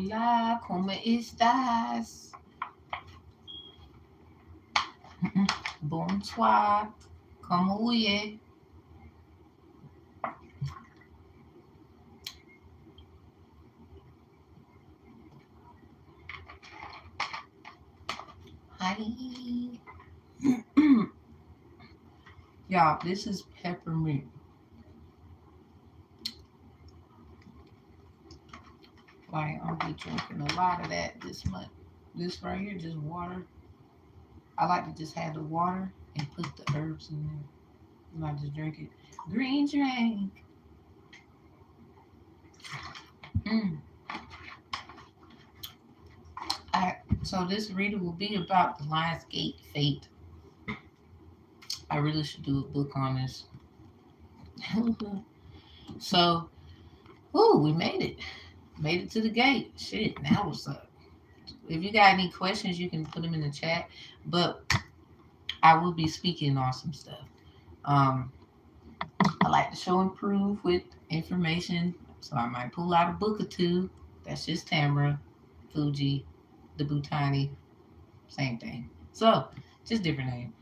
Hola, ¿cómo estás? Bonsoir. ¿Cómo huye? Hi. Y'all, this is peppermint. Like, I'll be drinking a lot of that this month. This right here, just water. I like to just have the water and put the herbs in there. And I just drink it. Green drink. Mm. So this reading will be about the Lionsgate fate. I really should do a book on this. So, ooh, we made it. Made it to the gate. Shit, now what's up? If you got any questions, you can put them in the chat. But I will be speaking on some stuff. Um, I like to show and prove with information, so I might pull out a book or two. That's just Tamara, Fugi, the Bhutani, same thing. So, just different name.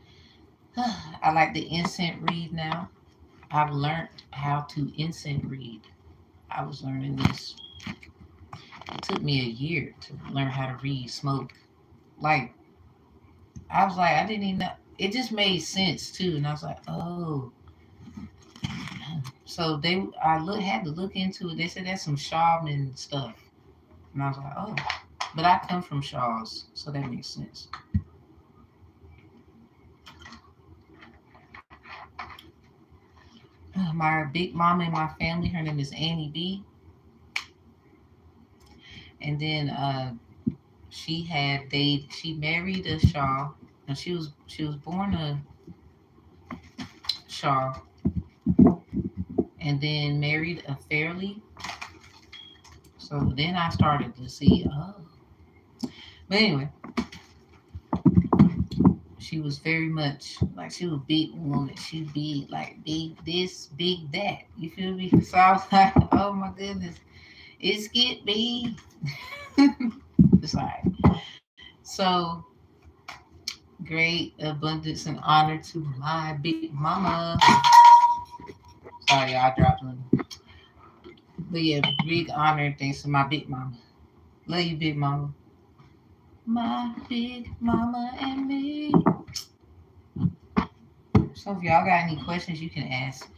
I like the incense read now. I've learned how to incense read. I was learning this. It took me a year to learn how to read smoke. Like, I was like, I didn't even know. It just made sense too, and I was like, oh. So had to look into it. They said that's some shaman stuff, and I was like, oh. But I come from Shaw's, so that makes sense. My big mama in my family, her name is Annie B. And then she married a Shaw, and she was born a Shaw, and then married a Fairley. So then I started to see, oh. But anyway, she was very much like she was a big woman. She big, like big this, big that. You feel me? So I was like, oh my goodness, it's get me. It's like so great abundance and honor to my big mama. Sorry, I dropped one. But yeah, big honor thanks to my big mama. Love you, big mama. My big mama and me. So if y'all got any questions, you can ask.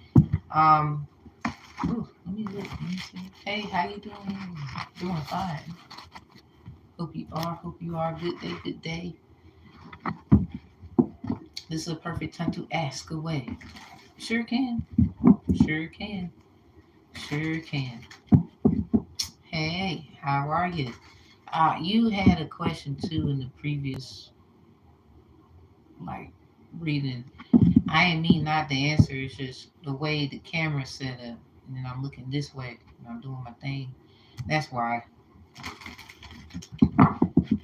Um, let me look. Let me see. Hey, how you doing? Doing fine. Hope you are. Hope you are. Good day. Good day. This is a perfect time to ask away. Sure can. Sure can. Sure can. Hey, how are you? You had a question too in the previous like reading. I ain't mean not the answer. It's just the way the camera's set up, and then I'm looking this way and I'm doing my thing. That's why.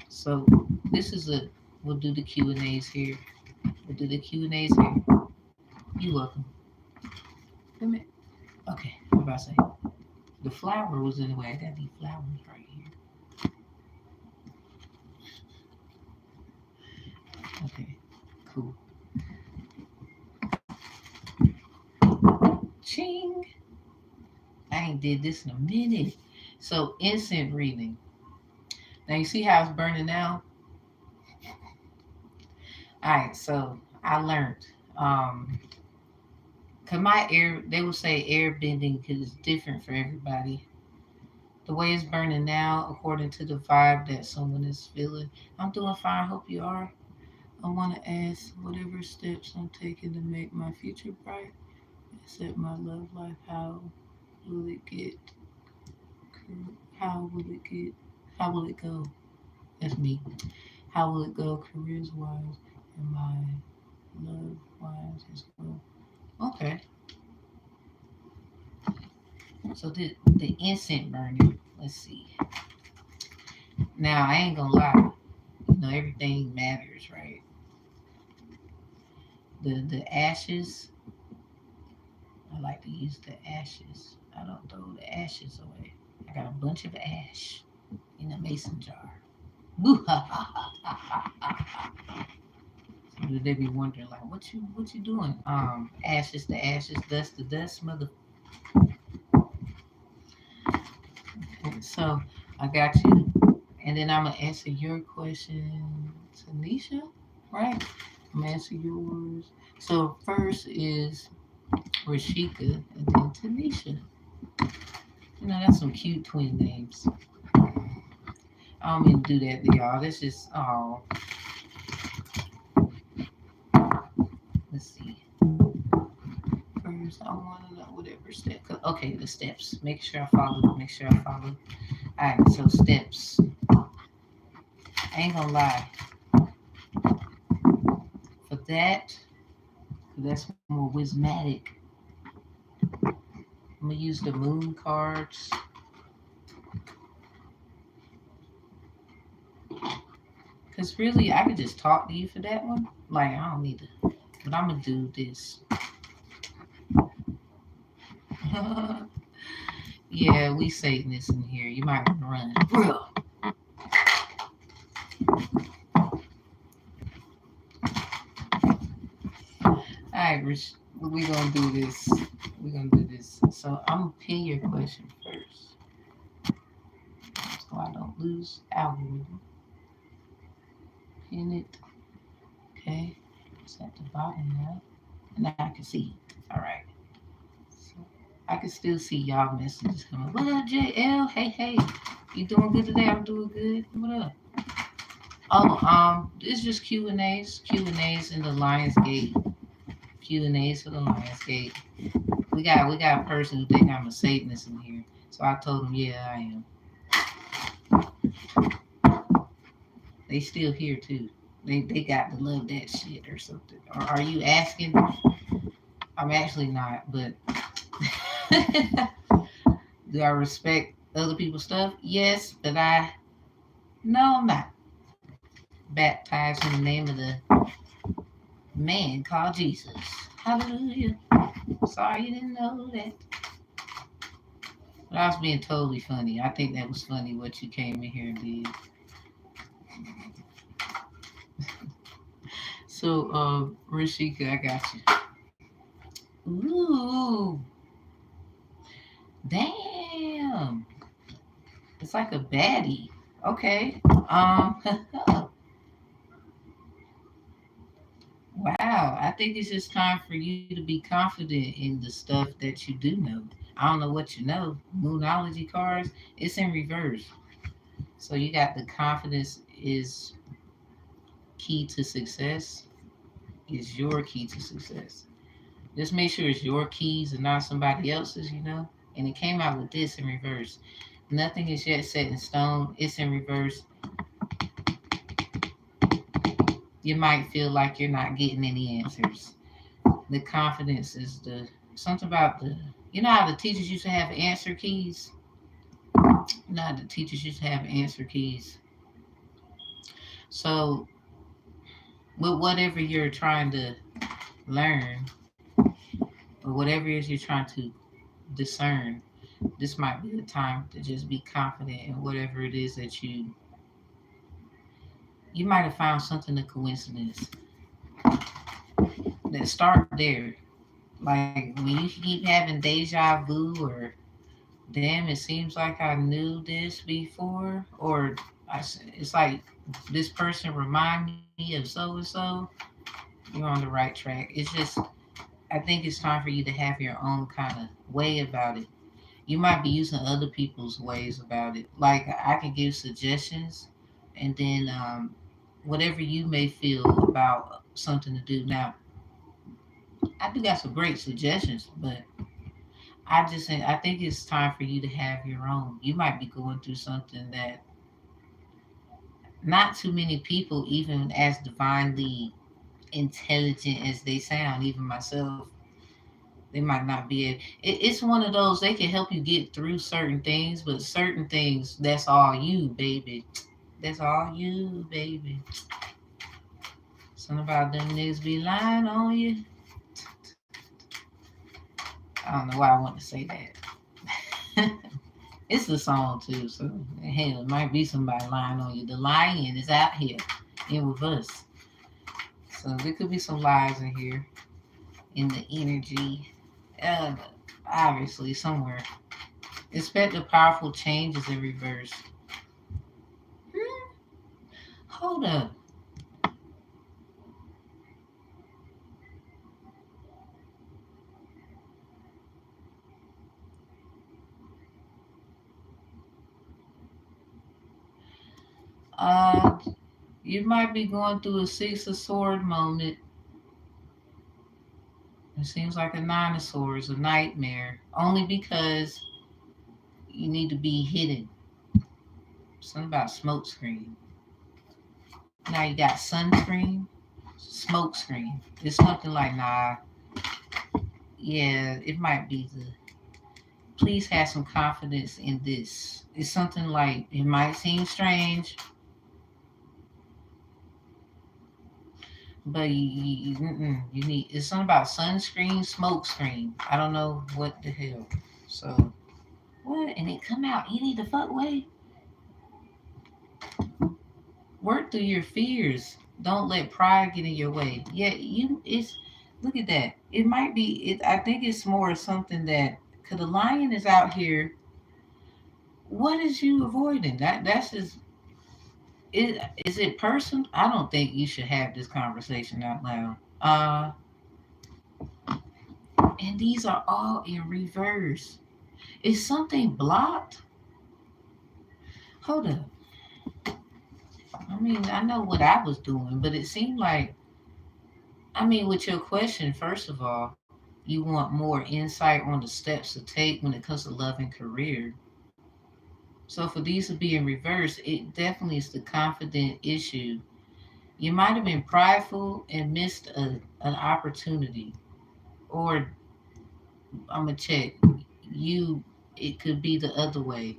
So this is a. We'll do the Q and A's here. We'll do the Q and A's here. You welcome. Wait a minute. Okay, what about to say? The flower was in the way. I got these flowers right here. Okay, cool. Ching. I ain't did this in a minute. So instant reading. Now you see how it's burning now? Alright, so I learned. Cause my air they will say air bending because it's different for everybody. The way it's burning now, according to the vibe that someone is feeling. I'm doing fine, hope you are. I wanna ask whatever steps I'm taking to make my future bright, except my love life, will it get how will it get how will it go? That's me. How will it go careers wise and my love wise as well? Okay. So the incense burning. Let's see. Now I ain't gonna lie. Everything matters, right? The ashes. I like to use the ashes. I don't throw the ashes away. I got a bunch of ash. in a mason jar. They be wondering like, what you doing? Ashes to ashes, dust to dust, mother. So I got you, and then I'm gonna answer your question, Tanisha. Right? I'm gonna answer yours. So first is Rashika, and then Tanisha. You know, that's some cute twin names. I don't mean to do that to y'all. That's just oh. Let's see. First, I want to know whatever step. Okay, the steps. Make sure I follow. Make sure I follow. All right. So steps. I ain't gonna lie. For that, that's more wismatic. I'm gonna use the moon cards. Cause really, I could just talk to you for that one. Like I don't need to. But I'm gonna do this. Yeah, we Satanists in here. You might want to run. All right, Rich. We gonna do this. We gonna do this. So I'm gonna pin your question first, so I don't lose algorithm. Pin it. Okay. It's at the bottom now, and now I can see it. All right. So I can still see y'all messages coming. What up, JL? Hey, hey. You doing good today? I'm doing good. What up? Oh, it's just Q and A's in the Lions Gate. Q and A's for the Lions Gate. We got a person who think I'm a Satanist in here. So I told him, yeah, I am. They still here too. They got to love that shit or something. Or are you asking? I'm actually not, but do I respect other people's stuff? Yes, but no, I'm not. Baptized in the name of the man called Jesus. Hallelujah. Sorry you didn't know that. But I was being totally funny. I think that was funny what you came in here and did. So, Rashika, I got you. Ooh, damn. It's like a baddie. Okay. Wow. I think it's just time for you to be confident in the stuff that you do know. I don't know what you know. Moonology cards, it's in reverse. So you got the confidence is key to success. Is your key to success. Just make sure it's your keys and not somebody else's, you know? And it came out with this in reverse. Nothing is yet set in stone. It's in reverse. You might feel like you're not getting any answers. The confidence is the something about the you know how the teachers used to have answer keys? You know how the teachers used to have answer keys. So with whatever you're trying to learn or whatever it is you're trying to discern, this might be the time to just be confident in whatever it is that you might have found something a coincidence. That start there. Like when you keep having deja vu or damn, it seems like I knew this before, or it's like this person remind me of so and so. You're on the right track. It's just I think it's time for you to have your own kind of way about it. You might be using other people's ways about it. Like I can give suggestions, and then whatever you may feel about something to do. Now, I do got some great suggestions, but I think it's time for you to have your own. You might be going through something that not too many people, even as divinely intelligent as they sound, even myself, they might not be able. It's one of those they can help you get through certain things, but certain things that's all you, baby. That's all you, baby. Something about them niggas be lying on you. I don't know why I want to say that. It's the song too, so hell, it might be somebody lying on you. The lion is out here in with us. So there could be some lies in here in the energy. Uh, Obviously, somewhere. Expect the powerful changes in reverse. Hmm? Hold up. Uh, you might be going through a Six of Sword moment. It seems like a Nine of Swords, a nightmare. Only because you need to be hidden. Something about smoke screen. Now you got sunscreen, smoke screen. It's something like, nah, yeah, it might be the. Please have some confidence in this. It's something like, it might seem strange, but you need, it's something about sunscreen, smoke screen. I don't know what the hell. So, what? And it come out any the fuck way? Work through your fears. Don't let pride get in your way. Yeah, it's, look at that. It might be, I think it's more something that, because the lion is out here. What is you avoiding? That's just, is it person? I don't think you should have this conversation out loud. And these are all in reverse. Is something blocked? Hold up. I mean, I know what I was doing, but it seemed like, I mean, with your question, first of all, you want more insight on the steps to take when it comes to love and career. So for these to be in reverse, it definitely is the confident issue. You might have been prideful and missed an opportunity. Or I'm gonna check. You, it could be the other way.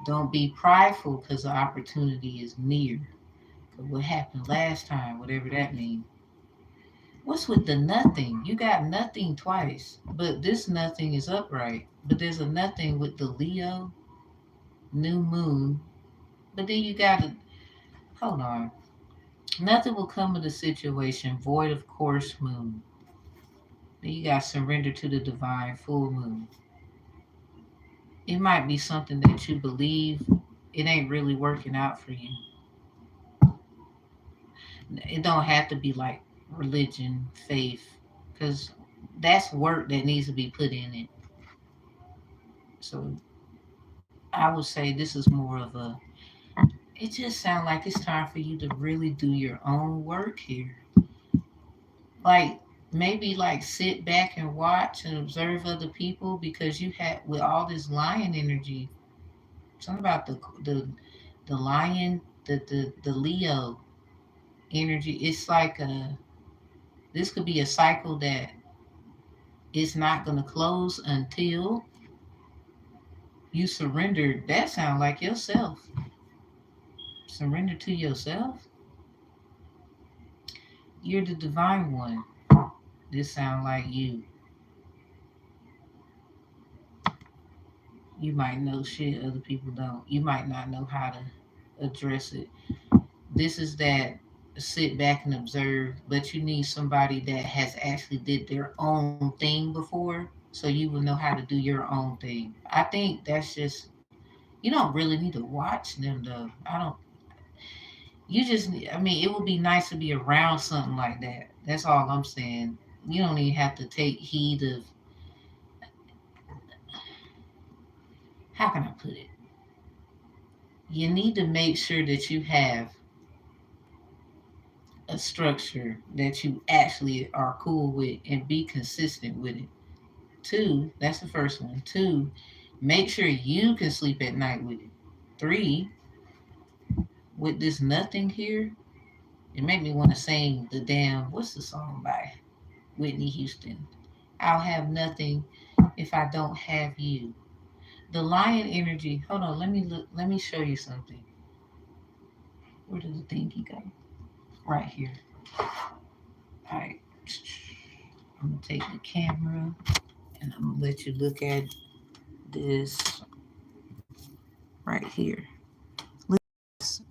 Don't be prideful because the opportunity is near. 'Cause what happened last time, whatever that means. What's with the nothing? You got nothing twice, but this nothing is upright. But there's a nothing with the Leo new moon. But then you got to, hold on. Nothing will come of the situation void of course moon. Then you got surrender to the divine full moon. It might be something that you believe it ain't really working out for you. It don't have to be like religion, faith, because that's work that needs to be put in it. So I would say this is more of a. It just sounds like it's time for you to really do your own work here. Like maybe like sit back and watch and observe other people because you had with all this lion energy. Something about the lion, the Leo energy. It's like a, this could be a cycle that is not going to close until you surrender. That sounds like yourself. Surrender to yourself. You're the divine one. This sound like you. You might know shit other people don't. You might not know how to address it. This is that sit back and observe, but you need somebody that has actually did their own thing before, so you will know how to do your own thing. I think that's just, you don't really need to watch them though. I don't. You just, I mean, it would be nice to be around something like that. That's all I'm saying. You don't even have to take heed of, how can I put it? You need to make sure that you have a structure that you actually are cool with and be consistent with it. Two, that's the first one. Two, make sure you can sleep at night with it. Three, with this nothing here, it made me want to sing the damn, what's the song by Whitney Houston? I'll have nothing if I don't have you. The lion energy, hold on, let me look, let me show you something. Where did the thingy go? Right here. All right. I'm gonna take the camera and I'm gonna let you look at this. right here. Look at this.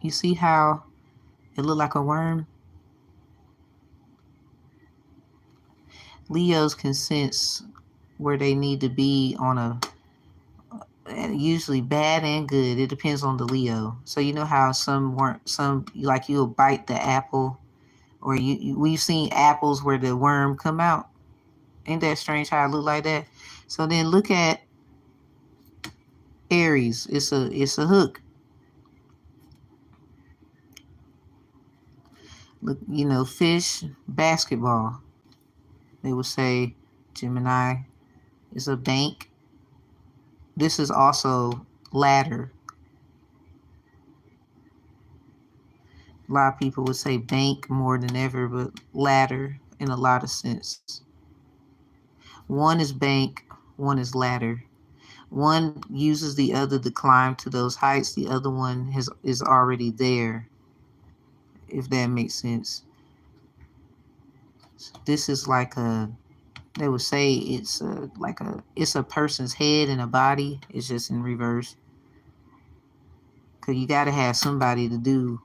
You see how it looked like a worm? Leos can sense where they need to be on a usually bad and good. It depends on the Leo. So you know how some weren't some like you'll bite the apple, or we've seen apples where the worm come out. Ain't that strange how it look like that? So then look at Aries. It's a hook. Look, fish, basketball. They would say Gemini is a bank. This is also ladder. A lot of people would say bank more than ever, but ladder in a lot of sense. One is bank, one is ladder. One uses the other to climb to those heights. The other one is already there, if that makes sense. This is like they would say it's a person's head and a body. It's just in reverse. Because you got to have somebody to do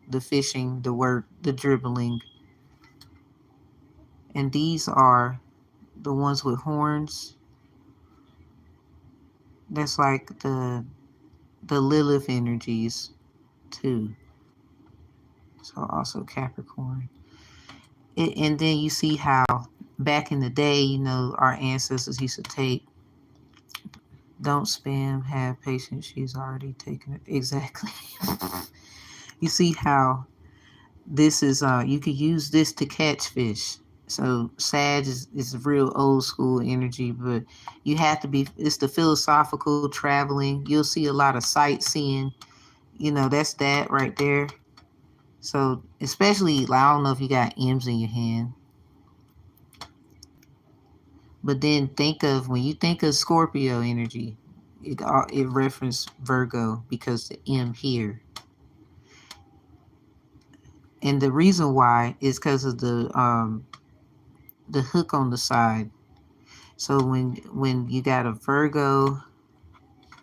the fishing, the work, the dribbling. And these are the ones with horns. That's like the Lilith energies too. So also Capricorn. And then you see how back in the day, our ancestors used to take, don't spam, have patience, she's already taken it. Exactly. You see how this is, you could use this to catch fish. So Sag is real old school energy, but you have to be, it's the philosophical traveling. You'll see a lot of sightseeing. That's that right there. So especially, I don't know if you got M's in your hand, but then when you think of Scorpio energy, it references Virgo because the M here. And the reason why is because of the hook on the side. So when you got a Virgo,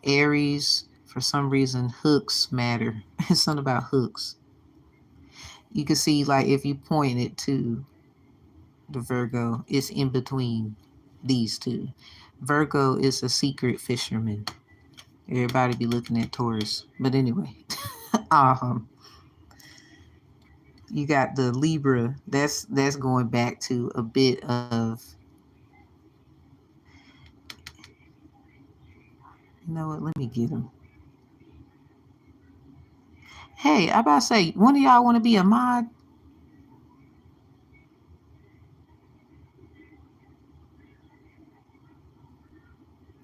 Aries, for some reason hooks matter. It's something about hooks. You can see, like, if you point it to the Virgo, it's in between these two. Virgo is a secret fisherman. Everybody be looking at Taurus. But anyway, you got the Libra. That's going back to a bit of, you know what? Let me get him. Hey, I about to say, one of y'all want to be a mod?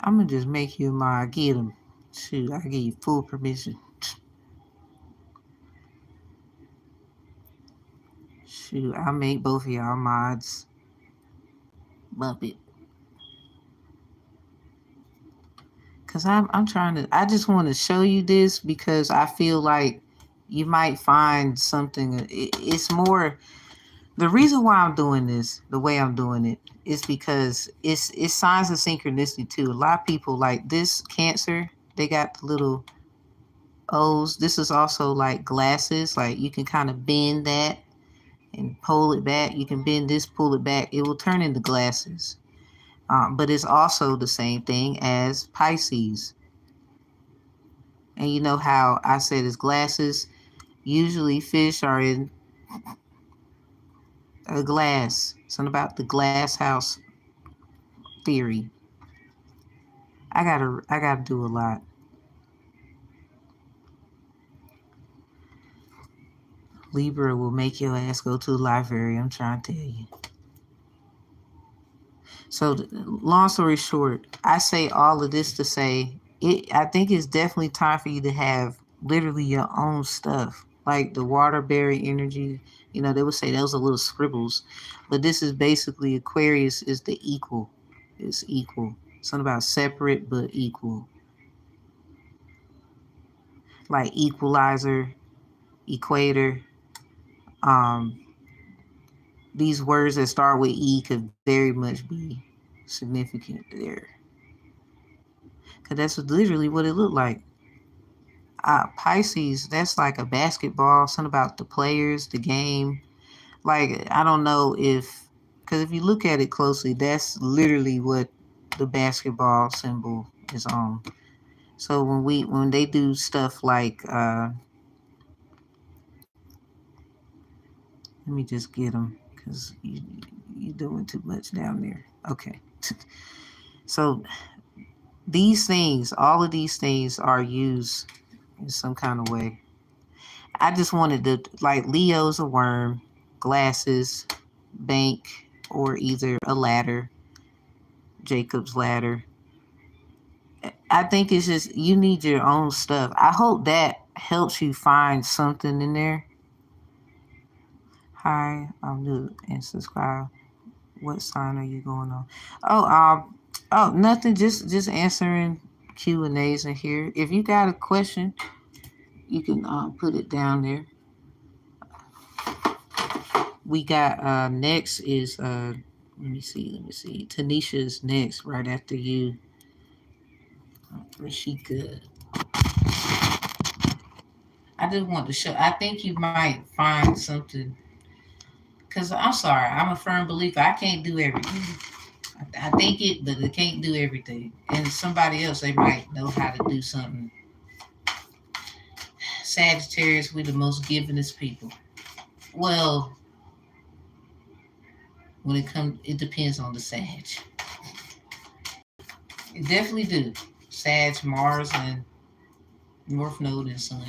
I'm gonna just make you a mod. Get him. Shoot, I give you full permission. Shoot, I'll make both of y'all mods. Bump it. Cause I'm trying to. I just want to show you this because I feel like you might find something. It's more. The reason why I'm doing this, the way I'm doing it, is because it's signs of synchronicity too. A lot of people like this Cancer. They got the little O's. This is also like glasses. Like you can kind of bend that and pull it back. You can bend this, pull it back. It will turn into glasses. But it's also the same thing as Pisces. And you know how I said it's glasses? Usually fish are in a glass. Something about the glass house theory. I gotta do a lot. Libra will make your ass go to the library. I'm trying to tell you. So, long story short, I say all of this to say it. I think it's definitely time for you to have literally your own stuff, like the Waterbury energy. They would say those are little scribbles, but this is basically Aquarius is the equal. It's equal. Something about separate but equal, like equalizer, equator. Um, these words that start with E could very much be significant there. because that's literally what it looked like. Pisces, that's like a basketball, something about the players, the game. Like, I don't know if, because if you look at it closely, that's literally what the basketball symbol is on. So when they do stuff like, let me just get them because you're doing too much down there. Okay. So these things, all of these things are used in some kind of way. I just wanted to, like, Leo's a worm, glasses, bank, or either a ladder, Jacob's ladder. I think it's just you need your own stuff. I hope that helps you find something in there. Hi, I'm new and subscribe. What sign are you going on? Oh, nothing. Just answering Q&As in here. If you got a question, you can put it down there. We got next is let me see. Tanisha is next, right after you. Rashika. I just want to show. I think you might find something. Cause I'm sorry, I'm a firm believer. I can't do everything. I think it, but it can't do everything. And somebody else, they might know how to do something. Sagittarius, we the most givingest people. Well, when it comes, it depends on the Sag. It definitely do. Sag, Mars, and North Node and Sun.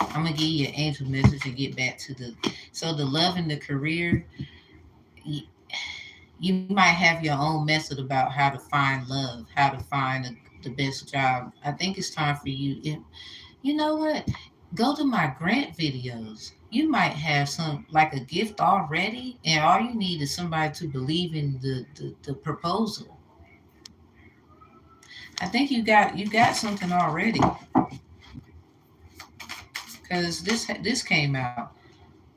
I'm gonna give you an angel message and get back to the. So the love and the career, you might have your own method about how to find love, how to find the best job. I think it's time for you. You know what? Go to my grant videos. You might have some like a gift already, and all you need is somebody to believe in the proposal. I think you got something already because this came out.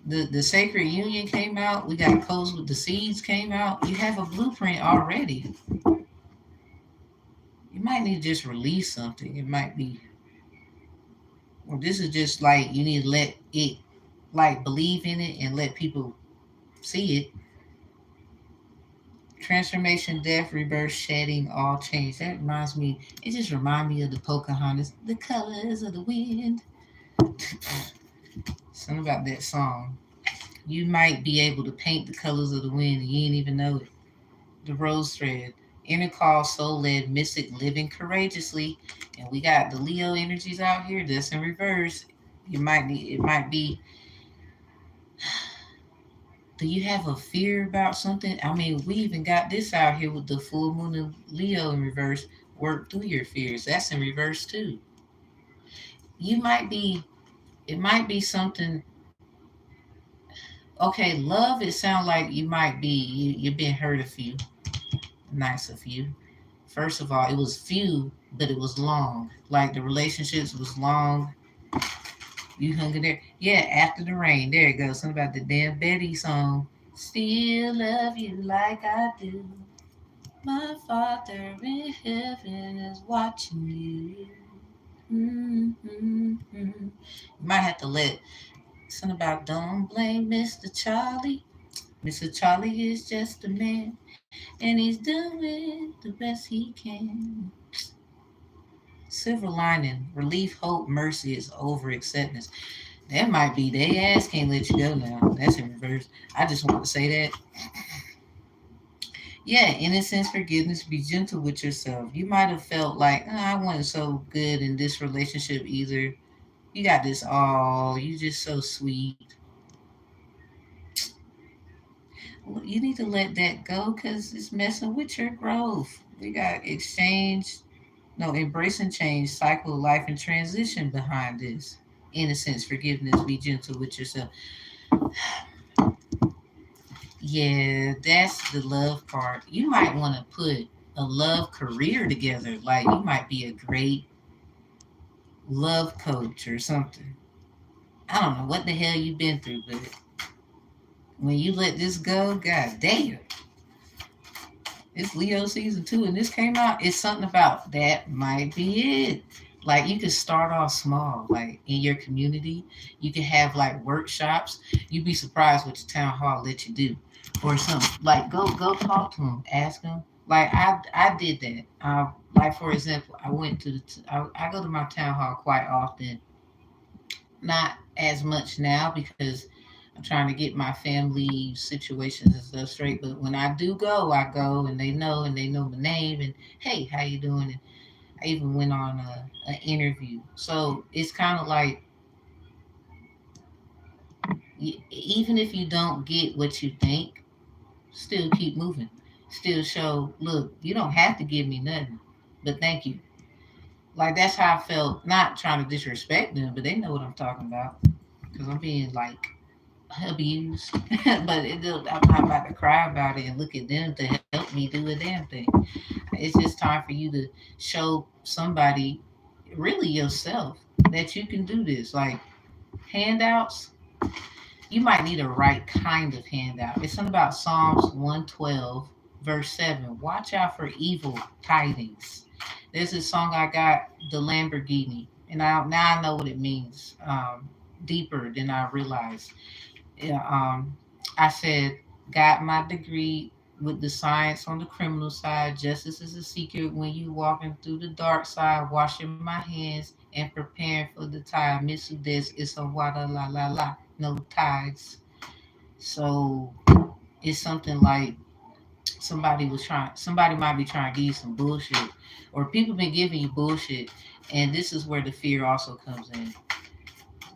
The Sacred Union came out. We got Codes with the Seeds came out. You have a blueprint already. You might need to just release something. It might be, or this is just like you need to let it, like, believe in it and let people see it. Transformation, death, rebirth, shedding, all change. That reminds me. It just reminds me of the Pocahontas, the colors of the wind. Something about that song. You might be able to paint the colors of the wind and you ain't even know it. The rose thread, inner call, soul led, mystic, living courageously. And we got the Leo energies out here. That's in reverse. You might need. It might be. Do you have a fear about something? I mean, we even got this out here with the full moon of Leo in reverse. Work through your fears. That's in reverse too. You might be. It might be something. Okay, love. It sounds like you might be. You've been hurt a few. Nice of you. First of all, it was few, but it was long. Like the relationships was long. You hung in there. Yeah, after the rain. There it goes. Something about the damn Betty song. Still love you like I do. My Father in heaven is watching you. Mm-hmm. You might have to let something about don't blame Mr. Charlie. Mr. Charlie is just a man, and he's doing the best he can. Silver lining, relief, hope, mercy is over acceptance. That might be they ass can't let you go now. That's in reverse. I just want to say that. Yeah, innocence, forgiveness, be gentle with yourself. You might have felt like, "Oh, I wasn't so good in this relationship either. You got this all. You just so sweet." Well, you need to let that go because it's messing with your growth. We got exchange, no, embracing change, cycle, life, and transition behind this. Innocence, forgiveness, be gentle with yourself. Yeah, that's the love part. You might want to put a love career together. Like you might be a great love coach or something. I don't know what the hell you've been through, but when you let this go, god damn. It's Leo season 2 and this came out. It's something about that might be it. Like you could start off small, like in your community. You could have like workshops. You'd be surprised what your town hall let you do, or something. Like go talk to them, ask them. Like I did that. Like for example, I went to I go to my town hall quite often. Not as much now because I'm trying to get my family situations and stuff straight. But when I go and they know my name and hey, how you doing? And I even went on an interview. So it's kind of like even if you don't get what you think, still keep moving. Still show, look, you don't have to give me nothing, but thank you. Like that's how I felt. Not trying to disrespect them, but they know what I'm talking about because I'm being like abused. But I'm not about to cry about it and look at them to help me do a damn thing. It's just time for you to show somebody, really yourself, that you can do this. Like handouts, you might need a right kind of handout. It's something about Psalms 112, verse 7. Watch out for evil tidings. There's this song I got, the Lamborghini, and now I know what it means, deeper than I realized. Yeah, I said, got my degree with the science on the criminal side. Justice is a secret when you walking through the dark side, washing my hands and preparing for the tide. Mitsu des is a water la la la, no tides. So it's something like somebody might be trying to give you some bullshit, or people been giving you bullshit, and this is where the fear also comes in.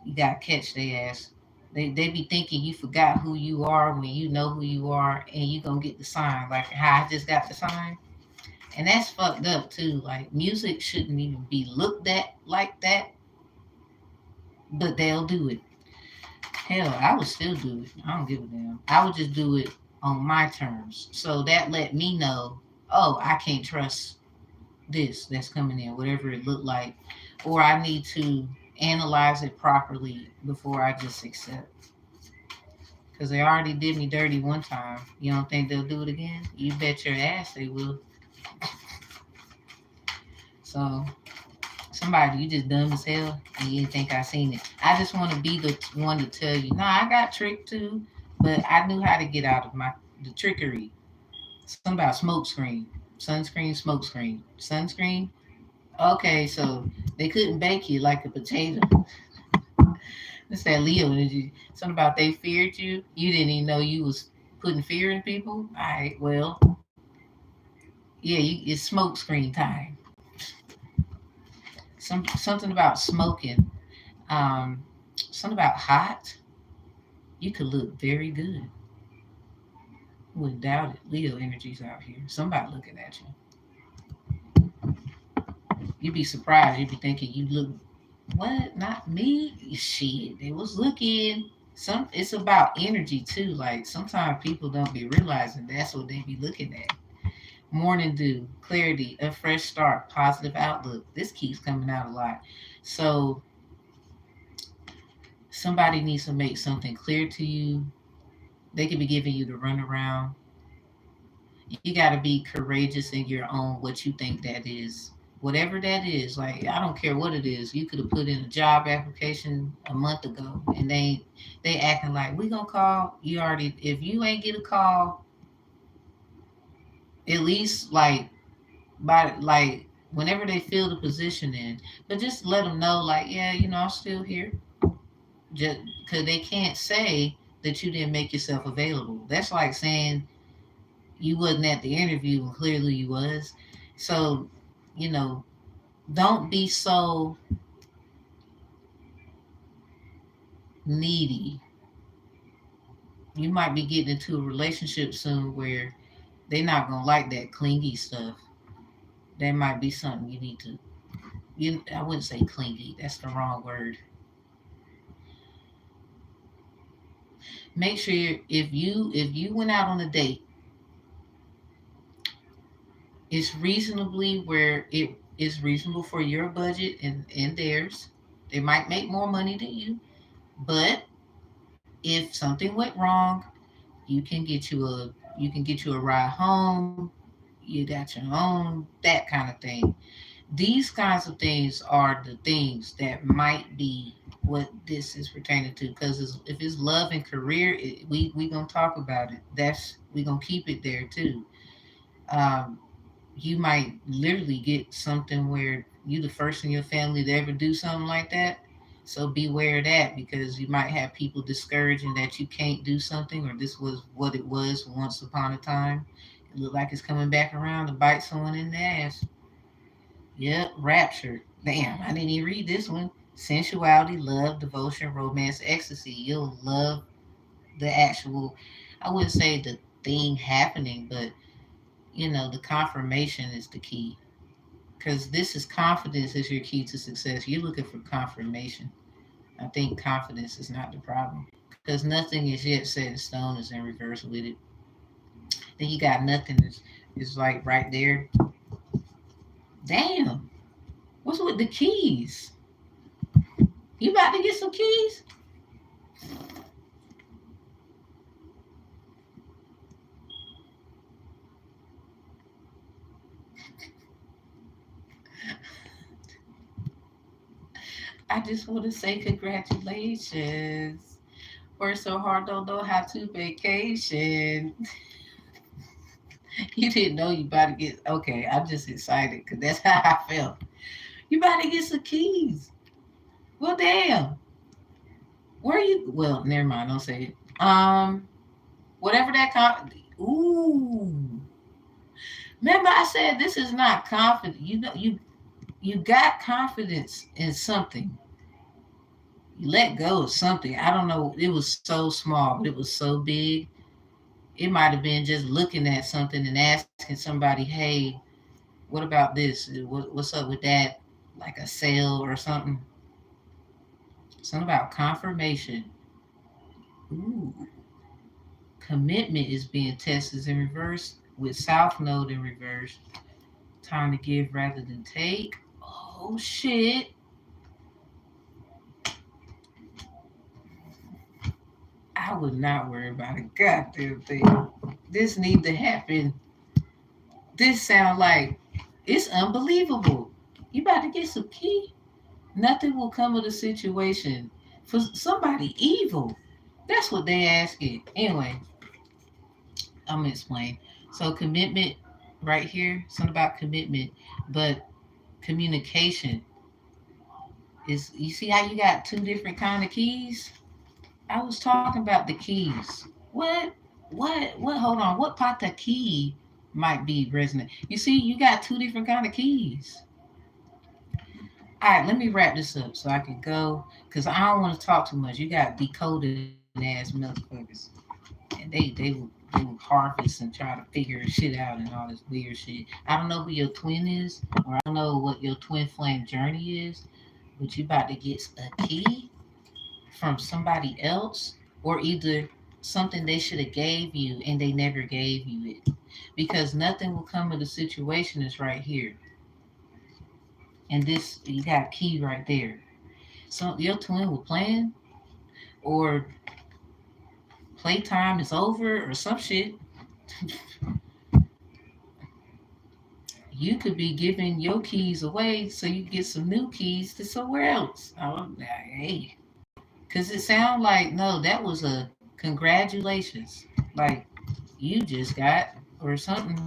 You gotta catch their ass. They be thinking you forgot who you are when you know who you are, and you gonna get the sign like how I just got the sign, and that's fucked up too. Like music shouldn't even be looked at like that, but they'll do it. Hell, I would still do it. I don't give a damn. I would just do it on my terms. So that let me know, oh, I can't trust this that's coming in, whatever it looked like, or I need to analyze it properly before I just accept. Because they already did me dirty one time. You don't think they'll do it again? You bet your ass they will. So, somebody, you just dumb as hell and you didn't think I seen it. I just want to be the one to tell you, nah, I got tricked too, but I knew how to get out of the trickery. Something about smoke screen, sunscreen, smoke screen, sunscreen. Okay, so they couldn't bake you like a potato. It's that Leo energy. Something about they feared you. You didn't even know you was putting fear in people. All right, well, yeah, it's smoke screen time. Something about smoking. Something about hot. You could look very good. Wouldn't doubt it. Leo energies out here. Somebody looking at you. You'd be surprised. You'd be thinking you look what? Not me? Shit, they was looking. It's about energy too. Like sometimes people don't be realizing that's what they be looking at. Morning dew, clarity, a fresh start, positive outlook. This keeps coming out a lot. So somebody needs to make something clear to you. They could be giving you the runaround. You got to be courageous in your own what you think that is. Whatever that is, like I don't care what it is. You could have put in a job application a month ago, and they acting like we gonna call you already. If you ain't get a call, at least like whenever they fill the position in, but just let them know like yeah, I'm still here. Just because they can't say that you didn't make yourself available. That's like saying you wasn't at the interview and clearly you was. So, you know, don't be so needy. You might be getting into a relationship soon where they're not gonna like that clingy stuff. That might be something you need to. I wouldn't say clingy. That's the wrong word. Make sure if you went out on a date, it's reasonably where it is reasonable for your budget and theirs. They might make more money than you, but if something went wrong, you can get you a ride home. You got your own, that kind of thing. These kinds of things are the things that might be what this is pertaining to. Because if it's love and career, we gonna talk about it. That's we gonna keep it there too. Um, you might literally get something where you the first in your family to ever do something like that. So beware of that, because you might have people discouraging that you can't do something, or this was what it was once upon a time. It look like it's coming back around to bite someone in the ass. Yep, rapture. Damn, I didn't even read this one. Sensuality, love, devotion, romance, ecstasy. You'll love the actual, I wouldn't say the thing happening, but the confirmation is the key. Because this is confidence is your key to success. You're looking for confirmation. I think confidence is not the problem. Because nothing is yet set in stone is in reverse with it. Then you got nothing is like right there. Damn. What's with the keys? You about to get some keys? I just want to say congratulations. Work so hard, don't know how to vacation. You didn't know you about to get. Okay, I'm just excited because that's how I felt. You about to get some keys. Well, damn. Where you? Well, never mind. Don't say it. Whatever that Ooh. Remember, I said this is not confident. You got confidence in something. You let go of something. I don't know. It was so small, but it was so big. It might have been just looking at something and asking somebody, "Hey, what about this? What's up with that? Like a sale or something? Something about confirmation." Ooh, commitment is being tested in reverse with South Node in reverse. Time to give rather than take. Oh shit! I would not worry about a goddamn thing. This need to happen. This sound like it's unbelievable. You about to get some key? Nothing will come of the situation for somebody evil. That's what they asking. Anyway, I'm gonna explain. So commitment right here, something about commitment, but communication is you see how you got two different kind of keys? I was talking about the keys. What? What? Hold on. What part the key might be resonant? You see, you got two different kind of keys. All right, let me wrap this up so I can go because I don't want to talk too much. You got decoding ass motherfuckers, and they will harvest and try to figure shit out and all this weird shit. I don't know who your twin is, or I don't know what your twin flame journey is, but you about to get a key from somebody else, or either something they should have gave you and they never gave you it, because nothing will come of the situation is right here, and this you got a key right there. So your twin will plan, or playtime is over or some shit. You could be giving your keys away so you get some new keys to somewhere else. Oh, hey, because it sounds like no, that was a congratulations. Like you just got or something.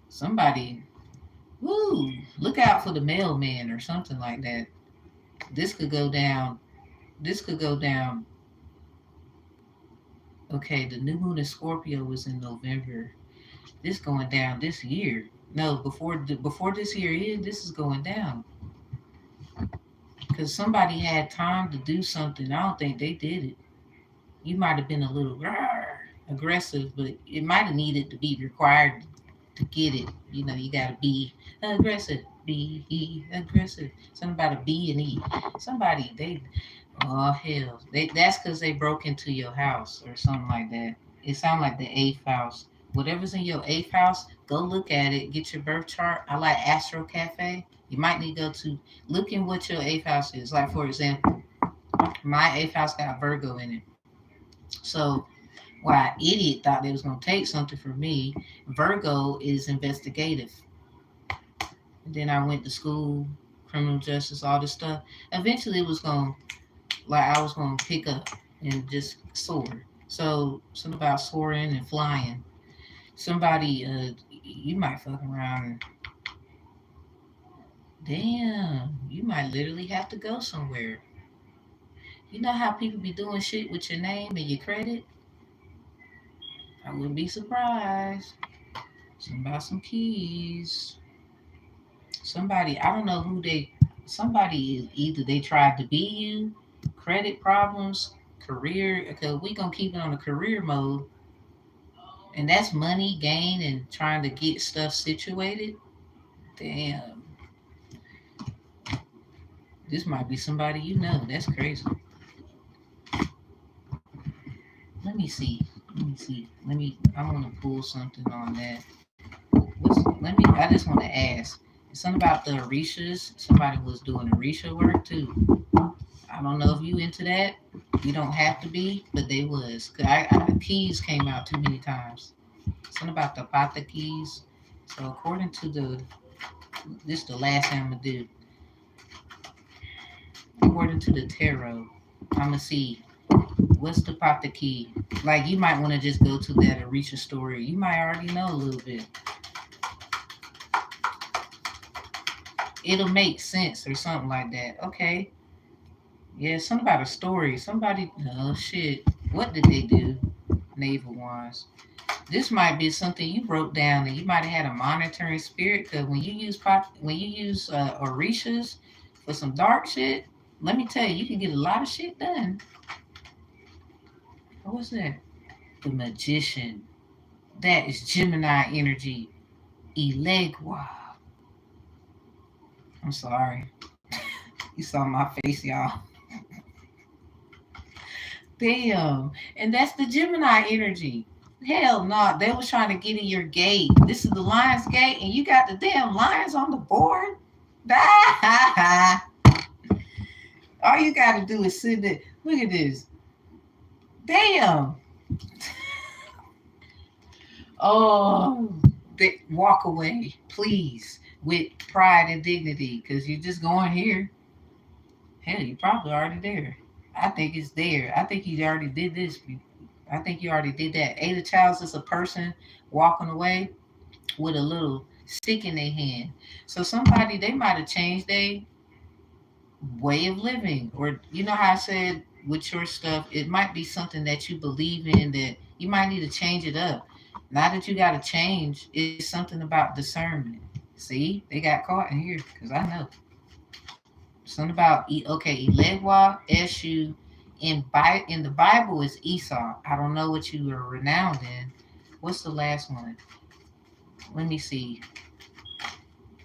Somebody, woo! Look out for the mailman or something like that. This could go down. This could go down. Okay, the new moon in Scorpio was in November. This going down this year. No, before this year is, this is going down because somebody had time to do something. I don't think they did it. You might have been a little aggressive, but it might have needed to be required to get it. You got to be aggressive. Be aggressive. Something about a B and E. Somebody they oh hell, that's because they broke into your house or something like that. It sounds like the eighth house. Whatever's in your eighth house, go look at it. Get your birth chart. I like Astro Cafe. You might need to go to look in what your eighth house is. Like for example, my eighth house got Virgo in it. So Why idiot thought they was gonna take something from me. Virgo is investigative. And then I went to school, criminal justice, all this stuff. Eventually, it was gonna like I was gonna pick up and just soar. So something about soaring and flying. Somebody, you might fuck around and damn, you might literally have to go somewhere. You know how people be doing shit with your name and your credit? I wouldn't be surprised. Something about some keys. Somebody, I don't know who they, somebody, either they tried to be you, credit problems, career, because we going to keep it on a career mode. And that's money gain and trying to get stuff situated. Damn, this might be somebody you know. That's crazy. Let me see. Let me see. I want to pull something on that. I just want to ask. Something about the Orishas. Somebody was doing Orisha work too. I don't know if you into that. You don't have to be, but they was. Keys came out too many times. Something about the Pata keys. So according to this the last thing I'm gonna do. According to the tarot, I'm gonna see what's the Pata key. Like you might want to just go to that Orisha story. You might already know a little bit. It'll make sense or something like that. Okay. Yeah, something about a story. Somebody, oh shit. What did they do? Naval Wands. This might be something you wrote down, and you might have had a monitoring spirit. Because when you use Orishas for some dark shit, let me tell you, you can get a lot of shit done. What's that? The Magician. That is Gemini energy. Elegua. I'm sorry. You saw my face, y'all. Damn. And that's the Gemini energy. Hell no. They was trying to get in your gate. This is the Lions Gate, and you got the damn lions on the board. All you got to do is sit there. Look at this. Damn. Oh, walk away, please, with pride and dignity, because you're just going here. Hell, you're probably already there. I think it's there. I think you already did this. I think you already did that. Eight of Chalice is a person walking away with a little stick in their hand. So somebody, they might have changed their way of living. Or you know how I said with your stuff, it might be something that you believe in that you might need to change it up. Not that you got to change, it's something about discernment. See, they got caught in here because I know. Something about okay, Elegwa, Eshu, in the Bible is Esau. I don't know what you were renowned in. What's the last one? Let me see.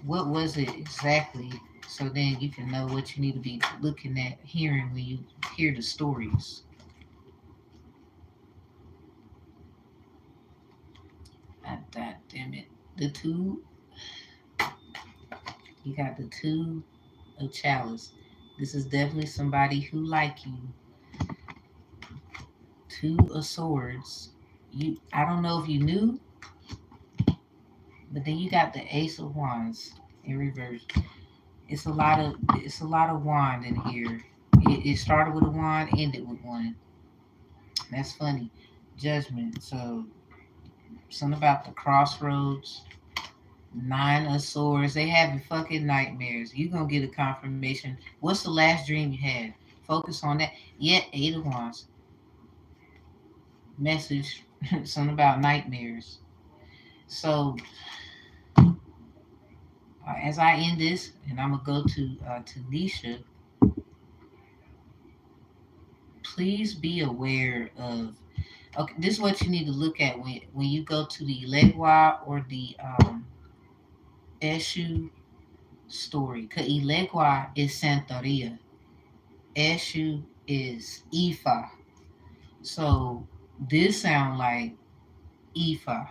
What was it exactly? So then you can know what you need to be looking at, hearing when you hear the stories. God damn it. The two, you got the two of chalice. This is definitely somebody who like you. Two of swords. I don't know if you knew, but then you got the ace of wands in reverse. It's a lot of wand in here. It started with a wand, ended with one. That's funny. Judgment. So something about the crossroads. Nine of swords. They having fucking nightmares. You gonna get a confirmation. What's the last dream you had? Focus on that. Yet eight of wands. Message. Something about nightmares. So as I end this, and I'm gonna go to Tanisha. Please be aware of. Okay, this is what you need to look at when you go to the Legua or the Eshu story. Cause Ilegua is Santeria. Eshu is Ifa. So this sound like Ifa.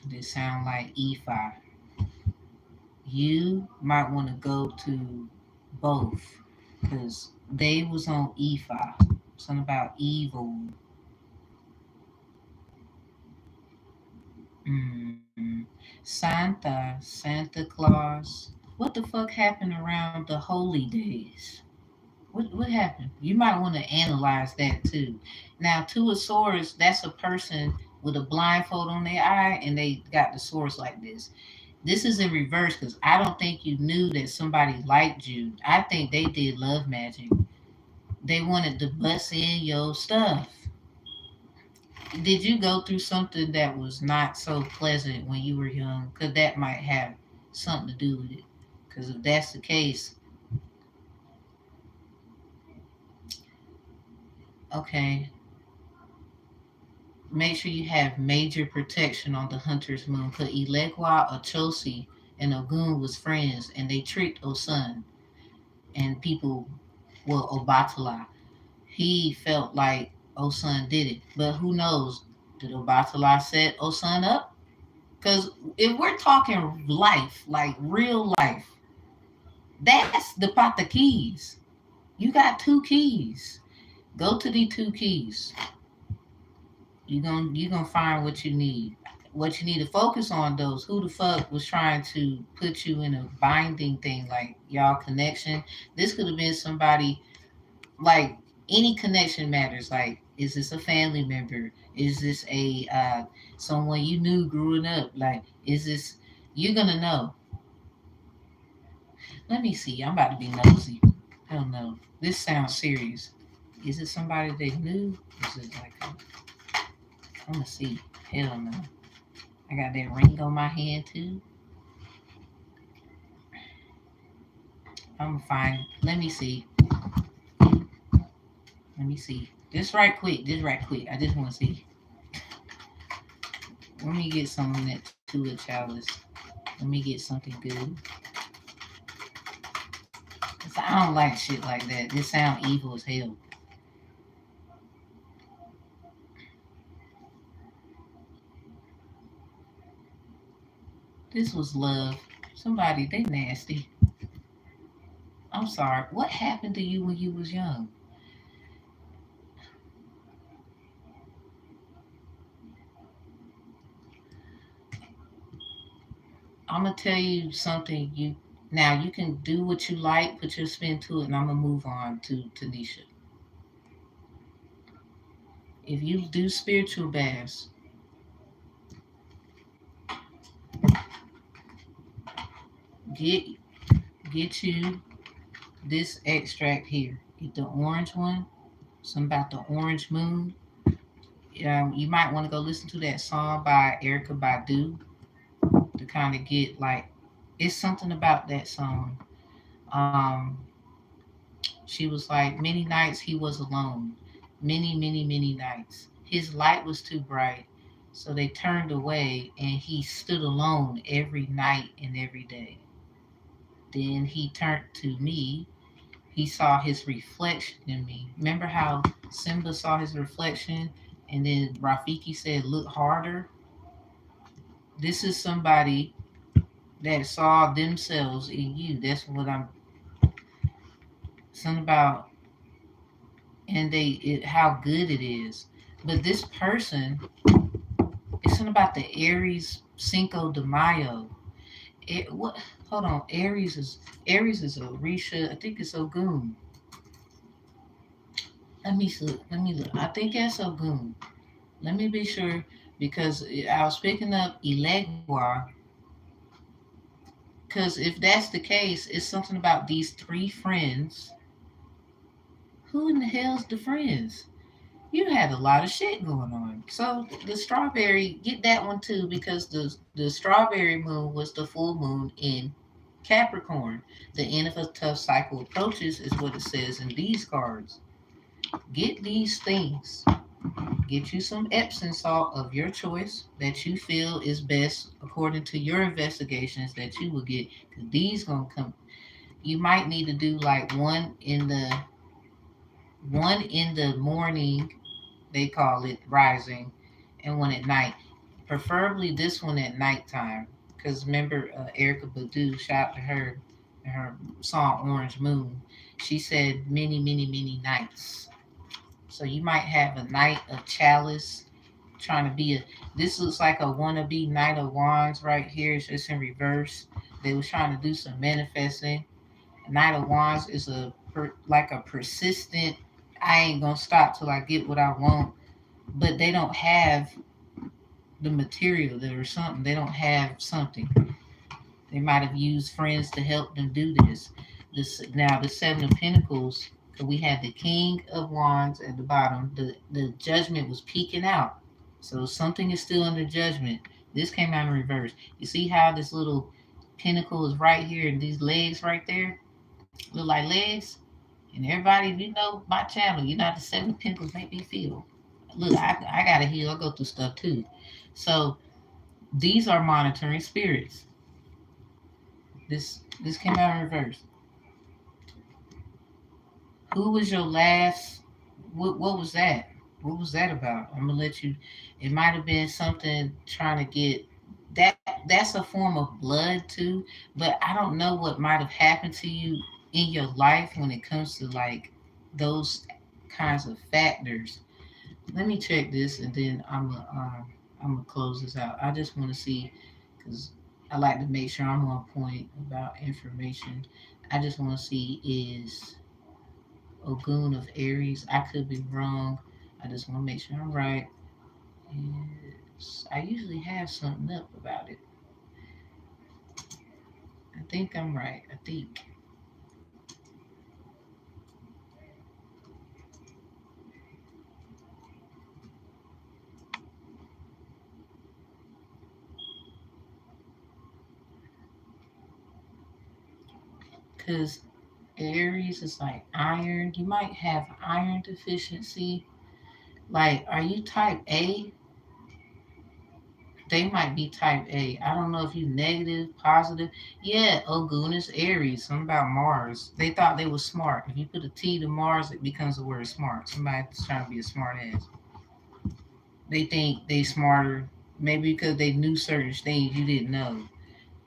This sound like Ifa. You might want to go to both because they was on Ifa. Something about evil. Mm. Santa Claus. What the fuck happened around the holy days? What happened? You might want to analyze that too. Now, to a source, that's a person with a blindfold on their eye, and they got the source like this. This is in reverse because I don't think you knew that somebody liked you. I think they did love magic. They wanted to bust in your stuff. Did you go through something that was not so pleasant when you were young? Because that might have something to do with it. Because if that's the case, okay, make sure you have major protection on the hunter's moon. Because Ilegwa, Ochosi, and Ogun was friends, and they tricked Osun and people. Well, Obatala. He felt like Osun did it, but who knows? Did Obatala set Osun up? Because if we're talking life, like real life, that's the pot the keys. You got two keys. Go to the two keys. You gonna find what you need. What you need to focus on those. Who the fuck was trying to put you in a binding thing like y'all connection? This could have been somebody like any connection matters. Like, is this a family member? Is this a someone you knew growing up? Like, is this you're gonna know? Let me see. I'm about to be nosy. Hell no. This sounds serious. Is it somebody they knew? Is it like I'm gonna see? Hell no. I got that ring on my hand too. I'm fine. Let me see. Let me see. Just right quick. Just right quick. I just want to see. Let me get some of that to a chalice. Let me get something good. 'Cause I don't like shit like that. This sound evil as hell. This was love. Somebody, they nasty. I'm sorry. What happened to you when you was young? I'm gonna tell you something. You now you can do what you like, put your spin to it, and I'm gonna move on to Tanisha. If you do spiritual baths, get get you this extract here. Get the orange one. Something about the orange moon. You might want to go listen to that song by Erica Badu to kind of get like it's something about that song. Um, she was like, many nights he was alone, many nights. His light was too bright, so they turned away, and he stood alone every night and every day. Then he turned to me. He saw his reflection in me. Remember how Simba saw his reflection, and then Rafiki said, "Look harder." This is somebody that saw themselves in you. That's what I'm. Something about how good it is. But this person, it's something about the Aries Cinco de Mayo. What? Hold on. Aries is Orisha. I think it's Ogun. Let me look. Let me look. I think that's Ogun. Let me be sure because I was picking up Ilegua. Because if that's the case, it's something about these three friends. Who in the hell's the friends? You had a lot of shit going on. So the strawberry, get that one too, because the strawberry moon was the full moon in Capricorn. The end of a tough cycle approaches is what it says in these cards. Get these things. Get you some Epsom salt of your choice that you feel is best according to your investigations that you will get. Cause these gonna come. You might need to do like one in the morning, they call it rising, and one at night. Preferably this one at nighttime, because remember Erica Badu, shout out to her song Orange Moon. She said many nights. So you might have a night of chalice, trying to be a, this looks like a wannabe Knight of Wands right here. It's just in reverse. They was trying to do some manifesting. Knight of Wands is like a persistent, I ain't gonna stop till I get what I want. But they don't have the material there or something. They don't have something. They might have used friends to help them do this. This now the Seven of Pentacles. We had the King of Wands at the bottom. The Judgment was peeking out, so something is still under judgment. This came out in reverse. You see how this little pinnacle is right here, and these legs right there look like legs. And everybody, if you know my channel, you know how the Seven of Pentacles make me feel. Look, I gotta heal. I go through stuff too. So these are monitoring spirits. This came out in reverse. Who was your last? What was that? What was that about? I'm gonna let you. It might have been something trying to get that. That's a form of blood too, but I don't know what might have happened to you in your life when it comes to like those kinds of factors. Let me check this, and then I'm gonna close this out. I just want to see because I like to make sure I'm on point about information. I just want to see is Ogun of Aries. I could be wrong. I just want to make sure I'm right. Yes. I usually have something up about it. I think I'm right. I think. Because Aries is like iron. You might have iron deficiency. Like, are you type A? They might be type A. I don't know if you negative, positive. Yeah, Ogun is Aries. Something about Mars. They thought they were smart. If you put a T to Mars, it becomes the word smart. Somebody's trying to be a smart ass. They think they smarter, maybe because they knew certain things you didn't know.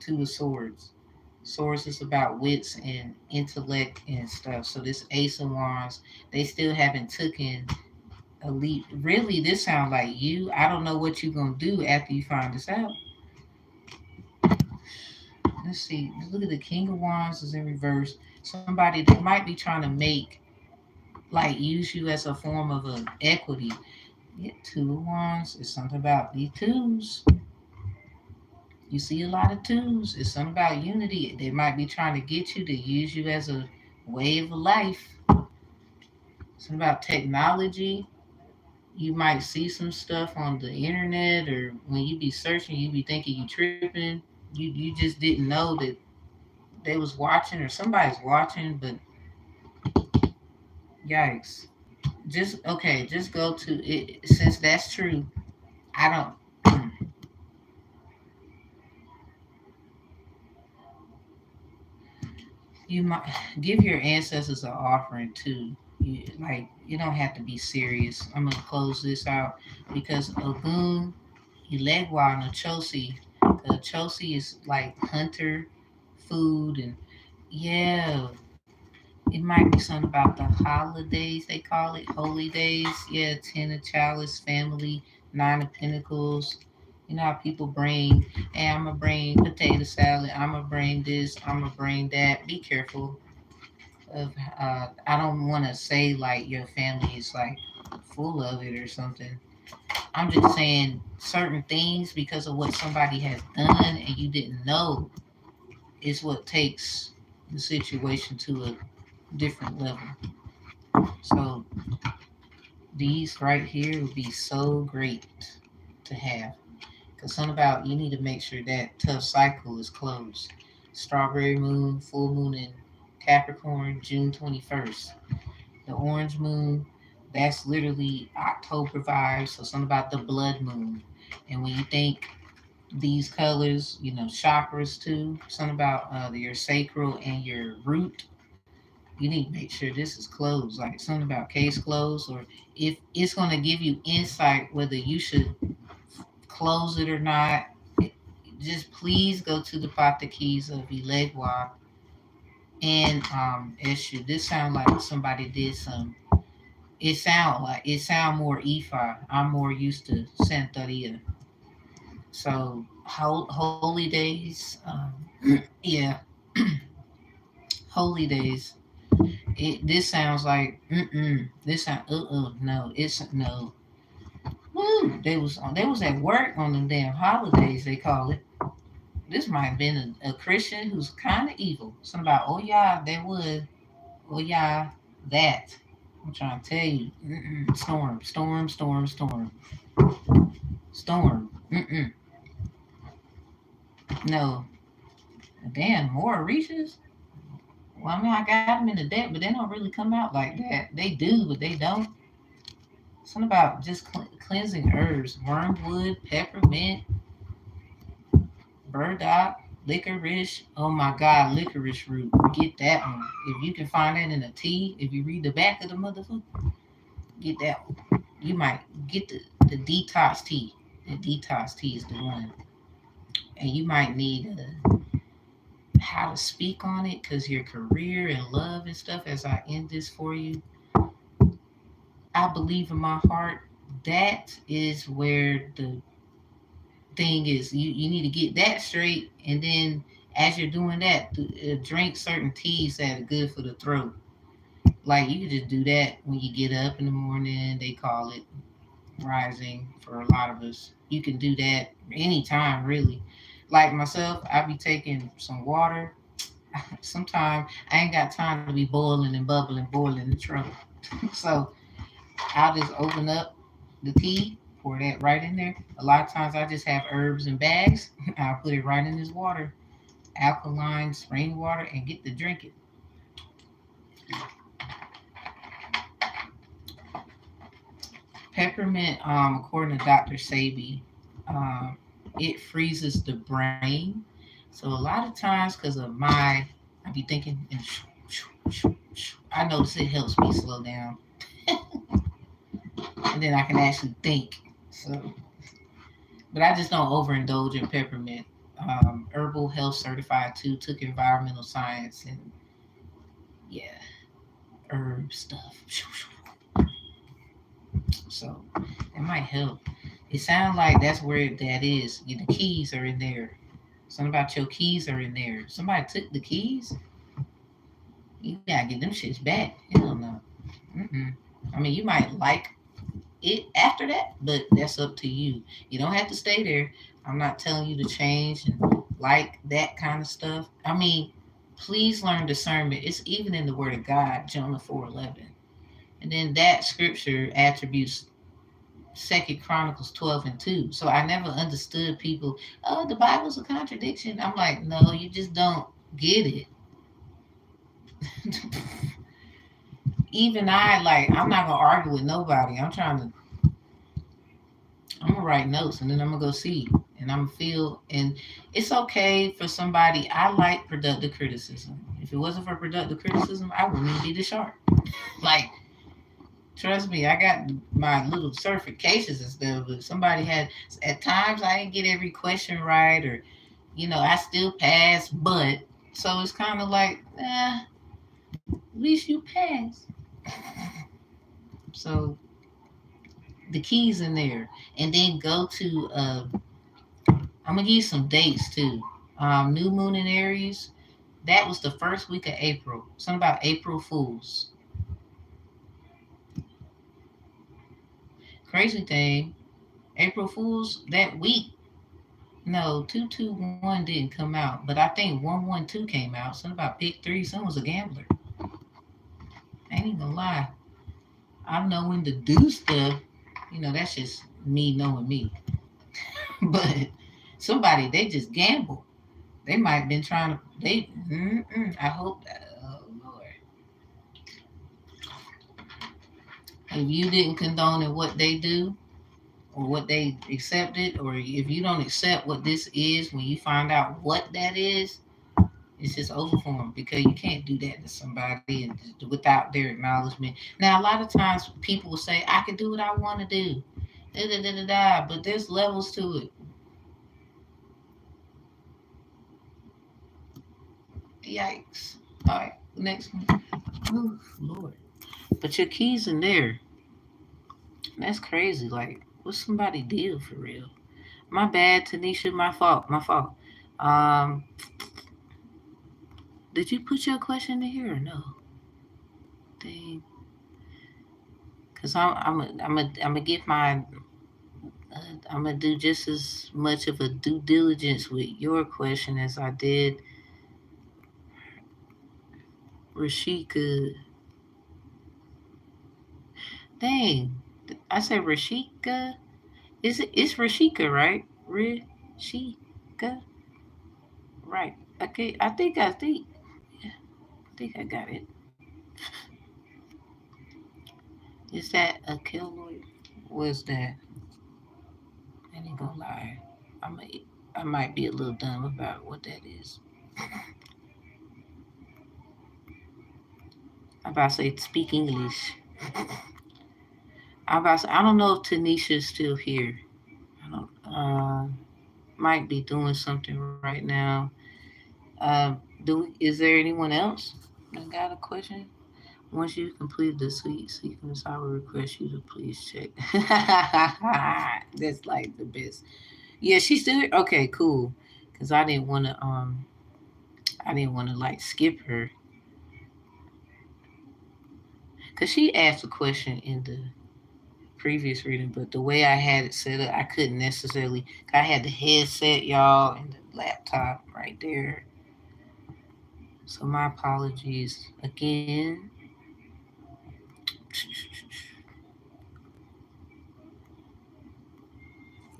Two of Swords. Swords is about wits and intellect and stuff. So this Ace of Wands, they still haven't taken elite. Really, this sounds like you. I don't know what you're gonna do after you find this out. Let's see. Look at the King of Wands is in reverse. Somebody that might be trying to make like use you as a form of an equity. Yeah, Two of Wands is something about these twos. You see a lot of twos. It's something about unity. They might be trying to get you to use you as a way of life. Something about technology. You might see some stuff on the internet, or when you be searching, you be thinking you tripping. You just didn't know that they was watching or somebody's watching. But yikes! Just okay. Just go to it since that's true. I don't. You might give your ancestors an offering too. Like you don't have to be serious. I'm gonna close this out because Ogun, Ilegwa, and Achosi. Achosi is like hunter, food, and yeah, it might be something about the holidays. They call it holy days. Yeah, Ten of Chalice, family, Nine of Pentacles. You know how people bring, hey, I'm gonna bring potato salad. I'm gonna bring this. I'm gonna bring that. Be careful of I don't want to say like your family is like full of it or something. I'm just saying certain things because of what somebody has done and you didn't know is what takes the situation to a different level. So these right here would be so great to have because something about you need to make sure that tough cycle is closed. Strawberry moon, full moon in Capricorn, June 21st. The orange moon, that's literally October vibes. So something about the blood moon. And when you think these colors, you know, chakras too, something about your sacral and your root, you need to make sure this is closed. Like something about case closed, or if it's going to give you insight whether you should close it or not. Just please go to the Pot the Keys of Ilegwa and issue. This sounds like somebody did some. it sound more Ifa. I'm more used to Santeria. So holy days, yeah, holy days. This sounds like This sound no. It's no. Woo! They was at work on them damn holidays. They call it. This might have been a Christian who's kind of evil. Something about they would. Oh yeah, that. I'm trying to tell you. Storm, storm, storm, storm, storm. No. Damn, more reaches. Well, I mean, I got them in the deck, but they don't really come out like that. They do, but they don't. Something about just cleansing herbs: wormwood, peppermint, burdock, licorice. Oh my God, licorice root. Get that one. If you can find that in a tea, if you read the back of the motherfucker, get that one. You might get the detox tea. The detox tea is the one. And you might need how to speak on it because your career and love and stuff, as I end this for you, I believe in my heart that is where the thing is. You need to get that straight, and then as you're doing that, drink certain teas that are good for the throat. Like you can just do that when you get up in the morning. They call it rising for a lot of us. You can do that anytime, really. Like myself, I be taking some water. Sometimes I ain't got time to be boiling and bubbling, boiling the trouble. So I'll just open up the tea, pour that right in there. A lot of times I just have herbs in bags. I'll put it right in this water, alkaline spring water, and get to drink it. Peppermint, according to Dr. Sabi, um, it freezes the brain. So a lot of times, because of I be thinking, and I notice it helps me slow down, and then I can actually think. So, but I just don't overindulge in peppermint. Herbal health certified too. Took environmental science and yeah, herb stuff. So it might help. It sounds like that's where that is. The keys are in there. Something about your keys are in there. Somebody took the keys. You gotta get them shits back. Hell no. Mm-mm. I mean, you might like it after that, but that's up to you. You don't have to stay there. I'm not telling you to change and like that kind of stuff. I mean, please learn discernment. It's even in the Word of God, Jonah 4:11, and then that scripture attributes Second Chronicles 12:2. So I never understood people. Oh, the Bible's a contradiction. I'm like, no, you just don't get it. Even I'm not gonna argue with nobody. I'm gonna write notes and then I'm gonna go see and I'm gonna feel. And it's okay for somebody. I like productive criticism. If it wasn't for productive criticism, I wouldn't even be this sharp. Like, trust me, I got my little certifications and stuff. But somebody had at times I didn't get every question right, or I still pass. But so it's kind of like, at least you pass. So the keys in there, and then go to. I'm gonna give you some dates too. New moon in Aries. That was the first week of April. Something about April Fools. Crazy thing, April Fools that week. No, 221 didn't come out, but I think 112 came out. Something about pick three. Someone was a gambler. I ain't even gonna lie. I know when to do stuff. That's just me knowing me. But somebody, they just gamble. They might have been trying to. I hope that. Oh Lord. If you didn't condone in what they do or what they accepted, or if you don't accept what this is, when you find out what that is, it's just over for them because you can't do that to somebody and without their acknowledgement. Now, a lot of times people will say, "I can do what I want to do," da, da, da, da, da, but there's levels to it. Yikes! All right, next one. Oh Lord, but your keys in there. That's crazy. Like, what's somebody deal for real? My bad, Tanisha. My fault. My fault. Um, did you put your question in here or no? Dang. Cause I'm gonna give my I'm gonna do just as much of a due diligence with your question as I did Rashika. Dang, I said Rashika. Is it? It's Rashika, right? Rashika, right? Okay, yeah, I think I got it. Is that a keloid? Was that? I ain't gonna lie. I'm a, I might be a little dumb about what that is. I'm about to say speak English. I don't know if Tanisha's still here. I don't. Might be doing something right now. Is there anyone else that got a question? Once you complete the sweet sequence, I will request you to please check. That's like the best. Yeah, she's still here. Okay, cool. Cause I didn't want to like skip her. Cause she asked a question in the previous reading, but the way I had it set up, I couldn't necessarily. I had the headset, y'all, and the laptop right there. So my apologies again.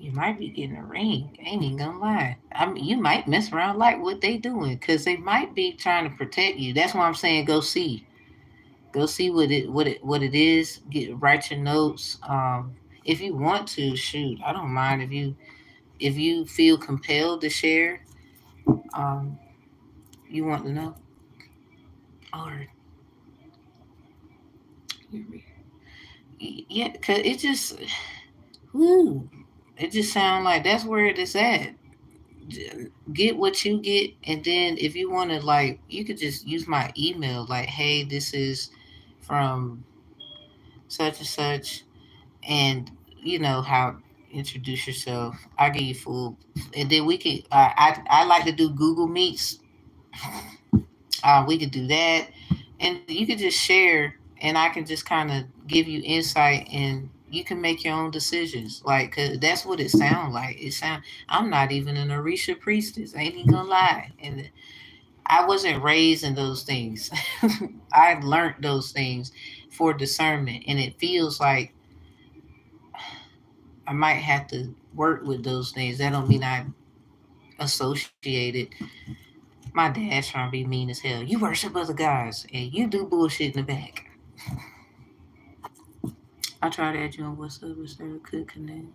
You might be getting a ring. I ain't even gonna lie. I mean, you might mess around like what they doing because they might be trying to protect you. That's why I'm saying go see. Go see what it is. Write your notes. If you want to, shoot, I don't mind if you feel compelled to share. Um, you want to know, or yeah, cause it just, whoo, it just sound like that's where it is at. Get what you get, and then if you want to, like, you could just use my email, like, hey, this is from such and such, and you know how, introduce yourself. I give you full, and then we can I like to do Google Meets. We could do that, and you could just share, and I can just kind of give you insight, and you can make your own decisions. Like, 'cause that's what it sound like. I'm not even an Orisha priestess. I ain't even gonna lie, and I wasn't raised in those things. I learned those things for discernment, and it feels like I might have to work with those things. That don't mean I associated. My dad's trying to be mean as hell. You worship other gods and you do bullshit in the back. I tried to add you on WhatsApp. Was there a good connect?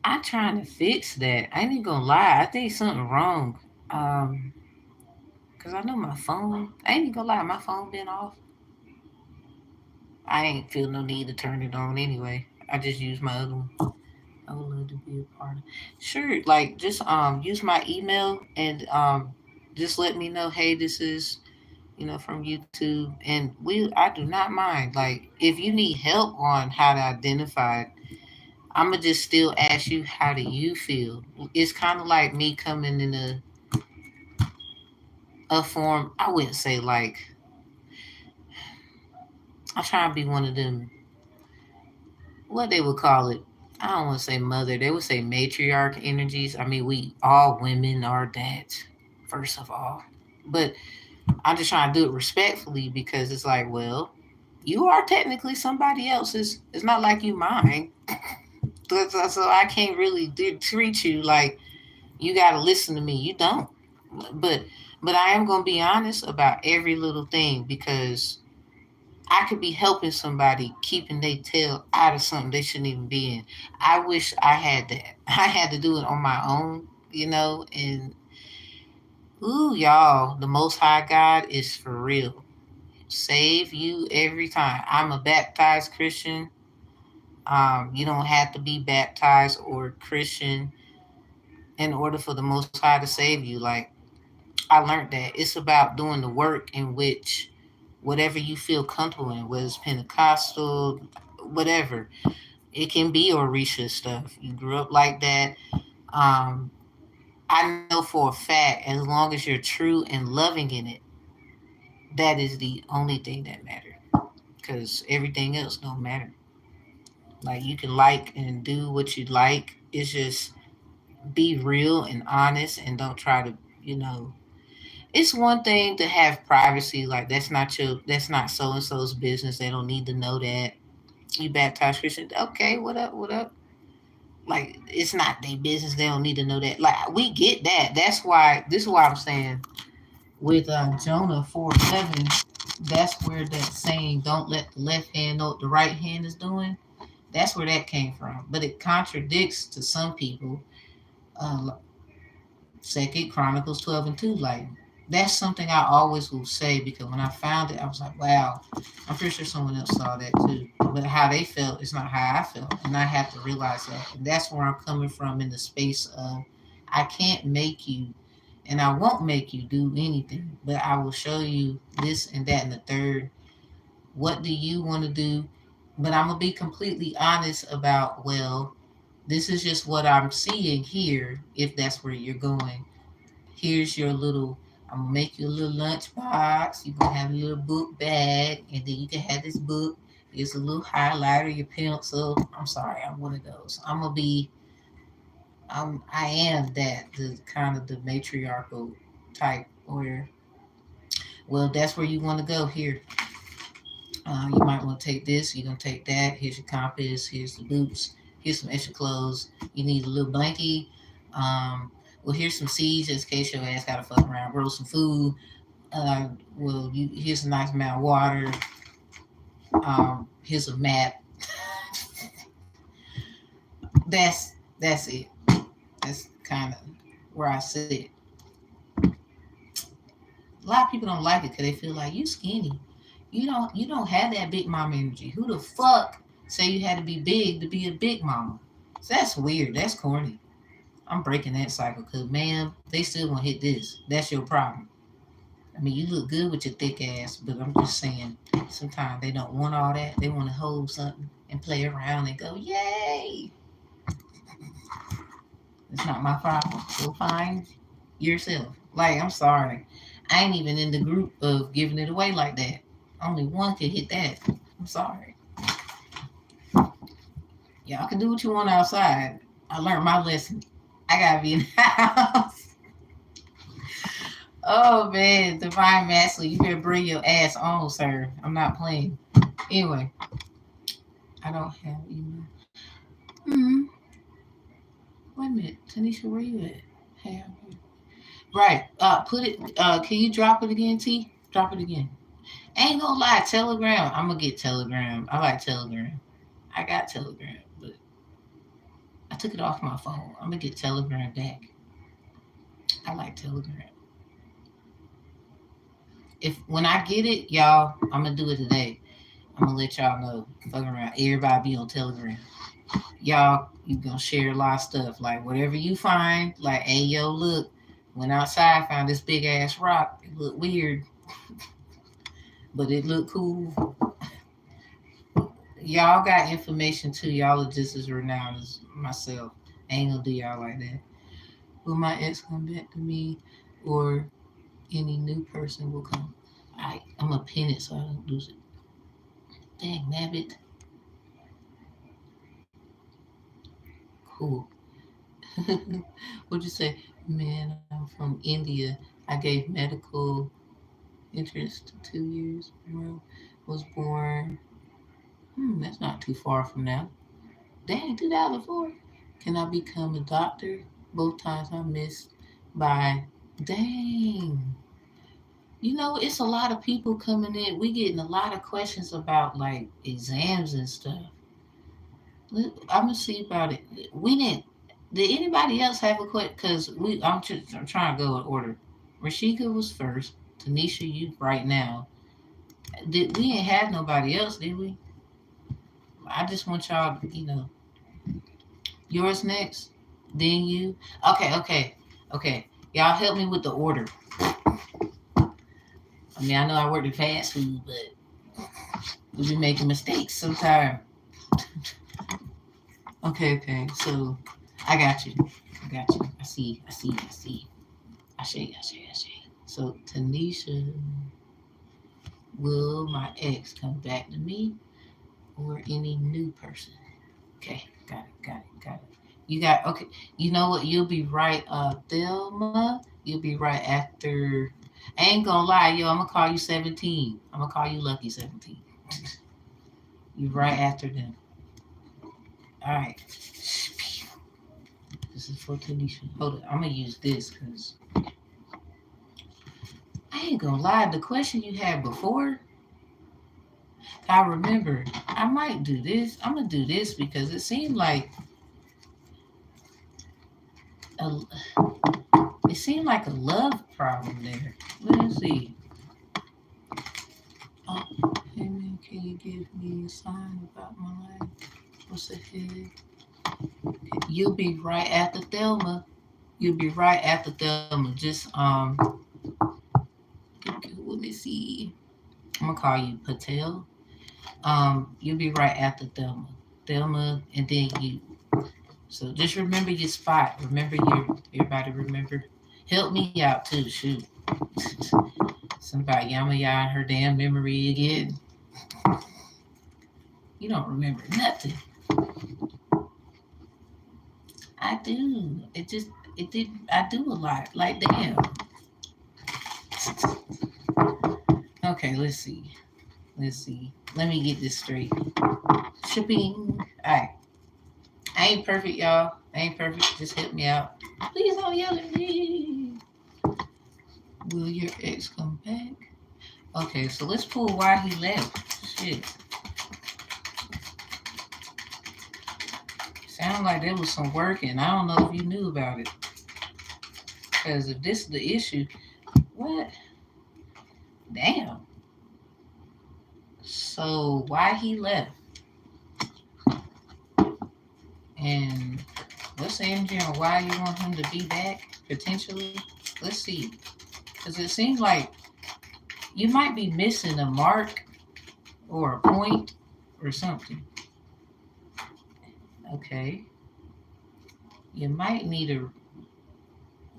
I'm trying to fix that. I ain't even gonna lie. I think something wrong. Um, Cause I know my phone. I ain't even gonna lie. My phone been off. I ain't feel no need to turn it on anyway. I just use my other one. I would love to be a part of. Sure, like just use my email and just let me know. Hey, this is from YouTube, and I do not mind. Like if you need help on how to identify it, I'ma just still ask you how do you feel. It's kind of like me coming in a form. I wouldn't say like I'm trying to be one of them. What they would call it. I don't want to say mother. They would say matriarch energies. I mean, we all women are that, first of all. But I'm just trying to do it respectfully because it's like, well, you are technically somebody else's. It's not like you mine. So I can't really treat you like you got to listen to me. You don't. But but I am gonna be honest about every little thing because I could be helping somebody keeping their tail out of something they shouldn't even be in. I wish I had that. I had to do it on my own, and ooh, y'all, the Most High God is for real. Save you every time. I'm a baptized Christian. You don't have to be baptized or Christian in order for the Most High to save you. Like, I learned that it's about doing the work in which whatever you feel comfortable in, whether it's Pentecostal, whatever. It can be Orisha stuff. You grew up like that. Um, I know for a fact, as long as you're true and loving in it, that is the only thing that matters. Because everything else don't matter. Like you can like and do what you like. It's just be real and honest and don't try to, you know. It's one thing to have privacy, like that's not so and so's business. They don't need to know that. You baptized Christian. Okay, what up, what up? Like it's not their business. They don't need to know that. Like we get that. That's why this is why I'm saying with Jonah 4:11, that's where that saying "Don't let the left hand know what the right hand is doing." That's where that came from. But it contradicts to some people. Second Chronicles 12:2. Like that's something I always will say because when I found it, I was like, wow. I'm pretty sure someone else saw that too. But how they felt is not how I felt, and I have to realize that. And that's where I'm coming from in the space of I can't make you, and I won't make you do anything, but I will show you this and that and the third. What do you want to do? But I'm gonna be completely honest about well, this is just what I'm seeing here. If that's where you're going, here's your little, I'm gonna make you a little lunch box. You're gonna have a little book bag, and then you can have this book. Here's a little highlighter, your pencil. I'm sorry, I'm one of those. I'm gonna be, I am that, the kind of the matriarchal type where, well, that's where you want to go here. You might want to take this, you're gonna take that. Here's your compass, here's the boots, here's some extra clothes. You need a little blankie. Well, here's some seeds just in case your ass gotta fuck around, grow some food. Here's a nice amount of water. Here's a map. That's it. That's kind of where I sit. A lot of people don't like it because they feel like you skinny. You don't have that big mama energy. Who the fuck say you had to be big to be a big mama? So that's weird. That's corny. I'm breaking that cycle because, man, they still gonna hit this. That's your problem. I mean, you look good with your thick ass, but I'm just saying, sometimes they don't want all that. They want to hold something and play around and go, yay. It's not my problem. Go find yourself. Like, I'm sorry. I ain't even in the group of giving it away like that. Only one could hit that. I'm sorry. Y'all can do what you want outside. I learned my lesson. I gotta be in the house. Oh man, Divine Master, you better bring your ass on, sir. I'm not playing. Anyway, I don't have email. Hmm. Wait a minute, Tanisha, where you at? Hey, I'm here. Right. Put it. Can you drop it again, T? Drop it again. Ain't gonna lie, Telegram. I'm gonna get Telegram. I like Telegram. I got Telegram, but I took it off my phone. I'm gonna get Telegram back. I like Telegram. If when I get it, y'all, I'm gonna do it today. I'm gonna let y'all know. Fucking around. Everybody be on Telegram. Y'all, you gonna share a lot of stuff. Like whatever you find, like, hey yo, look, went outside, found this big ass rock. It looked weird, but it looked cool. Y'all got information too. Y'all are just as renowned as myself. I ain't gonna do y'all like that. Will my ex come back to me, or any new person will come? I'm gonna pin it so I don't lose it. Dang, nabbit. Cool. What'd you say? Man, I'm from India. I gave medical interest 2 years. Was born. That's not too far from now. Dang, 2004. Can I become a doctor? Both times I missed by. Dang. It's a lot of people coming in. We getting a lot of questions about like exams and stuff. I'm gonna see about it. We didn't. Did anybody else have a question? Cause I'm trying to go in order. Rashika was first. Tanisha, you right now. We didn't have nobody else, did we? I just want y'all, yours next, then you. Okay. Y'all help me with the order. I mean, I know I work in fast food, but we be making mistakes sometimes. Okay. So I got you. I got you. I see. I see. So Tanisha, will my ex come back to me or any new person? Okay, got it. You got okay. You know what? You'll be right, Thelma. You'll be right after. I ain't gonna lie, yo. I'm gonna call you 17. I'm gonna call you Lucky 17. You right after them. All right. This is for Tanisha. Hold it. I'm gonna use this because I ain't gonna lie. The question you had before, I remember. I might do this. I'm gonna do this because it seemed like a. It seemed like a love problem there. Let's see. Oh, hey man, can you give me a sign about my life? What's ahead? You'll be right after Thelma. You'll be right after Thelma. Just let me see. I'm gonna call you Patel. You'll be right after Thelma. Thelma, and then you. So just remember your spot. Remember your. Everybody remember. Help me out too. Shoot. Somebody yama ya her damn memory again. You don't remember nothing. I do. It did. I do a lot. Like damn. Okay, let's see. Let's see. Let me get this straight. Shipping. All right. I ain't perfect, y'all. I ain't perfect. Just help me out. Please don't yell at me. Will your ex come back? Okay, so let's pull why he left. Shit. Sound like there was some work, and I don't know if you knew about it. Because if this is the issue, what? Damn. So why he left? And what's the energy on why you want him to be back potentially? Let's see. Because it seems like you might be missing a mark or a point or something. Okay. You might need a.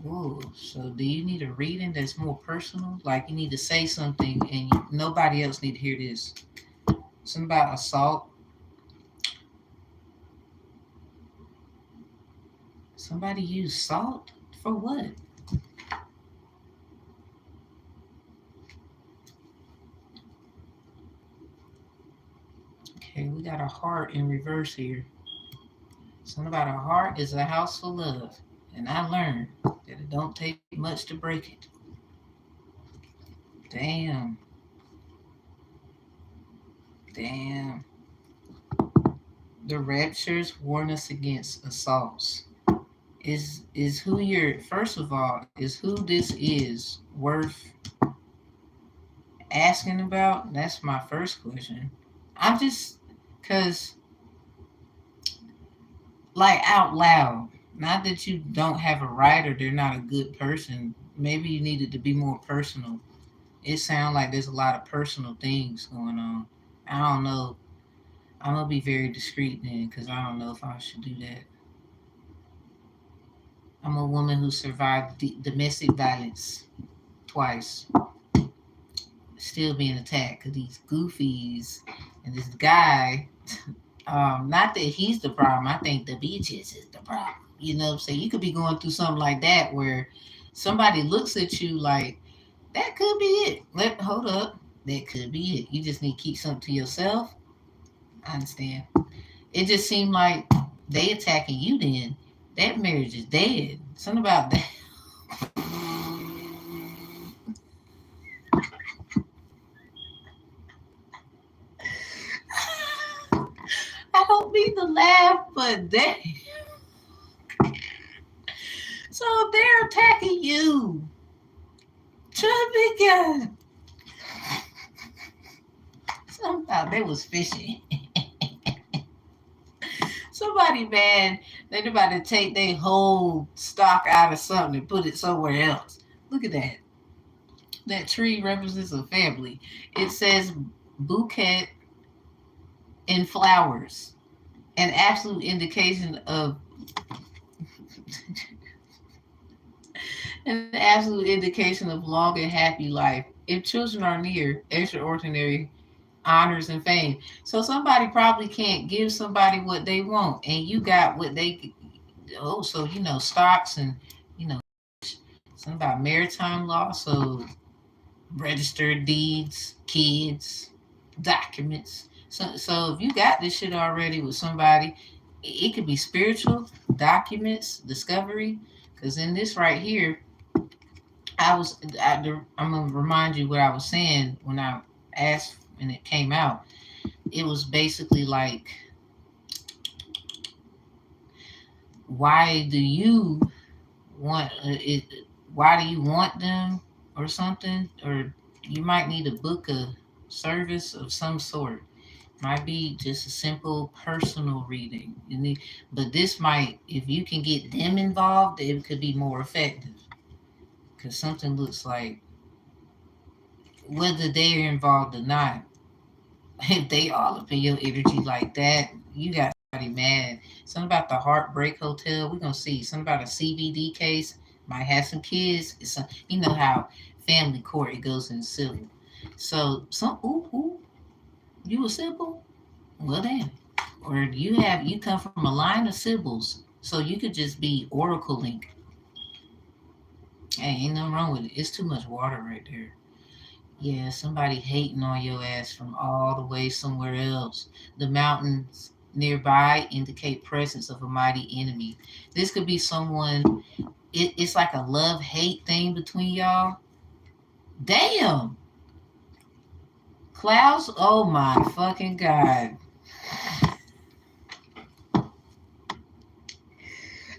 Whoa. So do you need a reading that's more personal? Like you need to say something and nobody else need to hear this. Something about assault. Somebody used salt for what? Okay, we got a heart in reverse here. Something about a heart is a house of love. And I learned that it don't take much to break it. Damn. Damn. The raptures warn us against assaults. Is who you're first of all, is who this is worth asking about? That's my first question. I'm just cause like out loud. Not that you don't have a right or they're not a good person. Maybe you needed to be more personal. It sounds like there's a lot of personal things going on. I don't know. I'm gonna be very discreet then, because I don't know if I should do that. I'm a woman who survived domestic violence twice, still being attacked because these goofies and this guy. Not that he's the problem. I think the bitches is the problem. You know what I'm saying? You could be going through something like that where somebody looks at you like that could be it. Hold up, that could be it. You just need to keep something to yourself. I understand. It just seemed like they attacking you. Then that marriage is dead. Something about that. I don't mean to laugh, but they. So they're attacking you. Try to be good. Something about they was fishing. Somebody man, they about to take their whole stock out of something and put it somewhere else. Look at that. That tree represents a family. It says bouquet and flowers. an absolute indication of an absolute indication of long and happy life. If children are near, extraordinary honors and fame. So somebody probably can't give somebody what they want, and you got what they. Oh, so stocks and you know something about maritime law. So registered deeds, kids, documents. So if you got this shit already with somebody, it could be spiritual documents, discovery. Because in this right here, I'm gonna remind you what I was saying when I asked and it came out. It was basically like, why do you want it? Why do you want them, or something? Or you might need to book a service of some sort. Might be just a simple personal reading. But this might, if you can get them involved, it could be more effective. Because something looks like, whether they're involved or not, if they all up in your energy like that, you got somebody mad. Something about the Heartbreak Hotel. We're gonna see. Something about a CBD case. Might have some kids. You know how family court it goes in civil. So some ooh, you a civil? Well then. Or you come from a line of Sibyls, so you could just be Oracle Link. Hey, ain't nothing wrong with it. It's too much water right there. Yeah, somebody hating on your ass from all the way somewhere else. The mountains nearby indicate presence of a mighty enemy. This could be someone. It's like a love hate thing between y'all. Damn, clouds. Oh my fucking god.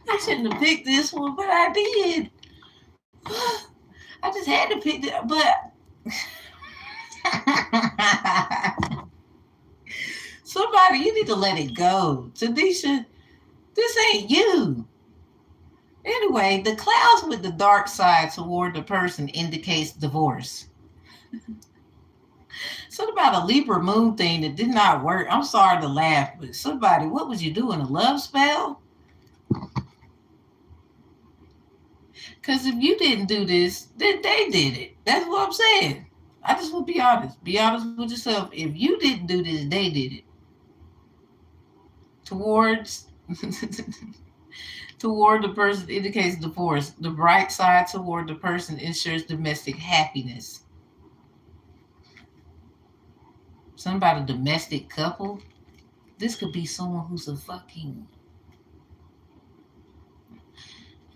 I shouldn't have picked this one, but I did. I just had to pick it, but somebody, you need to let it go. Tanisha, this ain't you. Anyway, the clouds with the dark side toward the person indicates divorce. Something about a Libra moon thing that did not work. I'm sorry to laugh, but somebody, what was you doing? A love spell? Because if you didn't do this, then they did it. That's what I'm saying. I just want to be honest. Be honest with yourself. If you didn't do this, they did it. Towards toward the person indicates divorce. The bright side toward the person ensures domestic happiness. Something about a domestic couple. This could be someone who's a fucking.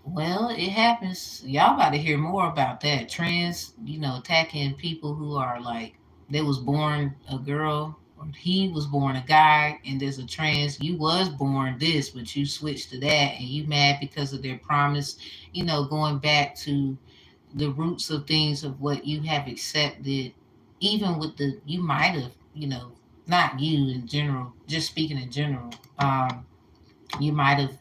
Well, it happens. Y'all about to hear more about that. Trans, attacking people who are like, they was born a girl, or he was born a guy, and there's a trans. You was born this, but you switched to that, and you mad because of their promise. Going back to the roots of things of what you have accepted, even with you might have, not you in general, just speaking in general. You might have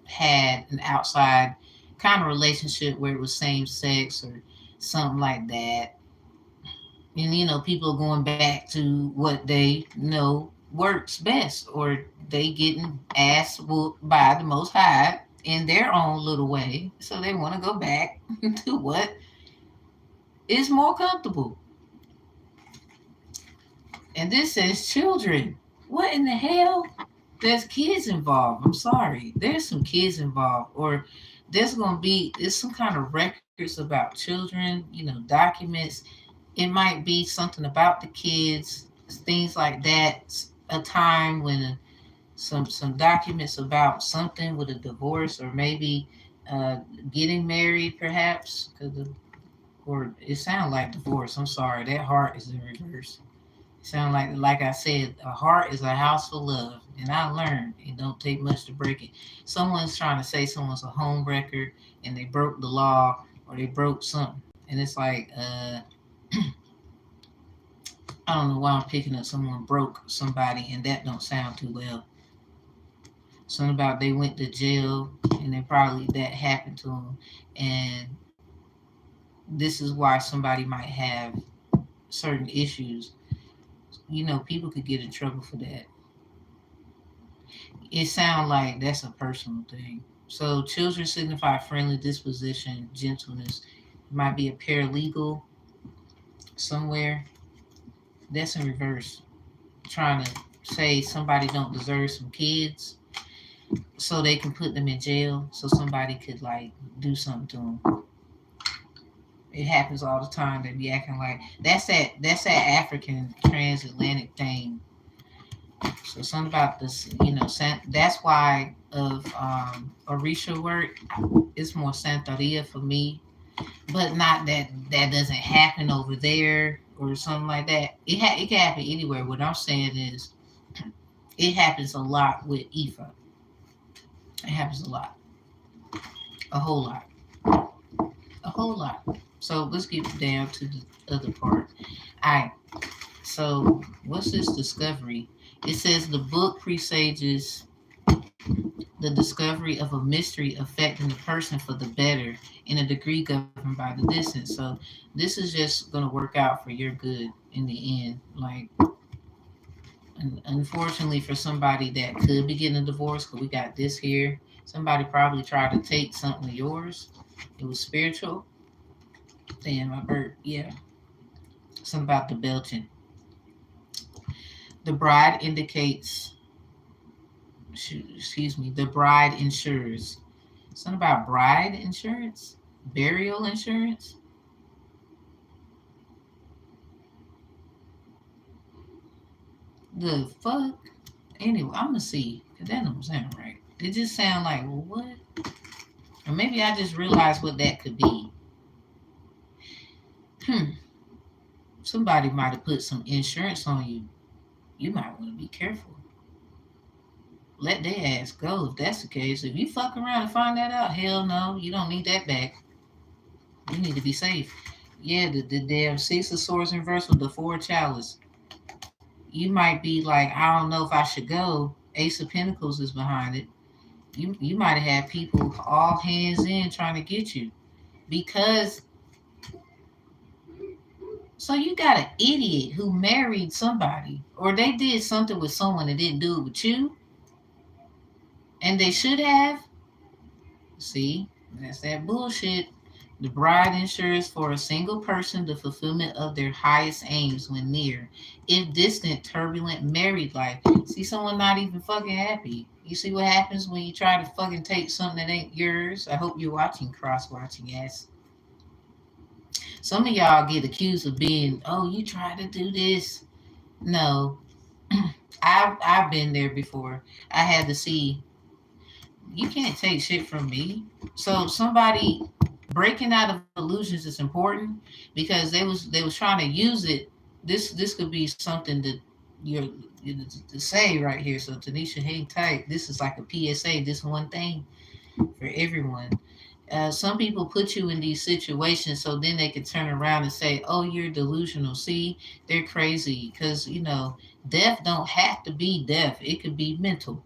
had an outside kind of relationship where it was same sex or something like that. And people are going back to what they know works best, or they getting ass whooped by the Most High in their own little way. So they want to go back to what is more comfortable. And this says children. What in the hell? There's kids involved. I'm sorry. There's some kids involved. Or there's some kind of records about children, documents. It might be something about the kids, things like that. A time when some documents about something with a divorce, or maybe getting married, perhaps. Or it sounds like divorce. I'm sorry. That heart is in reverse. Sound like I said, a heart is a house for love. And I learned it don't take much to break it. Someone's trying to say someone's a home wrecker and they broke the law, or they broke something. And it's like, I don't know why I'm picking up someone broke somebody, and that don't sound too well. Something about they went to jail, and then probably that happened to them. And this is why somebody might have certain issues. People could get in trouble for that. It sounds like that's a personal thing. So children signify friendly disposition, gentleness. It might be a paralegal somewhere. That's in reverse. Trying to say somebody don't deserve some kids so they can put them in jail so somebody could like do something to them. It happens all the time. They be acting like that's that African transatlantic thing. So something about this, that's why of Orisha work, it's more Santeria for me. But not that that doesn't happen over there or something like that. It can happen anywhere. What I'm saying is it happens a lot with Ifa. It happens a lot. A whole lot. A whole lot. So let's get down to the other part. Alright. So what's this discovery? It says the book presages the discovery of a mystery affecting the person for the better in a degree governed by the distance. So this is just going to work out for your good in the end. Like, unfortunately, for somebody that could be getting a divorce, because we got this here, somebody probably tried to take something of yours. It was spiritual. Damn, my bird. Yeah. Something about the belching. The bride indicates, excuse me, the bride insures. Something about bride insurance, burial insurance. The fuck? Anyway, I'm gonna see. Cause that don't sound right. It just sound like, well, what? Or maybe I just realized what that could be. Hmm. Somebody might have put some insurance on you. You might want to be careful. Let their ass go if that's the case. If you fuck around and find that out, hell no, you don't need that back. You need to be safe. Yeah, the damn Six of Swords reverse with the Four of Chalice. You might be like, I don't know if I should go. Ace of Pentacles is behind it. You might have had people all hands in trying to get you because. So you got an idiot who married somebody, or they did something with someone that didn't do it with you, and they should have. See, that's that bullshit. The bride ensures for a single person the fulfillment of their highest aims when near, if distant, turbulent married life. See someone not even fucking happy. You see what happens when you try to fucking take something that ain't yours? I hope you're watching cross watching ass. Some of y'all get accused of being, oh, you try to do this. No. I've been there before. I had to see you can't take shit from me. So somebody breaking out of illusions is important because they was trying to use it. This could be something that you're to say right here. So Tanisha, hang tight. This is like a PSA. This one thing for everyone. Some people put you in these situations so then they can turn around and say, "Oh, you're delusional." See, they're crazy because death don't have to be death. It could be mental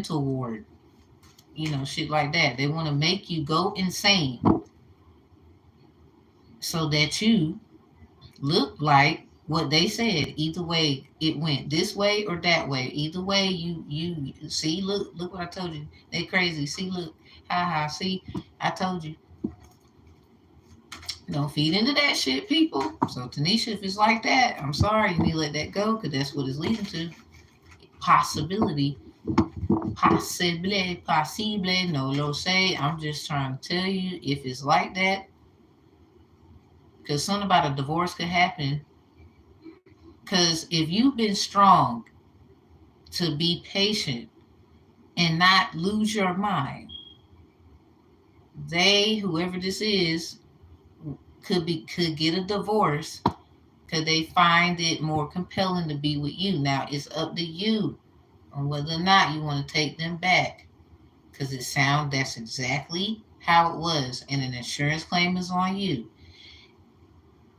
ward, shit like that. They want to make you go insane so that you look like what they said. Either way, it went this way or that way. Either way, you see, look what I told you. They crazy. See, look, ha ha. See, I told you. Don't feed into that shit, people. So Tanisha, if it's like that, I'm sorry. You need to let that go because that's what it's leading to. Possibility. Possible, no lo say. I'm just trying to tell you if it's like that, because something about a divorce could happen. Because if you've been strong to be patient and not lose your mind, whoever this is, could get a divorce because they find it more compelling to be with you. Now it's up to you on whether or not you want to take them back. Because that's exactly how it was, and an insurance claim is on you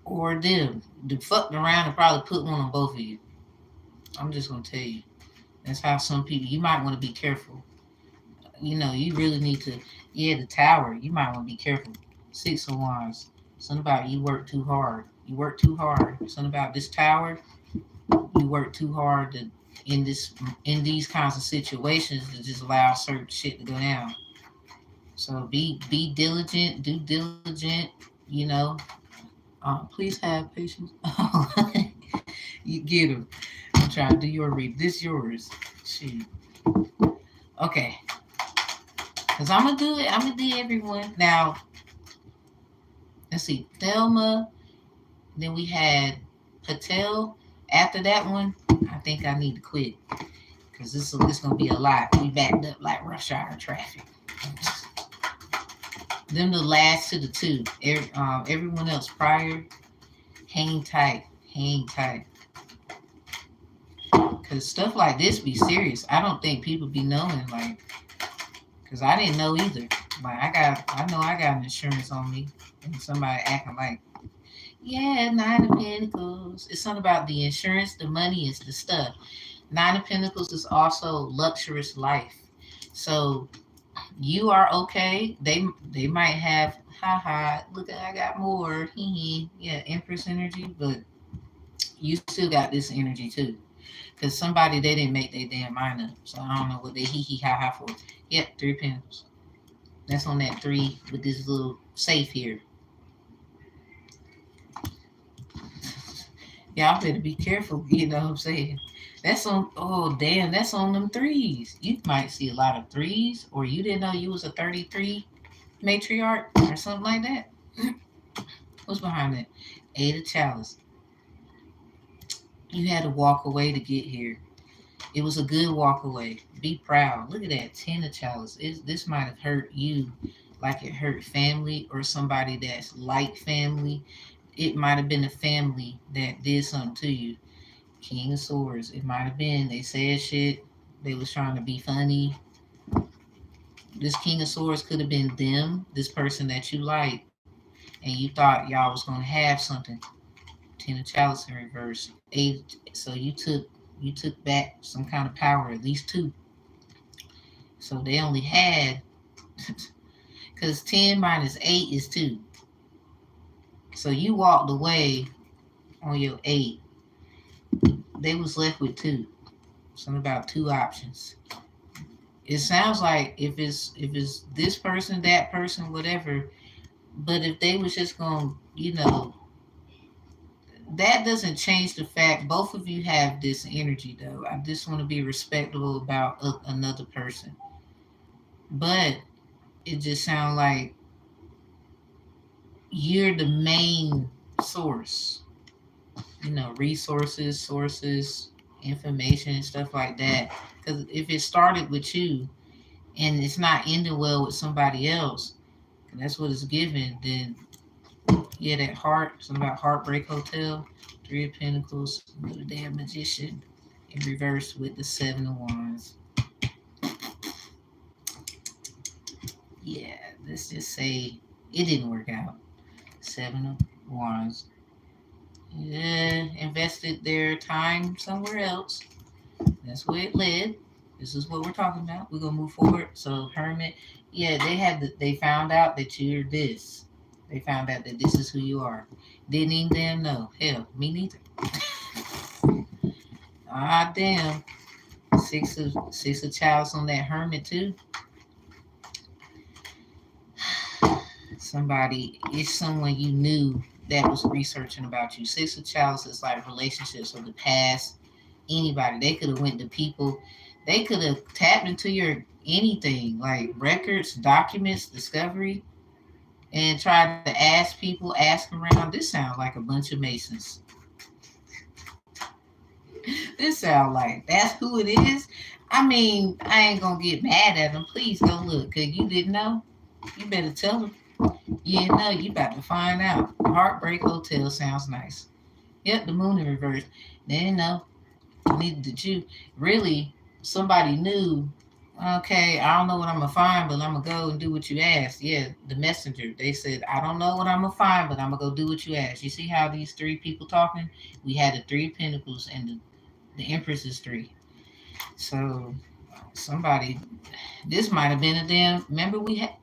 or them. They fucked around and probably put one on both of you. I'm just gonna tell you. That's how some people. You might want to be careful. You really need to. Yeah, the tower. You might want to be careful. Six of Wands. Something about you work too hard. You work too hard. Something about this tower. You work too hard to, in these kinds of situations to just allow certain shit to go down. So be diligent, do diligent, you know. Please have patience. You get them. I'm trying to do your read. This yours. Shoot. Okay. Cause I'm gonna do it. I'm gonna do everyone. Now, let's see. Thelma. Then we had Patel. After that one, I think I need to quit. Cause this gonna be a lot. We backed up like rush hour traffic. Then the last to the two. Everyone else prior, hang tight. Hang tight. Cause stuff like this be serious. I don't think people be knowing, like, cause I didn't know either. Like I know I got an insurance on me, and somebody acting like, yeah, Nine of Pentacles. It's something about the insurance, the money is the stuff. Nine of Pentacles is also luxurious life. So you are okay. They might have, haha, look, I got more. Yeah, Empress energy, but you still got this energy too. Because somebody, they didn't make their damn mind up. So I don't know what they ha ha for. Yep, Three of Pentacles. That's on that three with this little safe here. Y'all better be careful, you know what I'm saying? That's on, oh damn, that's on them threes. You might see a lot of threes, or you didn't know you was a 33 matriarch or something like that. What's behind that? Eight of Chalice. You had to walk away to get here. It was a good walk away. Be proud. Look at that. 10 of Chalice. This might have hurt you like it hurt family or somebody that's like family. It might have been a family that did something to you. King of Swords. It might have been. They said shit. They was trying to be funny. This King of Swords could have been them, this person that you like, and you thought y'all was gonna have something. 10 of Chalice in reverse. Eight. So you took back some kind of power, at least two. So they only had, because 10 minus 8 is 2. So you walked away on your 8. They was left with 2. Something about 2 options. It sounds like if it's this person, that person, whatever, but if they was just going, that doesn't change the fact both of you have this energy though. I just want to be respectable about another person. But it just sounds like you're the main source. Resources, sources, information, stuff like that. Because if it started with you and it's not ending well with somebody else, and that's what it's given, then yeah, that heart, something about Heartbreak Hotel, 3 of Pentacles, another damn Magician in reverse with the 7 of Wands. Yeah, let's just say it didn't work out. 7 of Wands. Yeah, invested their time somewhere else. That's where it led. This is what we're talking about. We're gonna move forward. So Hermit, yeah, they found out that you're this. They found out that this is who you are. Didn't even damn know. Hell, me neither. Ah damn. Six of Chalice on that Hermit too. Somebody, it's someone you knew that was researching about you. 6 of Chalice is like relationships of the past. Anybody, they could have went to people, they could have tapped into your anything, like records, documents, discovery, and tried to ask people, ask around. This sounds like a bunch of Masons. This sounds like that's who it is. I mean, I ain't gonna get mad at them. Please go look, cause you didn't know. You better tell them. You didn't know. You about to find out. Heartbreak Hotel sounds nice. Yep, the moon in reverse. They didn't know. Neither did you. Really, somebody knew. Okay, I don't know what I'm gonna find, but I'm gonna go and do what you asked. Yeah, the messenger. They said, I don't know what I'm gonna find, but I'm gonna go do what you asked. You see how these 3 people talking? We had the 3 of Pentacles and the Empress is 3. So somebody, this might have been a damn. Remember we had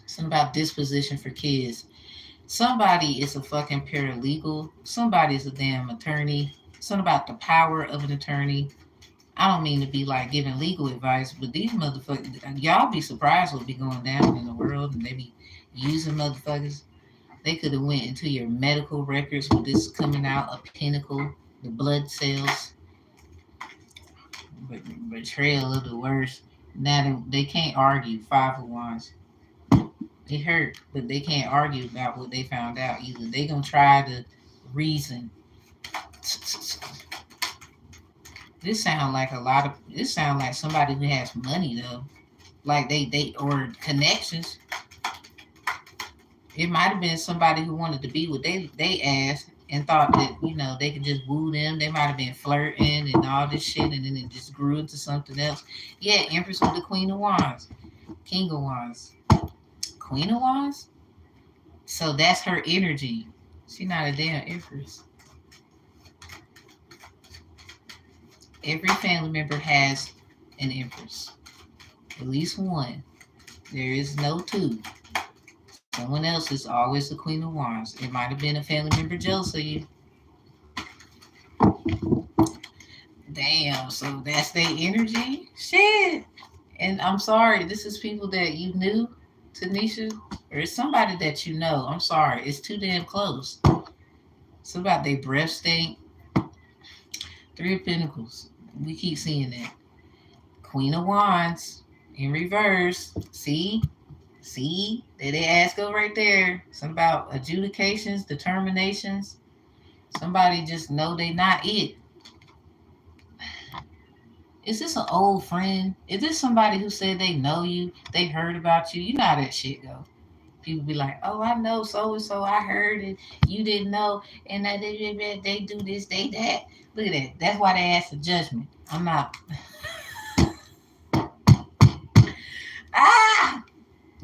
something about disposition for kids. Somebody is a fucking paralegal. Somebody's a damn attorney. Something about the power of an attorney. I don't mean to be like giving legal advice, but these motherfuckers, y'all be surprised what be going down in the world, and they be using motherfuckers. They could have went into your medical records with this coming out a pinnacle, the blood cells, betrayal of the worst. Now they can't argue 5 of Wands. It hurt, but they can't argue about what they found out either. They gonna try to reason. This sound like a lot of. This sound like somebody who has money though, like they or connections. It might have been somebody who wanted to be with they asked and thought that they could just woo them. They might have been flirting and all this shit, and then it just grew into something else. Yeah, Empress with the Queen of Wands, King of Wands, Queen of Wands. So that's her energy. She's not a damn Empress. Every family member has an Empress, at least one. There is no two. Someone else is always the Queen of Wands. It might have been a family member jealous of you. Damn, so that's their energy? Shit. And I'm sorry, this is people that you knew, Tanisha, or it's somebody that you know. I'm sorry, it's too damn close. It's about their breath stink. 3 of Pentacles. We keep seeing that. Queen of Wands in reverse. See, there they ass go right there. Something about adjudications, determinations. Somebody just know they not it. Is this an old friend? Is this somebody who said they know you? They heard about you? You know how that shit go. People be like, oh, I know so and so. I heard it. You didn't know. And they do this, they that. Look at that. That's why they ask the judgment. I'm not. Ah!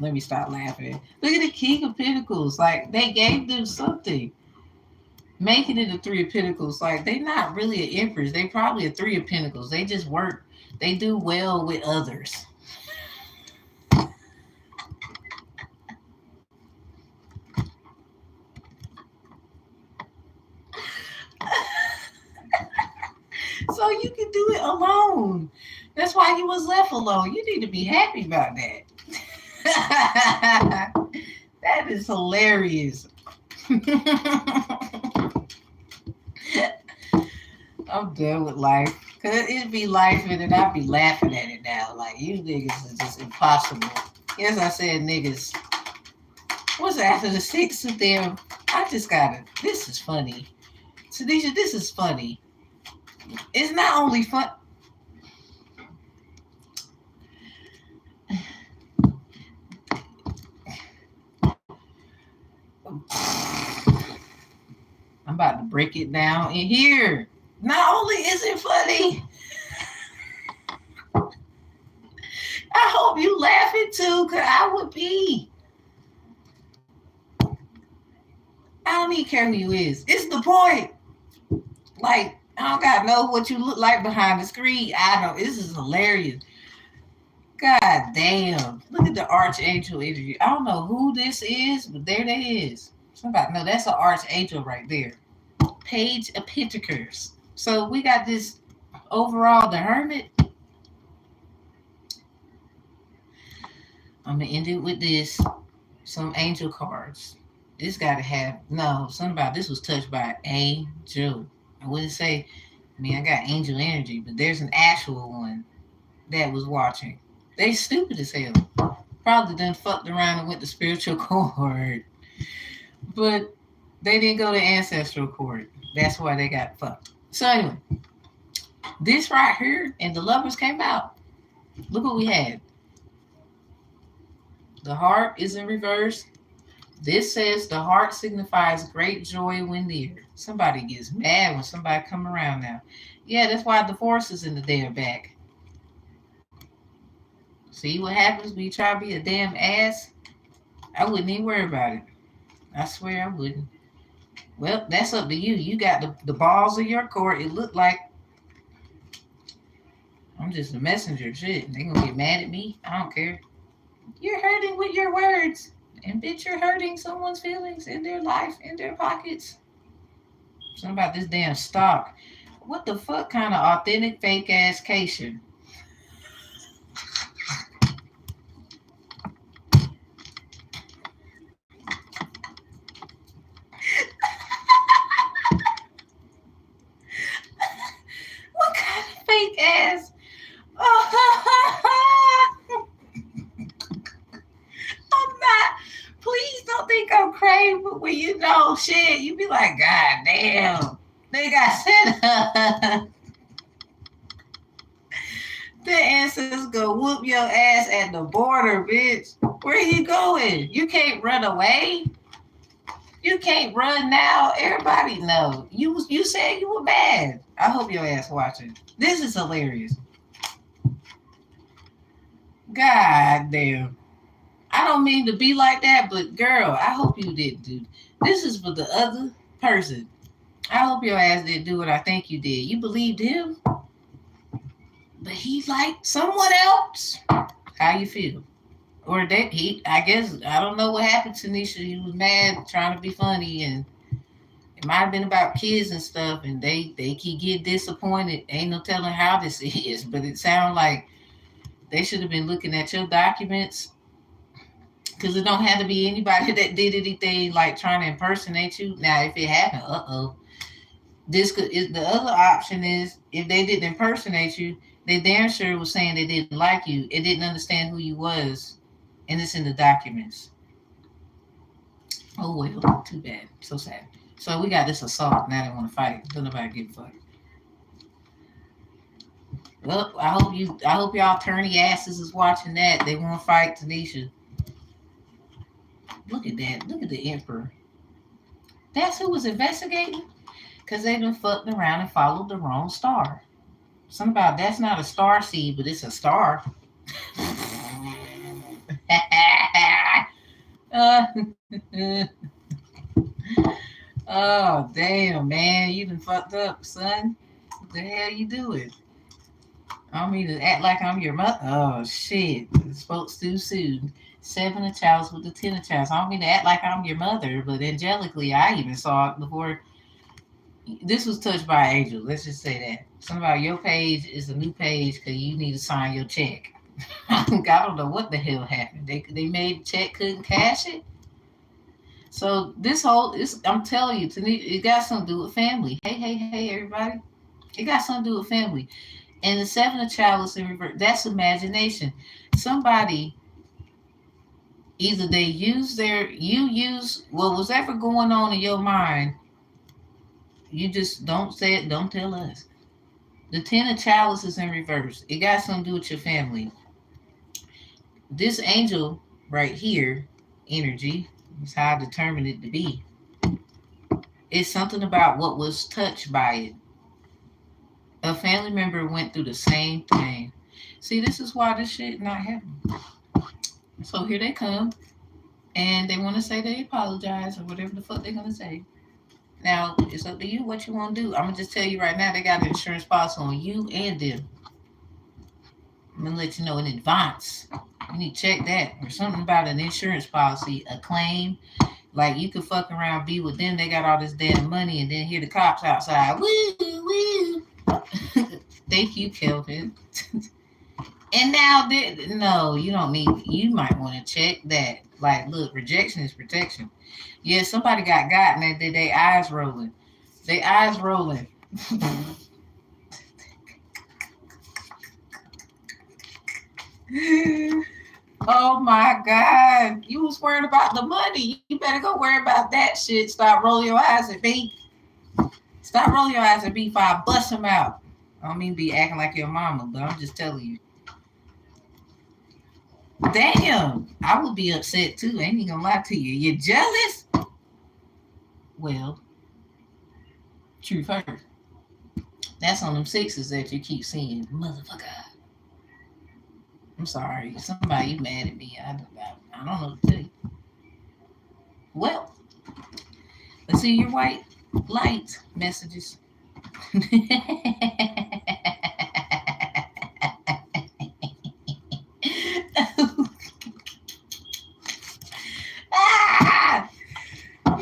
Let me stop laughing. Look at the King of Pentacles. Like, they gave them something. Making it a 3 of Pentacles. Like, they not really an Empress. They probably a 3 of Pentacles. They just work. They do well with others. So you can do it alone. That's why he was left alone. You need to be happy about that. That is hilarious. I'm done with life. Cause it'd be life and I'd be laughing at it now. Like, you niggas is just impossible. Yes, I said niggas. What's after the 6 of them? I just gotta. This is funny. Tanisha, this is funny. It's not only fun. I'm about to break it down in here. Not only is it funny, I hope you laughing too, because I would be. I don't even care who you is. It's the point. Like, I don't gotta know what you look like behind the screen. I don't. This is hilarious. God damn. Look at the Archangel interview. I don't know who this is, but there they is. Somebody, no, that's an Archangel right there. Page of Pentacles. So we got this overall, the Hermit. I'm going to end it with this. Some angel cards. This got to have, no, something about this was touched by an angel. I wouldn't say, I got angel energy, but there's an actual one that was watching. They stupid as hell. Probably done fucked around and went to spiritual court. But they didn't go to ancestral court. That's why they got fucked. So anyway, this right here and the Lovers came out. Look what we had. The heart is in reverse. This says the heart signifies great joy when near. Somebody gets mad when somebody come around now. Yeah, that's why the Force is in the damn back. See what happens when you try to be a damn ass? I wouldn't even worry about it. I swear I wouldn't. Well, that's up to you. You got the balls of your court. It looked like I'm just a messenger. Shit, they gonna get mad at me. I don't care. You're hurting with your words. And bitch, you're hurting someone's feelings in their life, in their pockets. Something about this damn stock. What the fuck kind of authentic fake ass cation? What kind of fake ass? I'm not. Please don't think I'm crazy, but when you know shit, you be like, God damn. They got set up. The ancestors go whoop your ass at the border, bitch. Where you going? You can't run away. You can't run now. Everybody know. You said you were mad. I hope your ass watching. This is hilarious. God damn. I don't mean to be like that, but girl, I hope you didn't do. This is for the other person. I hope your ass didn't do what I think you did. You believed him, but he liked someone else. How you feel? Or that I guess, I don't know what happened to Tanisha. He was mad, trying to be funny, and it might have been about kids and stuff, and they keep getting disappointed. Ain't no telling how this is, but it sounds like they should have been looking at your documents, because it don't have to be anybody that did anything like trying to impersonate you. Now, if it happened, this could is the other option is if they didn't impersonate you, they damn sure was saying they didn't like you. It didn't understand who you was, and it's in the documents. Oh well, too bad. So sad. So we got this assault. Now they want to fight. Don't nobody give a fuck. Well, I hope y'all turny asses is watching that. They want to fight Tanisha. Look at that. Look at the emperor. That's who was investigating? Because they done fucked around and followed the wrong star. Something about that's not a star seed, but it's a star. uh, oh, damn, man. You done fucked up, son. What the hell you doing? I don't mean to act like I'm your mother. Oh, shit. Spoke too soon. 7 of Chalice with the 10 of Chalice. I don't mean to act like I'm your mother, but angelically, I even saw it before. This was touched by an angel. Let's just say that. Something about your page is a new page because you need to sign your check. I don't know what the hell happened. They made the check, couldn't cash it. So I'm telling you, it got something to do with family. Hey, everybody. It got something to do with family. And the 7 of Chalice in reverse, that's imagination. Somebody, either you use what was ever going on in your mind. You just don't say it, don't tell us. The 10 of Chalice is in reverse. It got something to do with your family. This angel right here, energy, is how I determined it to be. It's something about what was touched by it. A family member went through the same thing. See, this is why this shit not happening. So here they come, and they want to say they apologize or whatever the fuck they're gonna say. Now it's up to you what you want to do. I'm gonna just tell you right now, they got an insurance policy on you and them. I'm gonna let you know in advance. You need to check that or something about an insurance policy, a claim. Like you could fuck around, be with them. They got all this damn money, and then hear the cops outside. Woo, woo. Thank you, Kelvin. And now, no, you don't need. You might want to check that. Like, look, rejection is protection. Yeah, somebody got gotten and did their eyes rolling. Their eyes rolling. Oh my God. You was worried about the money. You better go worry about that shit. Stop rolling your eyes at me. Stop rolling your eyes at me before I bust them out. I don't mean be acting like your mama, but I'm just telling you. Damn, I would be upset too. Ain't even gonna lie to you. You jealous? Well, truth hurt. That's on them sixes that you keep seeing. Motherfucker. I'm sorry. Somebody mad at me. I don't know what to tell you. Well, let's see your white light messages.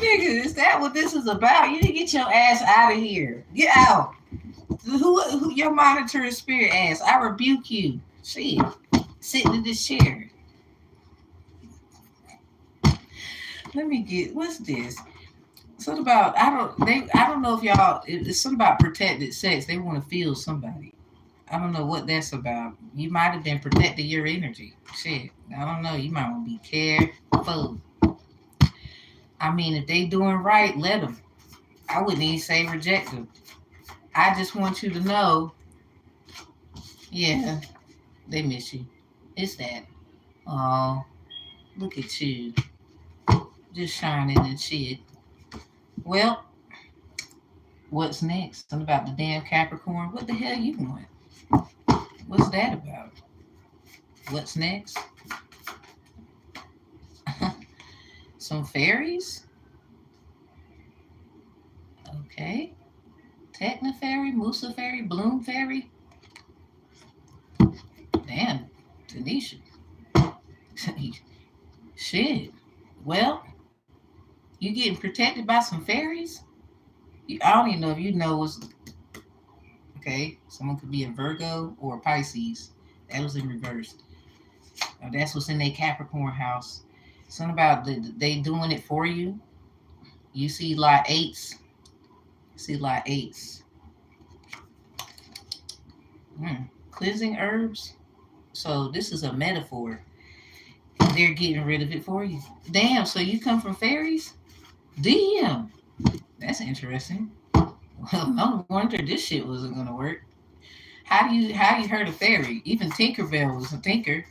Nigga, is that what this is about? You need to get your ass out of here. Get out. Who your monitoring spirit ass? I rebuke you. Shit. Sitting in this chair. Let me get what's this? Something about I don't know if y'all it's something about protected sex. They want to feel somebody. I don't know what that's about. You might have been protecting your energy. Shit. I don't know. You might want to be careful. I mean, if they doing right, let them. I wouldn't even say reject them. I just want you to know, yeah, they miss you. It's that. Oh, look at you. Just shining and shit. Well, what's next? Something about the damn Capricorn. What the hell you want? What's that about? What's next? Some fairies? Okay. Techna fairy, Musa fairy, Bloom fairy. Damn, Tanisha. Shit. Well, you getting protected by some fairies? I don't even know if you know what's okay. Someone could be a Virgo or a Pisces. That was in reverse. That's what's in their Capricorn house. Something about they doing it for you. You see lot eights. See lot eights. Cleansing herbs. So this is a metaphor. They're getting rid of it for you. Damn, so you come from fairies? Damn. That's interesting. Well, no wonder this shit wasn't gonna work. How you heard a fairy? Even Tinkerbell was a tinker.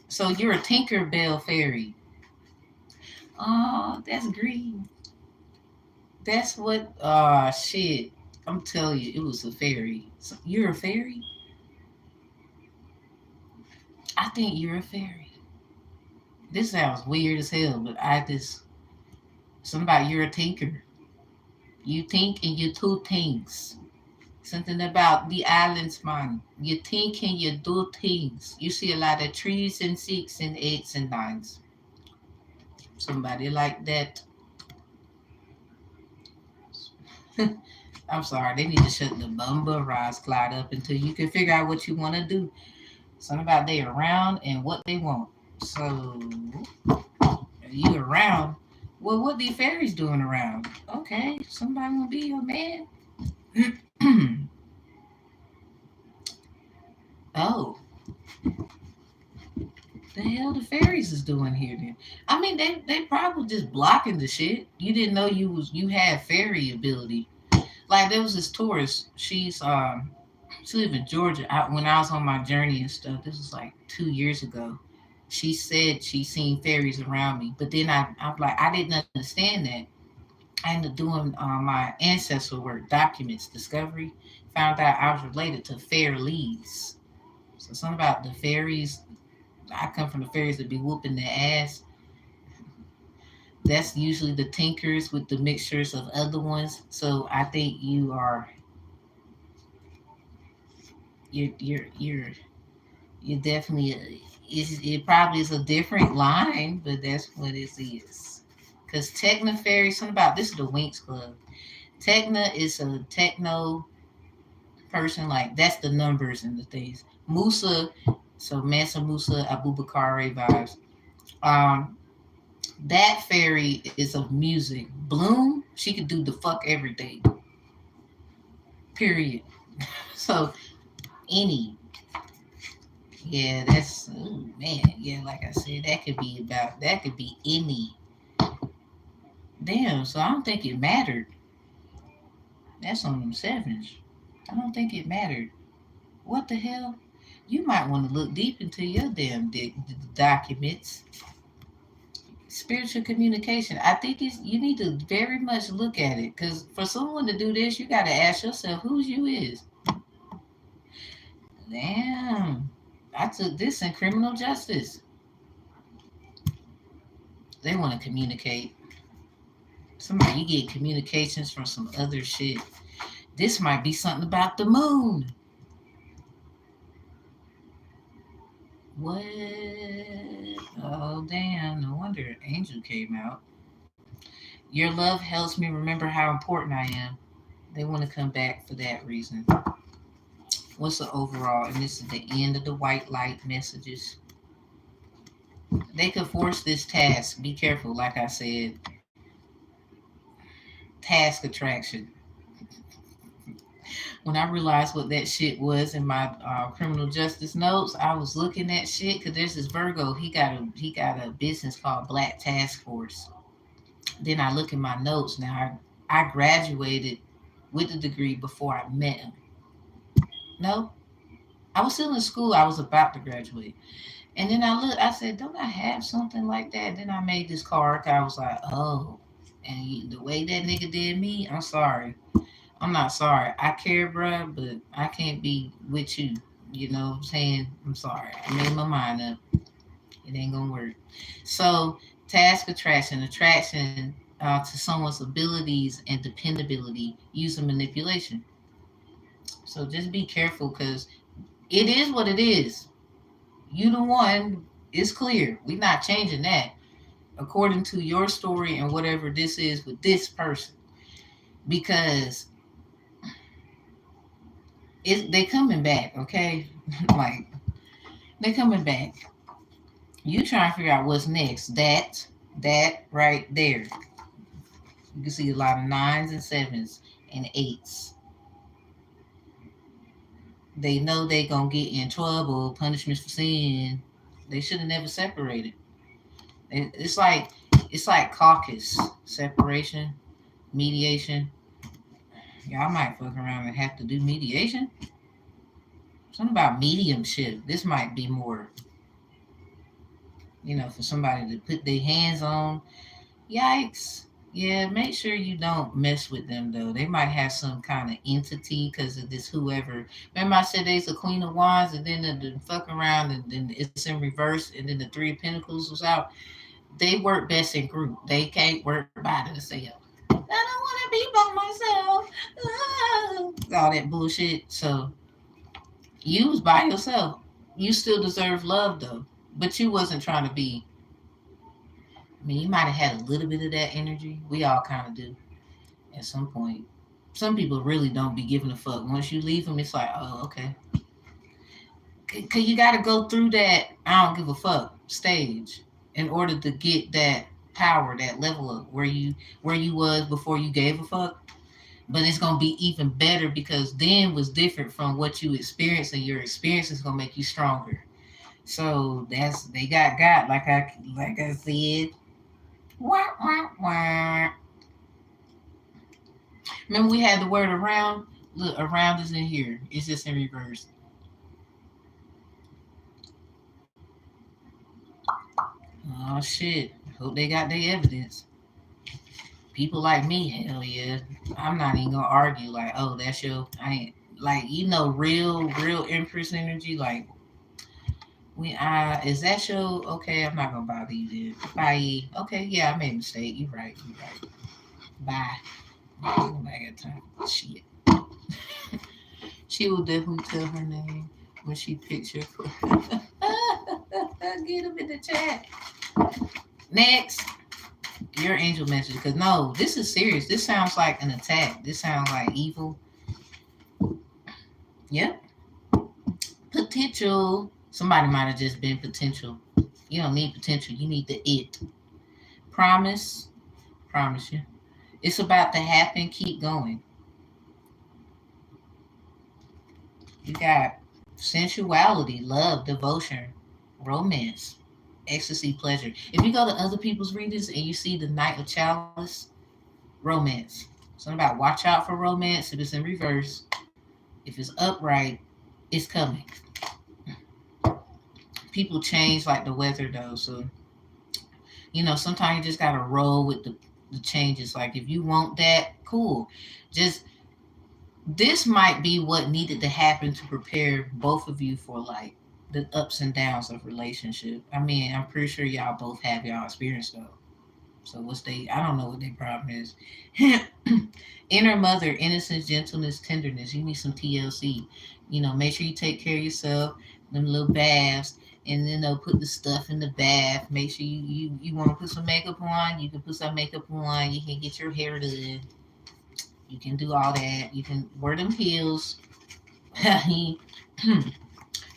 So you're a Tinkerbell fairy. Oh, that's green. That's what shit. I'm telling you, it was a fairy. So you're a fairy? I think you're a fairy. This sounds weird as hell, but I just somebody you're a tinker. You think and you do things. Something about the islands, man. You think and you do things. You see a lot of trees and six and eights and nines. Somebody like that. I'm sorry, they need to shut the bumba rise cloud up until you can figure out what you want to do. Something about they around and what they want. So you around. Well, what the fairies doing around? Okay, somebody wanna be your man. Oh, the hell the fairies is doing here then? I mean, they probably just blocking the shit. You didn't know you had fairy ability. Like there was this tourist. She lived in Georgia. When I was on my journey and stuff, this was like 2 years ago. She said she seen fairies around me, but then I'm like I didn't understand that. I ended up doing my ancestral work, documents, discovery. Found out I was related to Fairleys. So something about the fairies. I come from the fairies that be whooping their ass. That's usually the tinkers with the mixtures of other ones. So I think you're definitely it probably is a different line, but that's what it is. Cause Techno Fairy, something about this is the Winx Club. Techna is a techno person, like that's the numbers and the things. Musa, so Mansa Musa Abubakari vibes. Um, that fairy is of music. Bloom, she could do the fuck everything. Period. So any, yeah, that's ooh, man, yeah, like I said, that could be any. Damn, so I don't think it mattered. That's on them sevens. I don't think it mattered. What the hell? You might want to look deep into your damn documents. Spiritual communication. I think you need to very much look at it because for someone to do this, you got to ask yourself whose you is. Damn, I took this in criminal justice. They want to communicate. Somebody you get communications from some other shit. This might be something about the moon. What? Oh, damn. No wonder Angel came out. Your love helps me remember how important I am. They want to come back for that reason. What's the overall? And this is the end of the white light messages. They could force this task. Be careful, like I said. Task attraction. When I realized what that shit was in my criminal justice notes, I was looking at shit because there's this Virgo. He got a business called Black Task Force. Then I look at my notes. Now I graduated with a degree before I met him. No, I was still in school. I was about to graduate. And then I looked, I said, don't I have something like that? Then I made this card. I was like, oh. And the way that nigga did me, I'm sorry. I'm not sorry. I care, bruh, but I can't be with you. You know what I'm saying? I'm sorry. I made my mind up. It ain't gonna work. So, task attraction, attraction to someone's abilities and dependability using manipulation. So just be careful because it is what it is. You the one. It's clear. We're not changing that according to your story and whatever this is with this person because they coming back. Okay, like they coming back. You trying to figure out what's next. That right there. You can see a lot of nines and sevens and eights. They know they gonna get in trouble, punishments for sin. They should have never separated. It's like caucus separation, mediation. Y'all might fuck around and have to do mediation. Something about mediumship. This might be more, for somebody to put their hands on. Yikes. Yeah, make sure you don't mess with them though. They might have some kind of entity because of this whoever. Remember I said they's the Queen of Wands and then the fuck around and then it's in reverse and then the Three of Pentacles was out. They work best in group. They can't work by themselves. I don't want to be by myself. All that bullshit. So you was by yourself. You still deserve love though. But you wasn't trying to be. I mean, you might have had a little bit of that energy. We all kind of do at some point. Some people really don't be giving a fuck. Once you leave them, it's like, oh, okay. Cause you got to go through that I don't give a fuck stage in order to get that power, that level of where you was before you gave a fuck. But it's gonna be even better because then was different from what you experienced, and your experience is gonna make you stronger. So that's they got like I said. Wah, wah, wah. Remember we had the word around. Look, around is in here. It's just in reverse. Oh shit! Hope they got their evidence. People like me, hell yeah. I'm not even gonna argue. Like, oh, that's your. I ain't like real Empress energy. Like, is that your? Okay, I'm not gonna bother you then. Bye. Okay, yeah, I made a mistake. You right. You right. Bye. I got time. Shit. She will definitely tell her name when she picks your. Get them in the chat. Next, your angel message. Because no, this is serious. This sounds like an attack. This sounds like evil. Yep. Potential. Somebody might have just been potential. You don't need potential. You need the it. Promise. Promise you. It's about to happen. Keep going. You got sensuality, love, devotion, romance, ecstasy, pleasure. If you go to other people's readings and you see the Knight of Chalice, romance. Something about watch out for romance. If it's in reverse, if it's upright, it's coming. People change like the weather though, so sometimes you just gotta roll with the changes. Like if you want that, cool. Just this might be what needed to happen to prepare both of you for like the ups and downs of relationship. I mean, I'm pretty sure y'all both have y'all experience though. So I don't know what their problem is. Inner mother, innocence, gentleness, tenderness. You need some TLC. Make sure you take care of yourself, them little baths, and then they'll put the stuff in the bath. Make sure you want to put some makeup on. You can put some makeup on. You can get your hair done. You can do all that. You can wear them heels. he,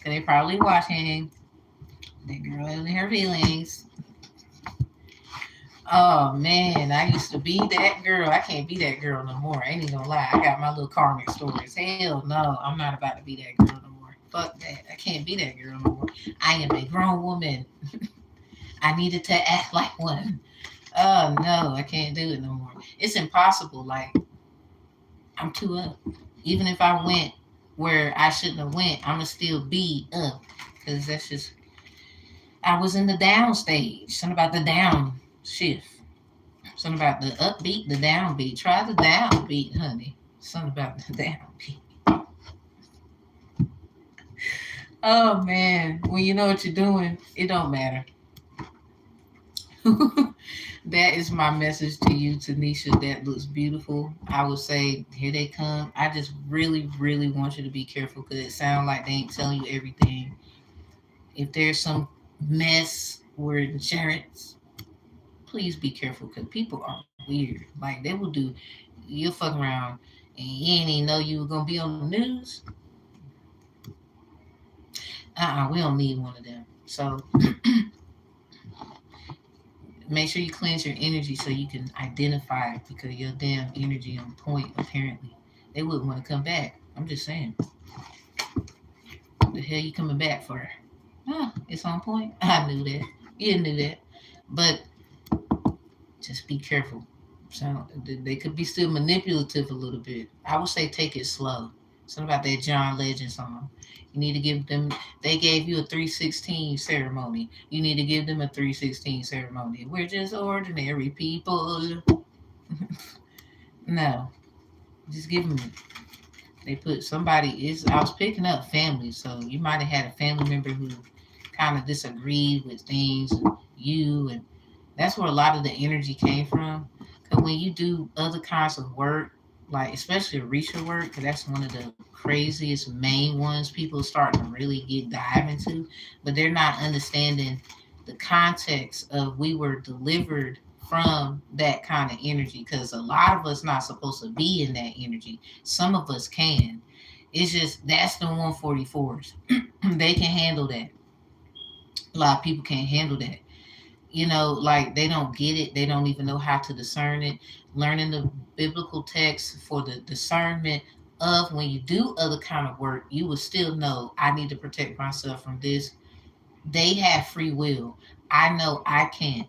they probably watching. That girl in her feelings. Oh man, I used to be that girl. I can't be that girl no more. I ain't even gonna lie. I got my little karmic stories. Hell no, I'm not about to be that girl no more. Fuck that. I can't be that girl no more. I am a grown woman. I needed to act like one. Oh no, I can't do it no more. It's impossible. Like I'm too up. Even if I went where I shouldn't have went, I'ma still be up. Cause that's just I was in the down stage. Something about the down shift. Something about the upbeat, the downbeat. Try the downbeat, honey. Something about the downbeat. Oh man, when you know what you're doing, it don't matter. That is my message to you, Tanisha. That looks beautiful. I would say, here they come. I just really, really want you to be careful because it sounds like they ain't telling you everything. If there's some mess with insurance, please be careful because people are weird. Like they will do, you'll fuck around and you ain't even know you were gonna be on the news. We don't need one of them. So make sure you cleanse your energy so you can identify it because your damn energy on point apparently. They wouldn't want to come back. I'm just saying. What the hell you coming back for? It's on point. I knew that. You knew that. But just be careful. So they could be still manipulative a little bit. I would say take it slow. Something about that John Legend song. You need to give them. They gave you a 316 ceremony. You need to give them a 316 ceremony. We're just ordinary people. No, just give them. They put somebody is. I was picking up family, so you might have had a family member who kind of disagreed with things. And that's where a lot of the energy came from. Because when you do other kinds of work, like especially Orisha work, because that's one of the craziest main ones people starting to really get dive into, but they're not understanding the context of we were delivered from that kind of energy because a lot of us not supposed to be in that energy. Some of us can. It's just that's the 144s. They can handle that. A lot of people can't handle that. Like they don't get it. They don't even know how to discern it. Learning the biblical text for the discernment of when you do other kind of work, you will still know I need to protect myself from this. They have free will. I know I can't.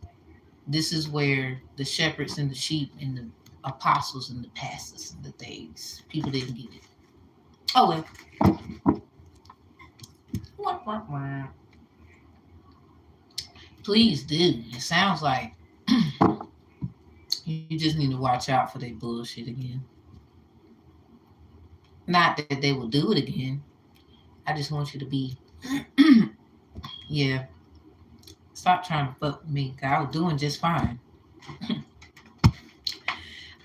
This is where the shepherds and the sheep and the apostles and the pastors and the things people didn't get it. Oh well. Please do. It sounds like you just need to watch out for their bullshit again. Not that they will do it again. I just want you to be, yeah. Stop trying to fuck with me. 'Cause I was doing just fine.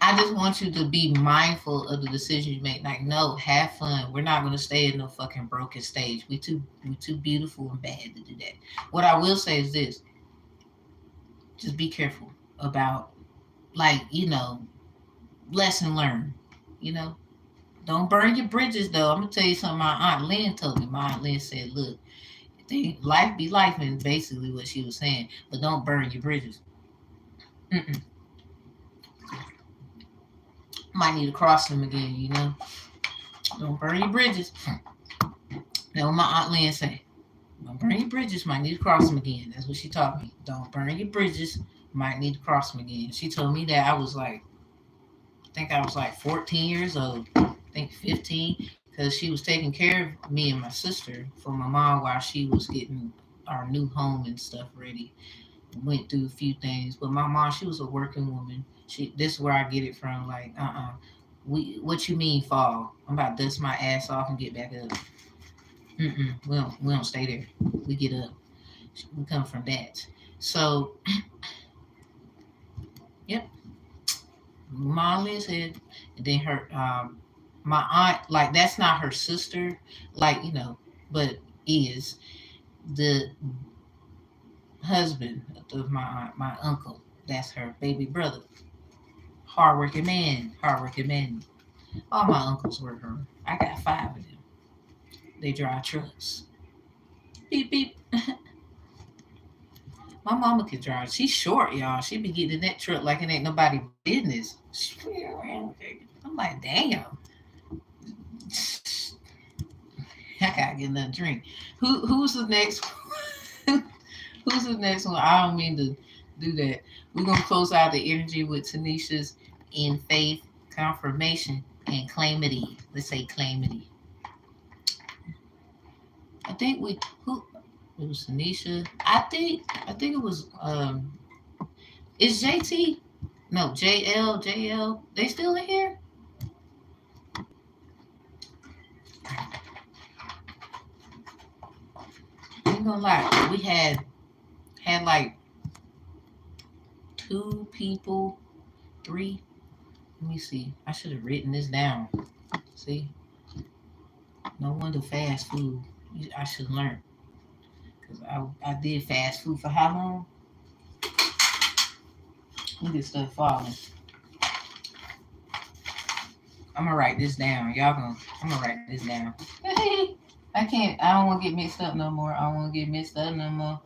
I just want you to be mindful of the decisions you make. Like, no, have fun. We're not gonna stay in no fucking broken stage. We too beautiful and bad to do that. What I will say is this: just be careful about, like, lesson learned. You know, don't burn your bridges though. I'm gonna tell you something. My aunt Lynn told me. My aunt Lynn said, "Look, life be life," and basically what she was saying. But don't burn your bridges. Mm-mm. Might need to cross them again. Don't burn your bridges. That's what my aunt Lynn said. Don't burn your bridges. Might need to cross them again. That's what she taught me. Don't burn your bridges. Might need to cross them again. She told me that I think I was like 14 years old. I think 15, because she was taking care of me and my sister for my mom while she was getting our new home and stuff ready. Went through a few things, but my mom, she was a working woman. This is where I get it from. Like, what you mean fall? I'm about to dust my ass off and get back up. We don't stay there. We get up. We come from that. So, yep. Molly said, and then my aunt, like that's not her sister, like but is the husband of my aunt, my uncle. That's her baby brother. Hardworking man, hardworking man. All my uncles work hard. I got five of them. They drive trucks. Beep beep. My mama could drive. She's short, y'all. She be getting in that truck like it ain't nobody business. I'm like, damn. I gotta get another drink. Who's the next one? Who's the next one? I don't mean to do that. We're gonna close out the energy with Tanisha's in faith, confirmation, and calamity. Let's say calamity. I think we who it was Tanisha. I think it was is JT? No, JL. They still in here? I ain't gonna lie. We had like two people, three. Let me see. I should have written this down. See, no wonder fast food. I should learn because I did fast food for how long? Look at stuff falling. I'm gonna write this down. I'm gonna write this down. I can't. I don't want to get mixed up no more. I don't want to get mixed up no more.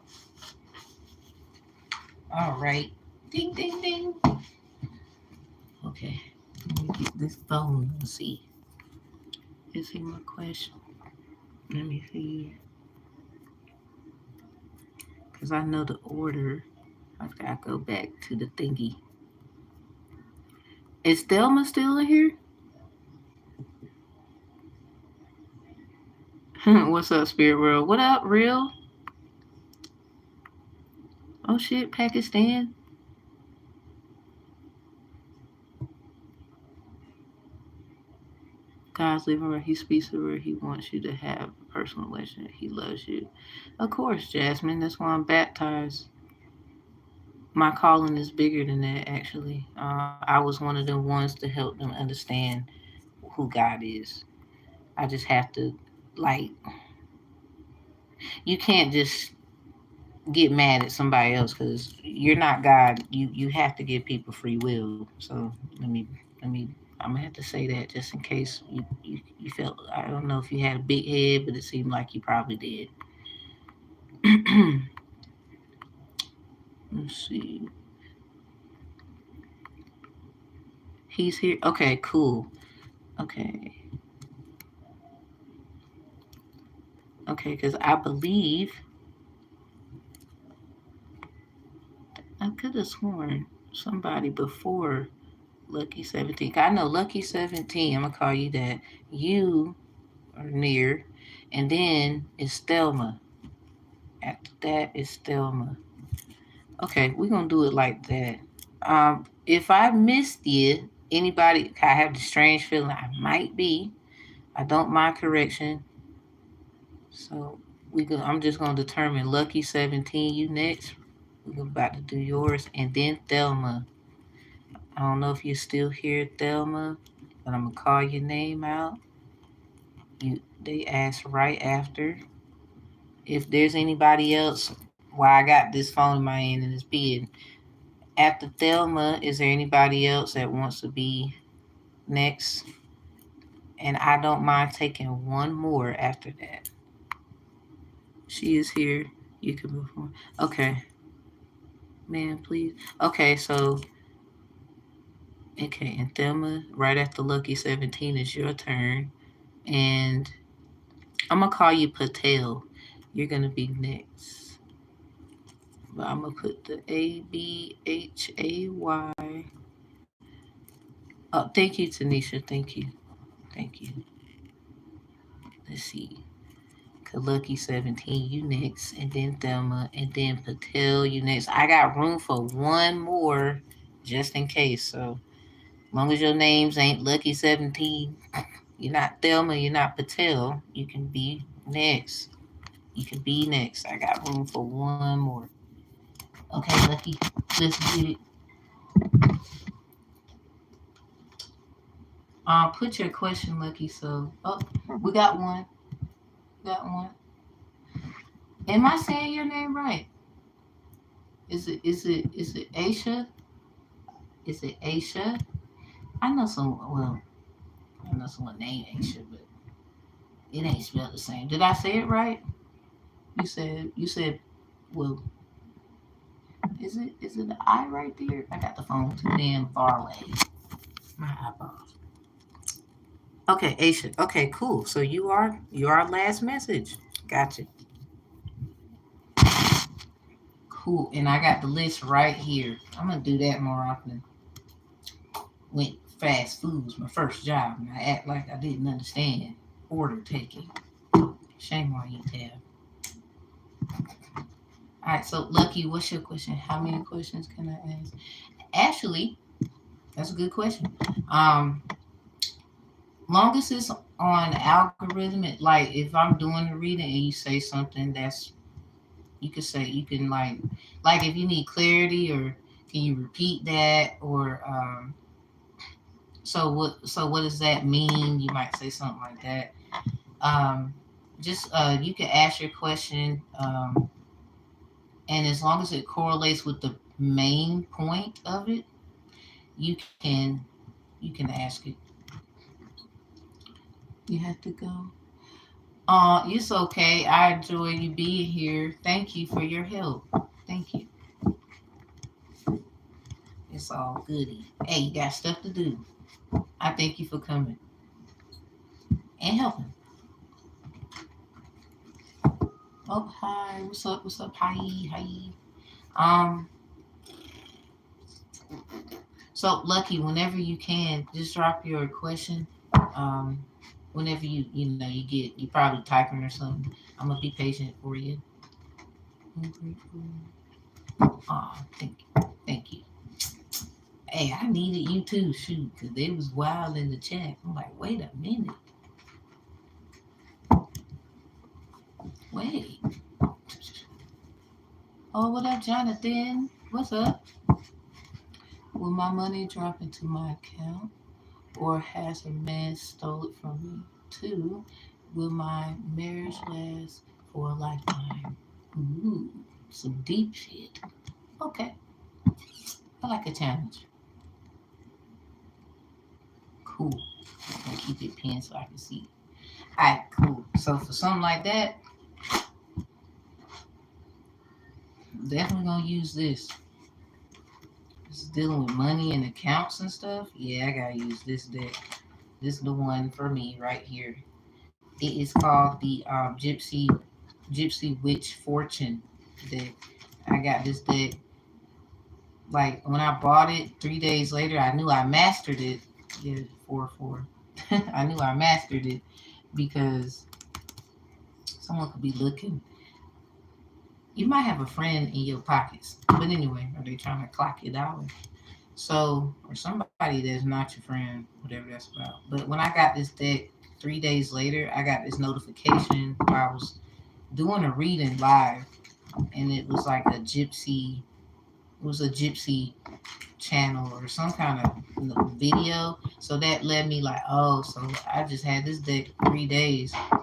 All right. Ding ding ding. Okay. Let me get this phone and see. Let's see my question. Let me see. Because I know the order. I've got to go back to the thingy. Is Thelma still in here? What's up, Spirit World? What up, Real? Oh shit, Pakistan. God's living where He speaks to where He wants you to have a personal relationship. He loves you. Of course, Jasmine. That's why I'm baptized. My calling is bigger than that, actually. I was one of the ones to help them understand who God is. I just have to, like, you can't just get mad at somebody else because you're not God. You have to give people free will. So let me. I'm gonna have to say that just in case you felt. I don't know if you had a big head, but it seemed like you probably did. Let's see. He's here. Okay, cool. Okay. Okay, because I believe I could have sworn somebody before Lucky 17. I know Lucky 17. I'm gonna call you that. You are near, and then it's Thelma. After that is Thelma. Okay, we're gonna do it like that. If I missed you, anybody, I have the strange feeling I might be. I don't mind correction. So I'm just gonna determine Lucky 17. You next. We're about to do yours, and then Thelma. I don't know if you're still here, Thelma, but I'm gonna call your name out. They asked right after. If there's anybody else, why I got this phone in my hand and it's big. After Thelma, is there anybody else that wants to be next? And I don't mind taking one more after that. She is here. You can move on. Okay. Man, please. Okay, so okay, and Thelma, right after Lucky 17 is your turn. And I'm gonna call you Patel. You're gonna be next. But I'm gonna put the Abhay. Oh, thank you, Tanisha. Thank you. Thank you. Let's see. Lucky 17, you next, and then Thelma, and then Patel, you next. I got room for one more just in case. So as long as your names ain't Lucky 17, you're not Thelma, you're not Patel, you can be next. You can be next. I got room for one more. Okay, Lucky, let's get it. Put your question, Lucky. So, we got one. Got one. Am I saying your name right? Is it Aisha? Is it Aisha? I know some. Well, I know someone named Aisha, but It ain't spelled the same. Did I say it right? You said well, is it the I right there? I got the phone too damn far away. My eyeballs. Okay, Aisha. Okay, cool. So you are our last message. Gotcha. Cool. And I got the list right here. I'm gonna do that more often. Went fast food was my first job, and I act like I didn't understand order taking. Shame on you, Tab. All right. So, Lucky, what's your question? How many questions can I ask? Actually, that's a good question. Um, Longest it's on algorithm, like if I'm doing a reading and you say something that's you could say you can like if you need clarity or can you repeat that or so what does that mean? You might say something like that. Um, just you can ask your question, and as long as it correlates with the main point of it, you can you can ask it. You have to go. It's okay. I enjoy you being here. Thank you for your help. Thank you. It's all goody. Hey, you got stuff to do. I thank you for coming and helping. Oh, hi. What's up? What's up? Hi, hi. Um, so Lucky, whenever you can, just drop your question. Um, Whenever you probably typing or something. I'm gonna be patient for you. Oh, thank you. Hey, I needed you too, shoot, because they was wild in the chat. I'm like, wait a minute, wait. Oh, what up, Jonathan? What's up? Will my money drop into my account, or has a man stole it from me? Two, will my marriage last for a lifetime? Ooh, some deep shit. Okay, I like a challenge. Cool. I'm gonna keep it pinned so I can see. Alright, cool. So for something like that, definitely gonna use this. This is dealing with money and accounts and stuff. Yeah, I gotta use this deck. This is the one for me right here. It is called the Gypsy Witch Fortune deck. I got this deck like when I bought it 3 days later. I knew I mastered it. Yeah, 4 4. I knew I mastered it because someone could be looking. You might have a friend in your pockets, but anyway, are they trying to clock it out? So, or somebody that's not your friend, whatever that's about. But when I got this deck 3 days later, I got this notification. I was doing a reading live, and it was like a gypsy. It was a gypsy channel or some kind of video. So that led me like, oh, so I just had this deck 3 days. I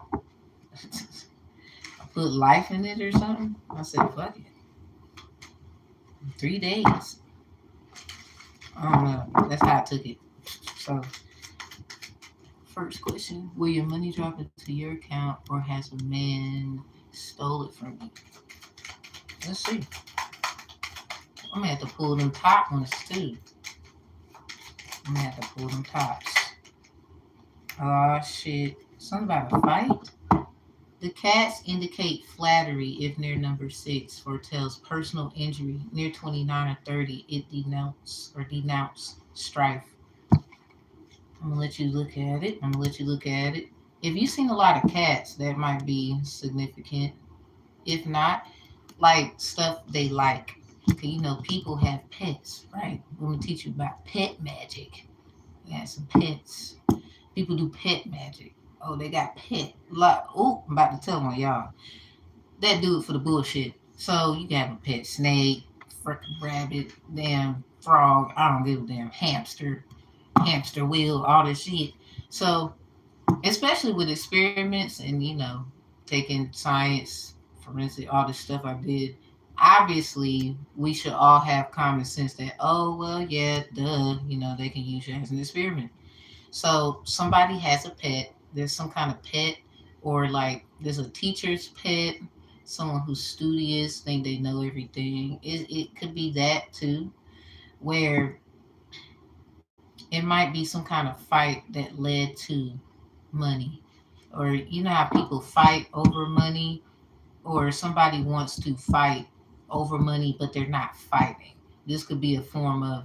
put life in it or something. I said, fuck it, 3 days. I don't know. That's how I took it. So first question: will your money drop into your account, or has a man stole it from you? Let's see. I'm gonna have to pull them top ones too. I'm gonna have to pull them tops. Oh shit! Something about a fight. The cats indicate flattery if near number 6 foretells personal injury. Near 29 or 30, it denounce strife. I'm gonna let you look at it. I'm gonna let you look at it. If you've seen a lot of cats, that might be significant. If not, like stuff they like. Okay, people have pets, right? Let me teach you about pet magic. Yeah, some pets. People do pet magic. Oh, they got pet. Like, oh, I'm about to tell one y'all. That do it for the bullshit. So you got a pet snake, freaking rabbit, damn frog. I don't give a damn hamster wheel, all this shit. So especially with experiments and taking science, forensic, all this stuff I did. Obviously, we should all have common sense that well, yeah, duh, they can use you as an experiment. So somebody has a pet. There's some kind of pet or like there's a teacher's pet, someone who's studious, think they know everything. It could be that too, where it might be some kind of fight that led to money. Or you know how people fight over money, or somebody wants to fight over money, but they're not fighting. This could be a form of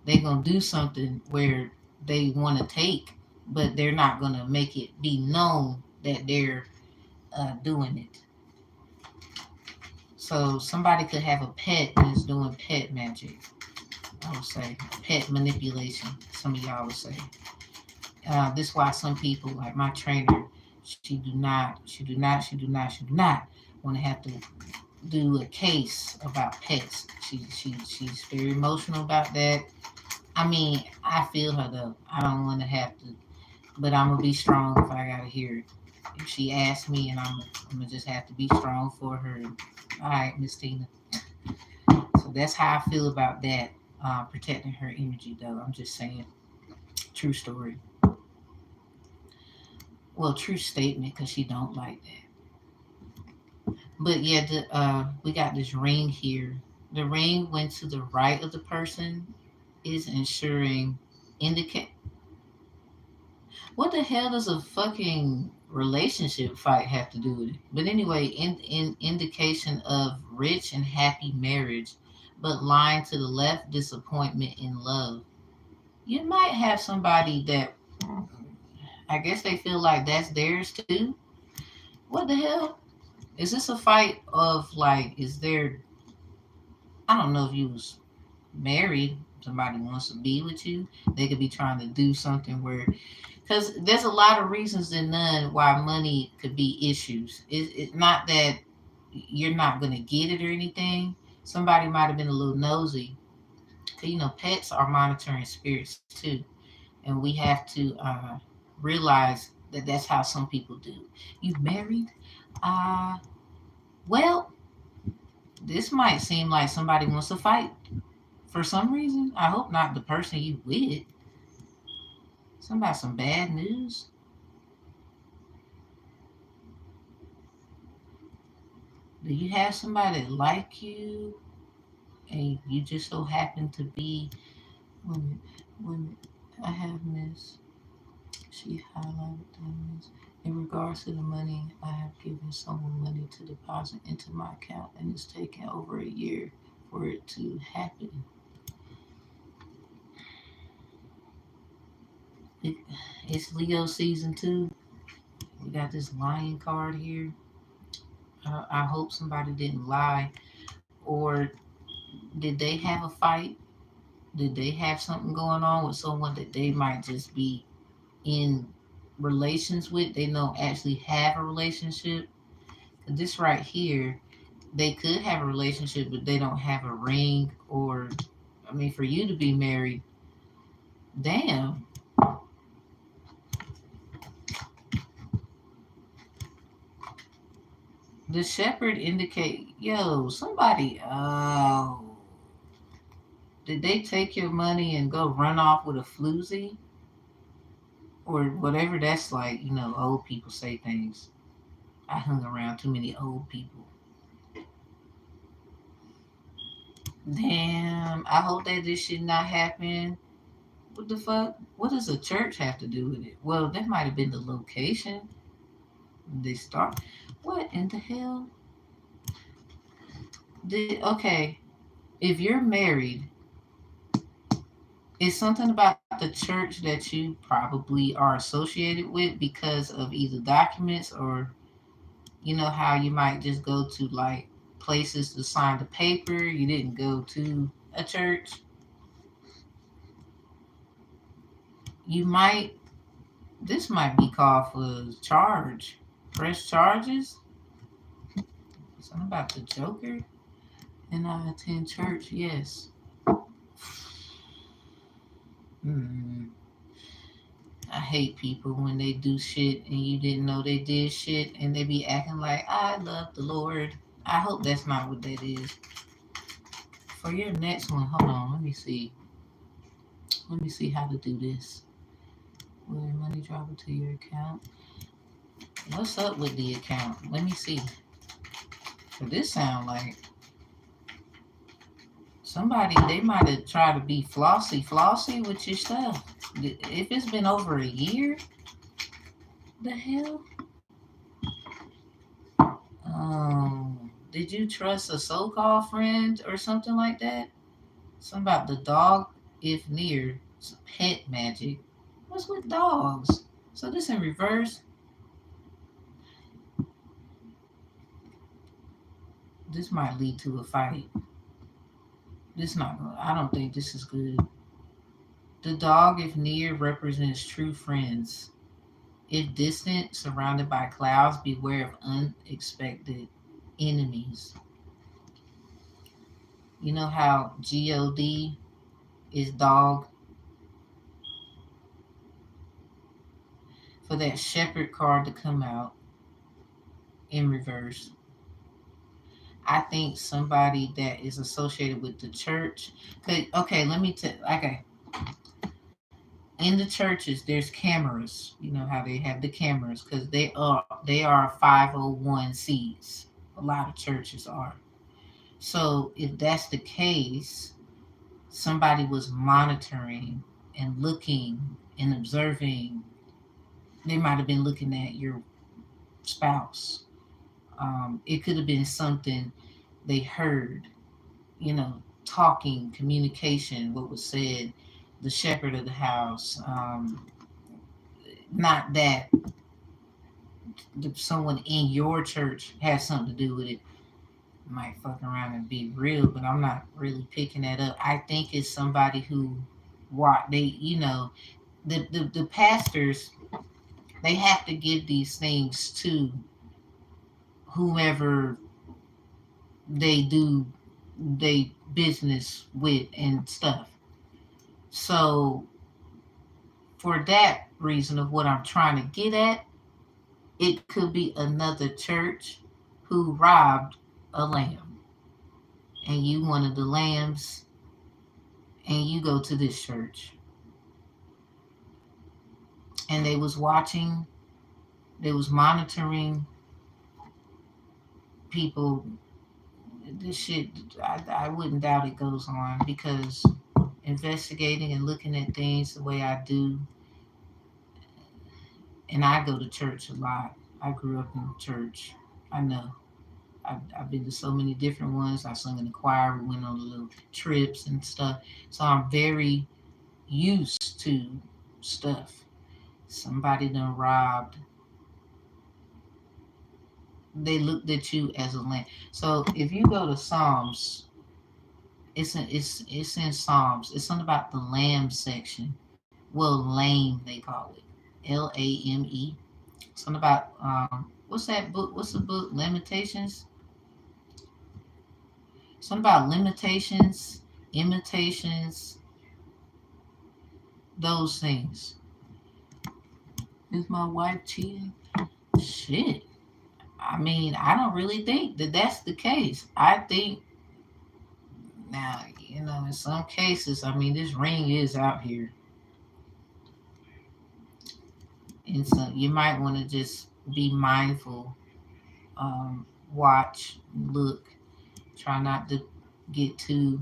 they're going to do something where they want to take, but they're not going to make it be known that they're doing it. So somebody could have a pet and is doing pet magic. I would say pet manipulation. Some of y'all would say. This is why some people, like my trainer, she do not want to have to do a case about pets. She's very emotional about that. I mean, I feel her though. I don't want to have to, but I'm gonna be strong if I gotta hear it. If she asks me, and I'm gonna just have to be strong for her. All right, Miss Tina. So that's how I feel about that. Protecting her energy, though. I'm just saying, true story. Well, true statement, because she don't like that. But yeah, we got this ring here. The ring went to the right of the person, is ensuring indicate. What the hell does a fucking relationship fight have to do with it? But anyway, in indication of rich and happy marriage, but lying to the left, disappointment in love. You might have somebody that I guess they feel like that's theirs too. What the hell? Is this a fight of like, is there, I don't know if you was married, somebody wants to be with you, they could be trying to do something where, because there's a lot of reasons than none why money could be issues. It's not that you're not going to get it or anything. Somebody might have been a little nosy. 'Cause, you know, pets are monitoring spirits too. And we have to realize that that's how some people do. You married? Uh, well, this might seem like somebody wants to fight for some reason. I hope not the person you with. Somebody some bad news. Do you have somebody that like you and you just so happen to be when I have Miss she highlighted things in regards to the money I have given someone money to deposit into my account and it's taken over a year for it to happen. It, it's Leo season 2. We got this lion card here. I hope somebody didn't lie, or did they have a fight? Did they have something going on with someone that they might just be in relations with? They don't actually have a relationship. This right here, they could have a relationship, but they don't have a ring. Or, I mean, for you to be married, damn. The shepherd indicate, yo, somebody, oh, did they take your money and go run off with a floozy? Or whatever that's like, you know, old people say things. I hung around too many old people. Damn, I hope that this should not happen. What the fuck? What does a church have to do with it? Well, that might have been the location they start. What in the hell? Okay, if you're married, it's something about the church that you probably are associated with because of either documents or you know how you might just go to like places to sign the paper. You didn't go to a church. You might, this might be called for charge. Press charges. Something about the Joker. And I attend church, yes. Hmm. I hate people when they do shit and you didn't know they did shit and they be acting like I love the Lord. I hope that's not what that is. For your next one, hold on, let me see. Let me see how to do this. Will your money drop into your account? What's up with the account? Let me see. For this sound like somebody, they might have tried to be flossy with your stuff. If it's been over a year, the hell? Did you trust a so-called friend or something like that? Something about the dog, if near, pet magic. What's with dogs? So this in reverse. This might lead to a fight. This not. I don't think this is good. The dog, if near, represents true friends. If distant, surrounded by clouds, beware of unexpected enemies. You know how God is dog? For that shepherd card to come out in reverse, I think somebody that is associated with the church. Okay, let me tell. Okay, in the churches, there's cameras. You know how they have the cameras because they are 501(c)s. A lot of churches are. So if that's the case, somebody was monitoring and looking and observing. They might have been looking at your spouse. It could have been something they heard, talking, communication, what was said, the shepherd of the house. Not that someone in your church has something to do with it. Might fuck around and be real, but I'm not really picking that up. I think it's somebody who, what they, the pastors, they have to give these things to whomever they do they business with and stuff. So for that reason of what I'm trying to get at, it could be another church who robbed a lamb and you one of the lambs and you go to this church and they was watching, they was monitoring people. This shit, I wouldn't doubt it goes on because investigating and looking at things the way I do, and I go to church a lot. I grew up in church. I know. I've been to so many different ones. I sung in the choir. We went on little trips and stuff. So I'm very used to stuff. Somebody done robbed. They looked at you as a lamb. So if you go to Psalms, it's in Psalms. It's something about the lamb section. Well, lame they call it. Lame. Something about what's that book? What's the book? Limitations. Something about limitations, imitations, those things. Is my wife cheating? Shit. I mean, I don't really think that that's the case. I think now, in some cases, I mean, this ring is out here, and so you might want to just be mindful. Watch, look, try not to get too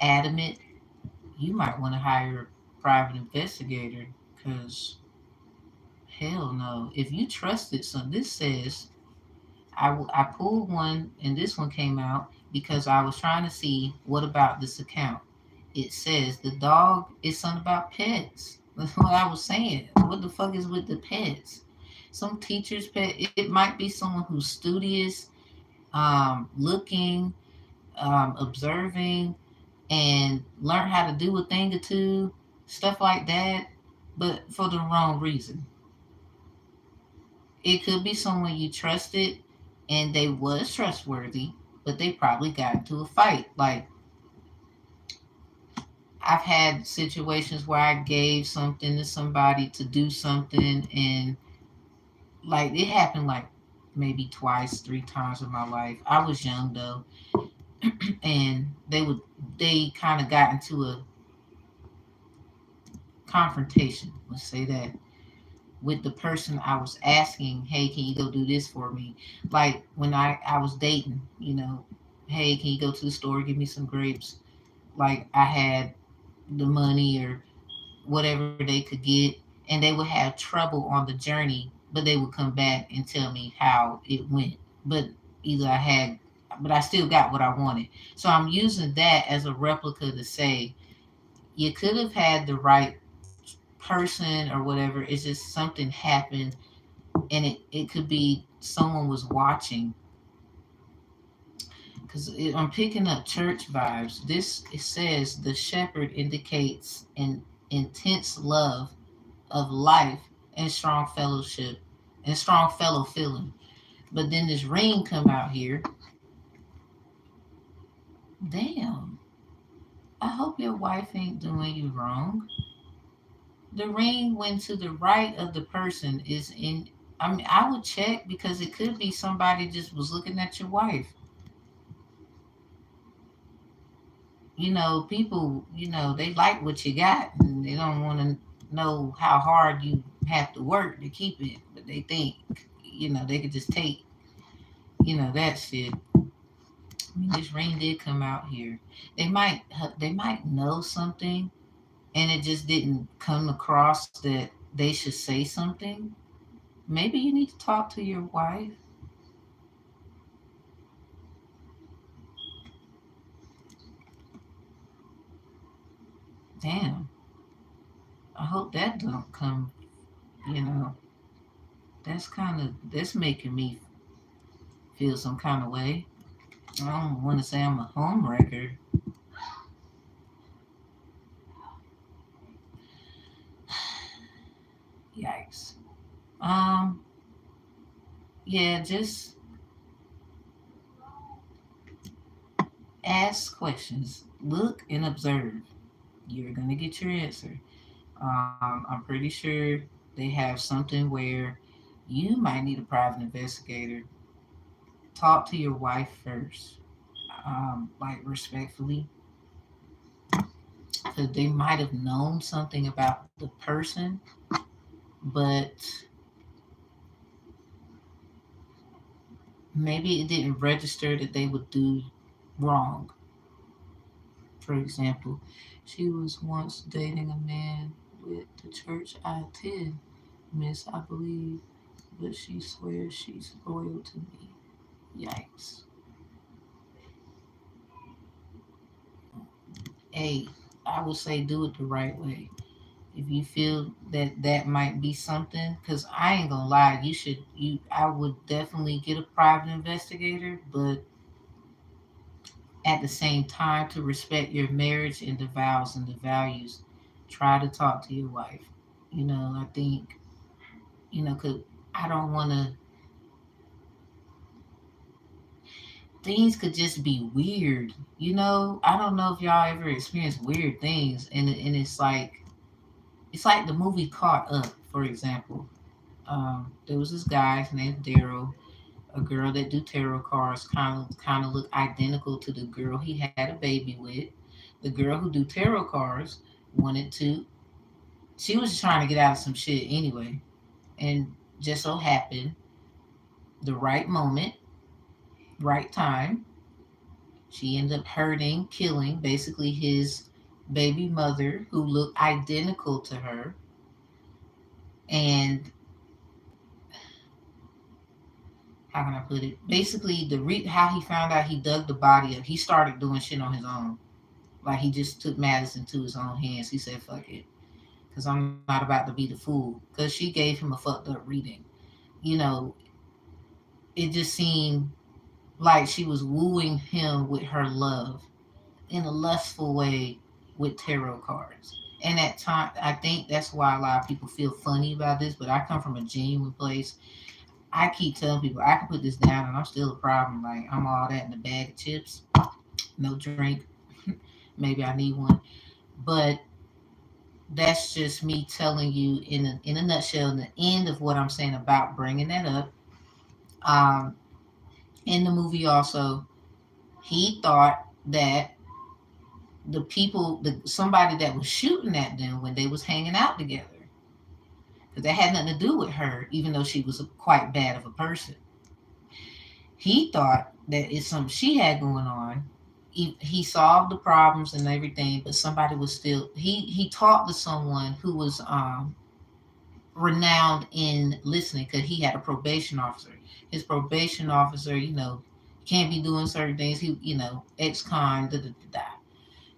adamant. You might want to hire a private investigator because hell no. If you trusted some, this says I pulled one and this one came out because I was trying to see what about this account. It says the dog is something about pets. That's what I was saying. What the fuck is with the pets? Some teacher's pet. It might be someone who's studious, looking, observing, and learn how to do a thing or two, stuff like that, but for the wrong reason. It could be someone you trusted and they was trustworthy, but they probably got into a fight. Like I've had situations where I gave something to somebody to do something and like it happened like maybe twice, three times in my life. I was young though, and they kind of got into a confrontation. Let's say that. with the person I was asking, hey, can you go do this for me? Like when I was dating, hey, can you go to the store, give me some grapes? Like I had the money or whatever they could get, and they would have trouble on the journey, but they would come back and tell me how it went. But either but I still got what I wanted. So I'm using that as a replica to say you could have had the right person or whatever. It's just something happened, and it could be someone was watching. Because I'm picking up church vibes. This it says the shepherd indicates an intense love of life and strong fellowship and strong fellow feeling. But then this ring come out here. Damn. I hope your wife ain't doing you wrong. The ring went to the right of the person is in. I mean, I would check because it could be somebody just was looking at your wife. People, they like what you got and they don't want to know how hard you have to work to keep it. But they think, they could just take, that shit. I mean, this ring did come out here. They might know something and it just didn't come across that they should say something. Maybe you need to talk to your wife. Damn. I hope that don't come, you know. That's making me feel some kind of way. I don't want to say I'm a home wrecker. Yikes. Um, yeah, just ask questions. Look and observe. You're gonna get your answer. I'm pretty sure they have something where you might need a private investigator. Talk to your wife first, like respectfully, because they might have known something about the person, but maybe it didn't register that they would do wrong. For example, she was once dating a man with the church I attend, miss, I believe, but she swears she's loyal to me. Yikes. Hey, I would say do it the right way. If you feel that that might be something, because I ain't gonna lie, I would definitely get a private investigator, but at the same time, to respect your marriage and the vows and the values, try to talk to your wife. I think, because I don't want to, things could just be weird. I don't know if y'all ever experienced weird things, and it's like the movie Caught Up, for example. There was this guy named Daryl, a girl that do tarot cards, kind of look identical to the girl he had a baby with. The girl who do tarot cards wanted to. She was trying to get out of some shit anyway, and just so happened the right moment, right time. She ended up hurting, killing basically his baby mother, who looked identical to her, and how can I put it? Basically, how he found out, he dug the body up. He started doing shit on his own. Like he just took matters into his own hands. He said, "Fuck it," because I'm not about to be the fool. Because she gave him a fucked up reading. You know, it just seemed like she was wooing him with her love in a lustful way with tarot cards. And at time, I think that's why a lot of people feel funny about this. But I come from a genuine place. I keep telling people I can put this down and I'm still a problem. Like I'm all that in a bag of chips, no drink. Maybe I need one, but that's just me telling you in a nutshell. The end of what I'm saying about bringing that up. Um, in the movie, also, he thought that somebody that was shooting at them when they was hanging out together, because that had nothing to do with her, even though she was quite bad of a person. He thought that it's something she had going on. He solved the problems and everything, but somebody was still. He talked to someone who was renowned in listening because he had a probation officer. His probation officer, can't be doing certain things. He, ex-con, da da da da.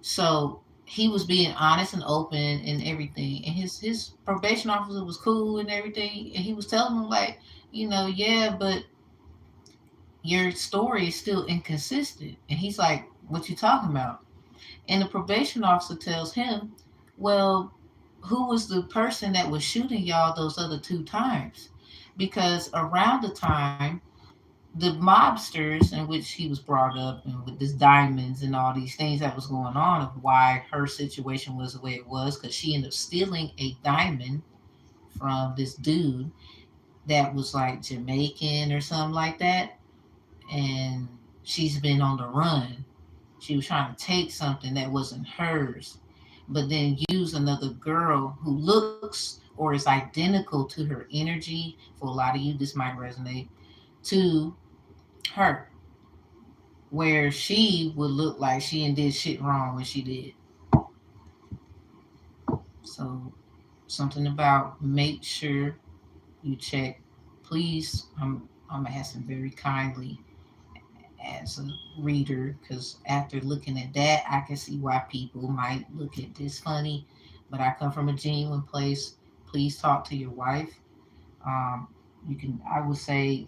So he was being honest and open and everything. And his probation officer was cool and everything. And he was telling him like, yeah, but your story is still inconsistent. And he's like, what you talking about? And the probation officer tells him, well, who was the person that was shooting y'all those other two times? Because around the time, the mobsters in which he was brought up and with this diamonds and all these things that was going on of why her situation was the way it was, because she ended up stealing a diamond from this dude that was like Jamaican or something like that. And she's been on the run. She was trying to take something that wasn't hers, but then use another girl who looks or is identical to her energy. For a lot of you, this might resonate to her, where she would look like she and did shit wrong when she did. So something about make sure you check. Please, I'm asking very kindly as a reader, because after looking at that, I can see why people might look at this funny. But I come from a genuine place. Please talk to your wife. Um, you can, I would say,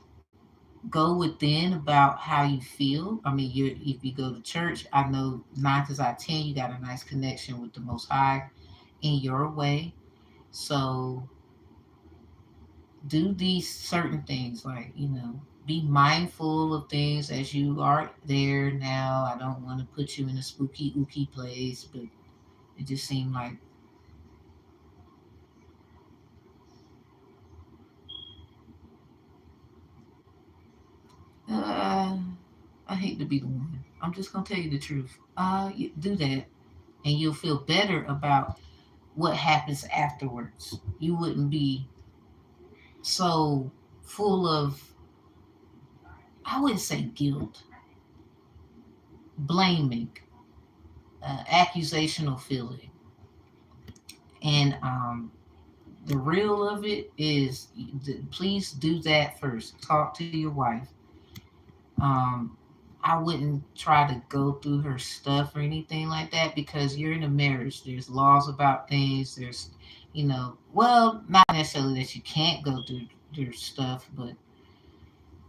go within about how you feel. I mean, if you go to church, I know 9 times out of 10 you got a nice connection with the Most High in your way. So do these certain things, like be mindful of things as you are there now. I don't want to put you in a spooky ooky place, but it just seemed like uh, I hate to be the one. I'm just gonna tell you the truth. Do that, and you'll feel better about what happens afterwards. You wouldn't be so full of, I wouldn't say guilt, blaming, accusational feeling. And the real of it is, please do that first. Talk to your wife. Um, I wouldn't try to go through her stuff or anything like that, because you're in a marriage. There's laws about things. There's, well, not necessarily that you can't go through their stuff, but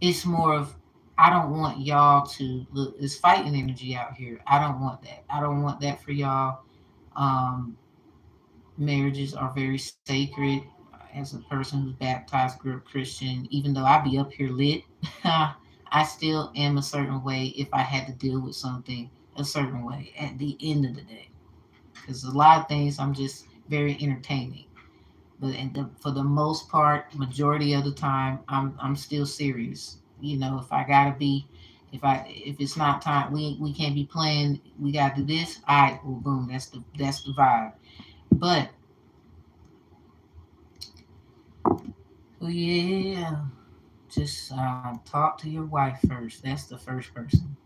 it's more of, I don't want y'all to look. It's fighting energy out here. I don't want that. I don't want that for y'all. Um, Marriages are very sacred. As a person who's baptized, grew up Christian, even though I be up here lit, I still am a certain way if I had to deal with something a certain way at the end of the day. Because a lot of things I'm just very entertaining. But for the most part, majority of the time, I'm still serious. If I gotta be, if it's not time, we can't be playing. We gotta do this. All right, well, boom. That's the vibe. But oh yeah, just talk to your wife first. That's the first person.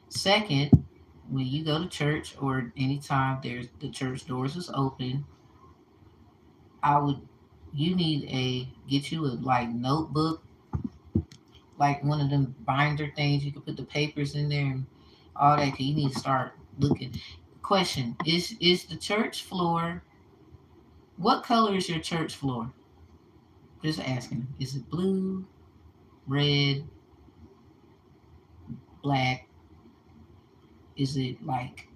Second, when you go to church or anytime there's the church doors is open, I would you need a get you a like notebook, like one of them binder things you can put the papers in there and all that. 'Cause you need to start looking. Question: Is the church floor? What color is your church floor? Just asking. Is it blue, red, black? Is it like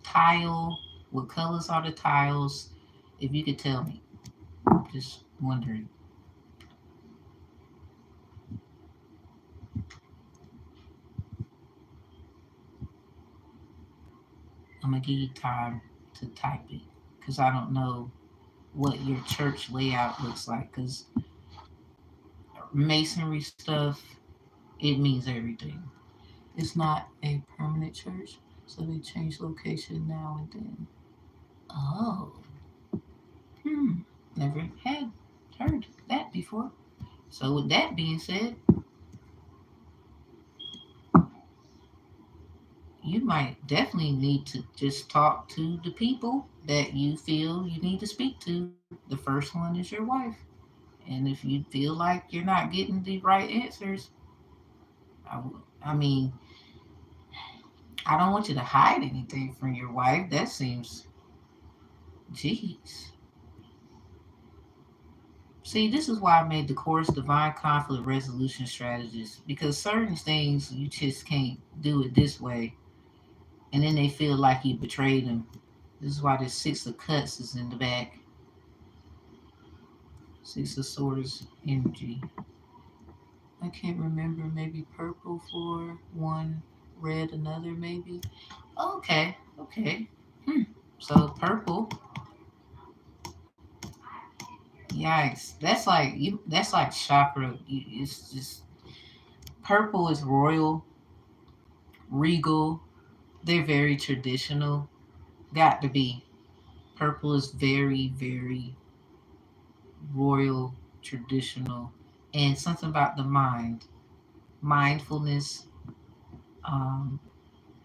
tile? What colors are the tiles? If you could tell me, just wondering. I'm gonna give you time to type it, because I don't know what your church layout looks like. Because masonry stuff, it means everything. It's not a permanent church, so they change location now and then. Oh, hmm. Never had So with that being said, you might definitely need to just talk to the people that you feel you need to speak to. The first one is your wife. And if you feel like you're not getting the right answers, I mean, I don't want you to hide anything from your wife. That seems, jeez. See, this is why I made the course Divine Conflict Resolution Strategist, because certain things you just can't do it this way, and then they feel like you betrayed them. This is why the Six of Cups is in the back. Six of Swords energy. I can't remember. Maybe purple for one, red another, maybe. Okay, okay. Hmm. So purple. Yikes. That's like you. That's like chakra. It's just purple is royal, regal. They're very traditional. Got to be. Purple is very, very royal, traditional, and something about the mind, mindfulness. Um,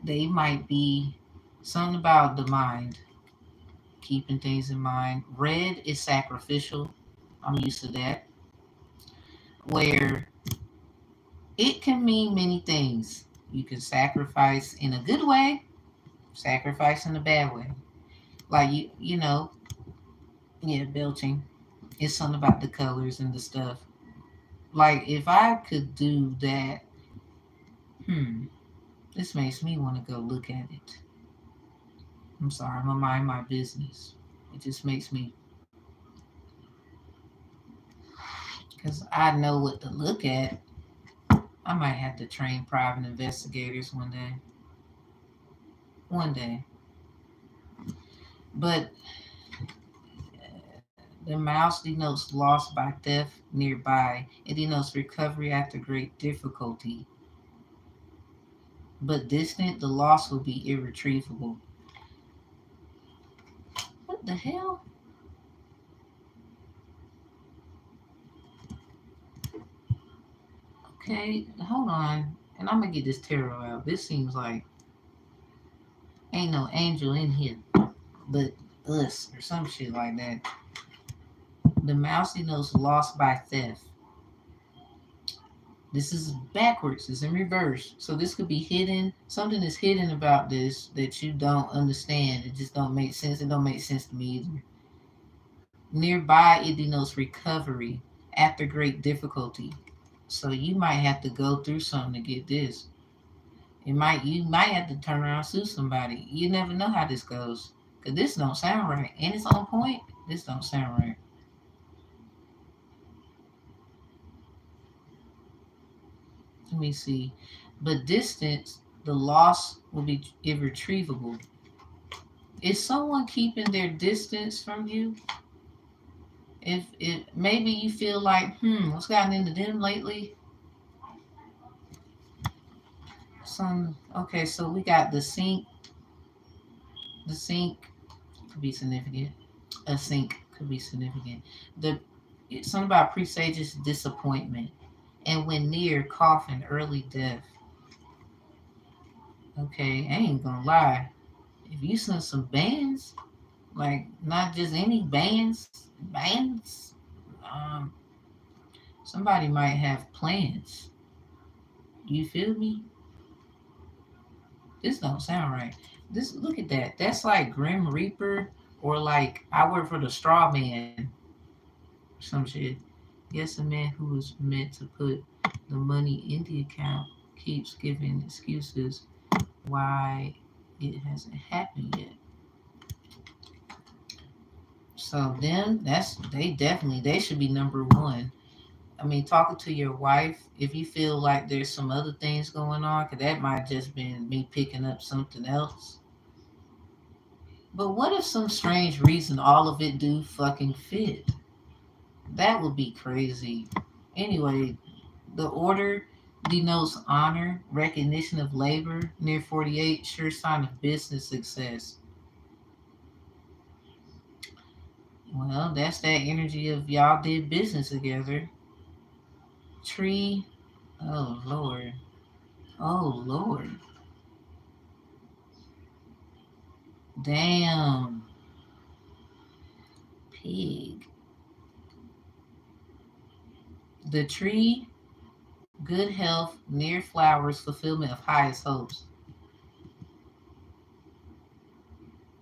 they might be something about the mind, keeping things in mind. Red is sacrificial. I'm used to that. Where it can mean many things. You can sacrifice in a good way, sacrifice in a bad way. Like you know, yeah, belching. It's something about the colors and the stuff. Like if I could do that, hmm, this makes me want to go look at it. I'm sorry, I'm gonna mind my business. It just makes me, because I know what to look at. I might have to train private investigators one day. One day. But the mouse denotes loss by theft nearby. It denotes recovery after great difficulty. But distant, the loss will be irretrievable. What the hell? Okay, hold on. And I'm gonna get this tarot out. This seems like ain't no angel in here but us or some shit like that. The mouse denotes lost by theft. This is backwards. It's in reverse. So this could be hidden. Something is hidden about this that you don't understand. It just don't make sense. It don't make sense to me either. Nearby, it denotes recovery after great difficulty. So you might have to go through something to get this. You might have to turn around and sue somebody. You never know how this goes. Cause this don't sound right. And it's on point. This don't sound right. Let me see. But distance, the loss will be irretrievable. Is someone keeping their distance from you? If it maybe you feel like, what's gotten into them lately? Some okay, so we got the sink. The sink could be significant. A sink could be significant. The it's something about presages disappointment, and when near coffin, early death. Okay, I ain't gonna lie. If you send some bands, like not just any bands, um, somebody might have plans. You feel me? This don't sound right. This look at that. That's like Grim Reaper or like I work for the straw man. Some shit. Yes, a man who is meant to put the money in the account keeps giving excuses why it hasn't happened yet. So then they should be number one. I mean, talking to your wife, if you feel like there's some other things going on, because that might just been me picking up something else. But what if some strange reason all of it do fucking fit? That would be crazy. Anyway, the order denotes honor, recognition of labor. Near 48, sure sign of business success. Well, that's that energy of y'all did business together. tree. Oh Lord. Oh Lord. Damn. Pig. The tree, good health, near flowers, fulfillment of highest hopes.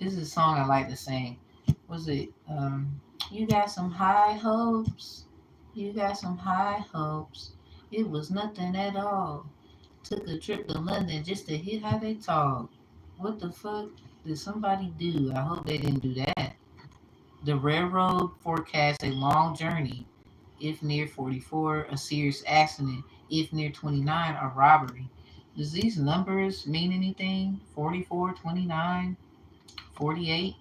This is a song I like to sing. Was it you got some high hopes? You got some high hopes. It was nothing at all. Took a trip to London just to hear how they talk. What the fuck did somebody do? I hope they didn't do that. The railroad forecast a long journey, if near 44, a serious accident, if near 29, a robbery. Does these numbers mean anything? 44, 29, 48,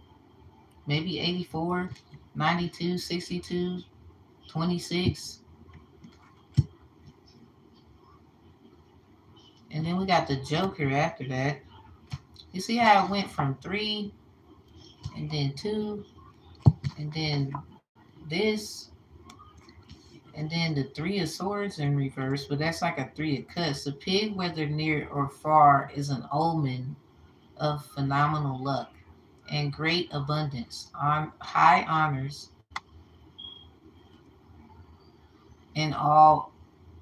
maybe 84, 92, 62, 26. And then we got the Joker after that. You see how it went from 3 and then 2 and then this and then the 3 of Swords in reverse, but that's like a 3 of Cups. The pig, whether near or far, is an omen of phenomenal luck and great abundance, on high honors, and all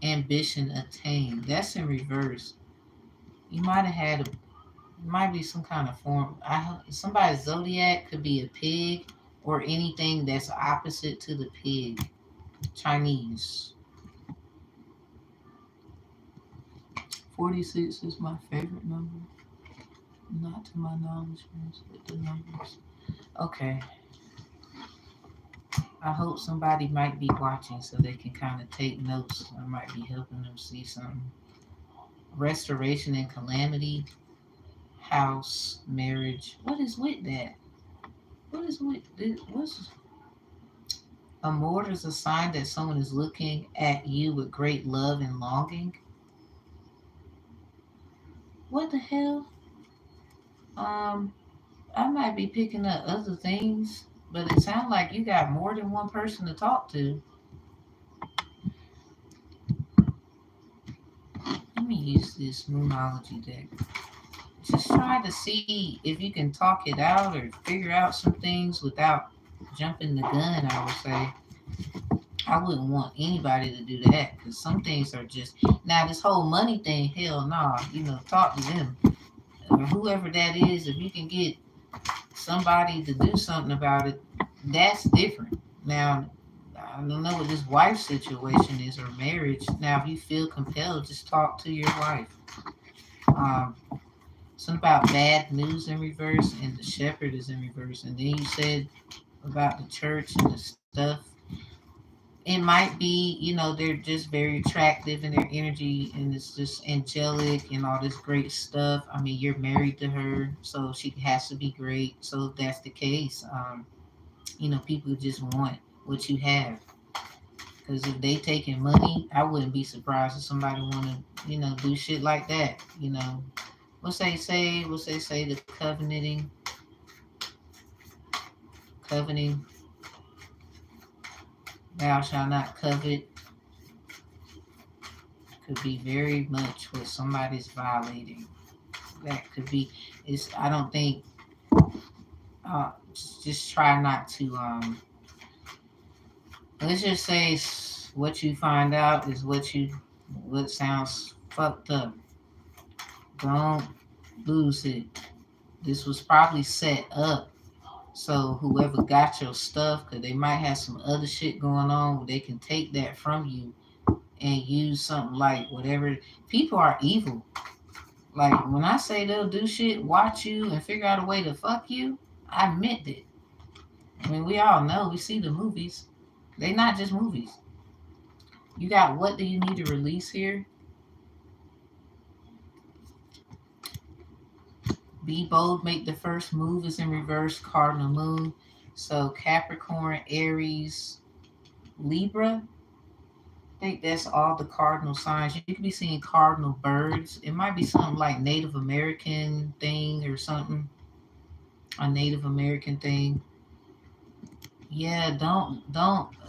ambition attained. That's in reverse. You might have had a, might be some kind of form. Somebody's zodiac could be a pig or anything that's opposite to the pig. Chinese. 46 is my favorite number. Not to my knowledge, with the numbers. Okay. I hope somebody might be watching so they can kind of take notes. I might be helping them see something. Restoration and calamity, house, marriage. What is with that? What is with this? What's a mortar is a sign that someone is looking at you with great love and longing. What the hell? Um, I might be picking up other things, but it sounds like you got more than one person to talk to. Let me use this Moonology deck. Just try to see if you can talk it out or figure out some things without jumping the gun, I would say. I wouldn't want anybody to do that because some things are just. Now, this whole money thing, hell no. Talk to them. Or whoever that is, if you can get somebody to do something about it, that's different. Now, I don't know what this wife situation is or marriage. Now, if you feel compelled, just talk to your wife. Um, Something about bad news in reverse, and the shepherd is in reverse. And then you said about the church and the stuff. It might be, they're just very attractive in their energy and it's just angelic and all this great stuff. I mean, you're married to her, so she has to be great. So if that's the case, people just want what you have. Because if they taking money, I wouldn't be surprised if somebody want to, do shit like that. What's they say? What's they say? The covenanting, thou shalt not covet, could be very much what somebody's violating. That could be. It's. I don't think. Uh, just try not to. Let's just say what you find out is what sounds fucked up. Don't lose it. This was probably set up so whoever got your stuff, because they might have some other shit going on, where they can take that from you and use something like whatever. People are evil. Like when I say they'll do shit, watch you and figure out a way to fuck you, I meant it. I mean, we all know, we see the movies. They not just movies. You got what do you need to release here? Be bold, make the first move is in reverse, cardinal moon. So Capricorn, Aries, Libra. I think that's all the cardinal signs. You could be seeing cardinal birds. It might be something like Native American thing or something. A Native American thing. Yeah, don't.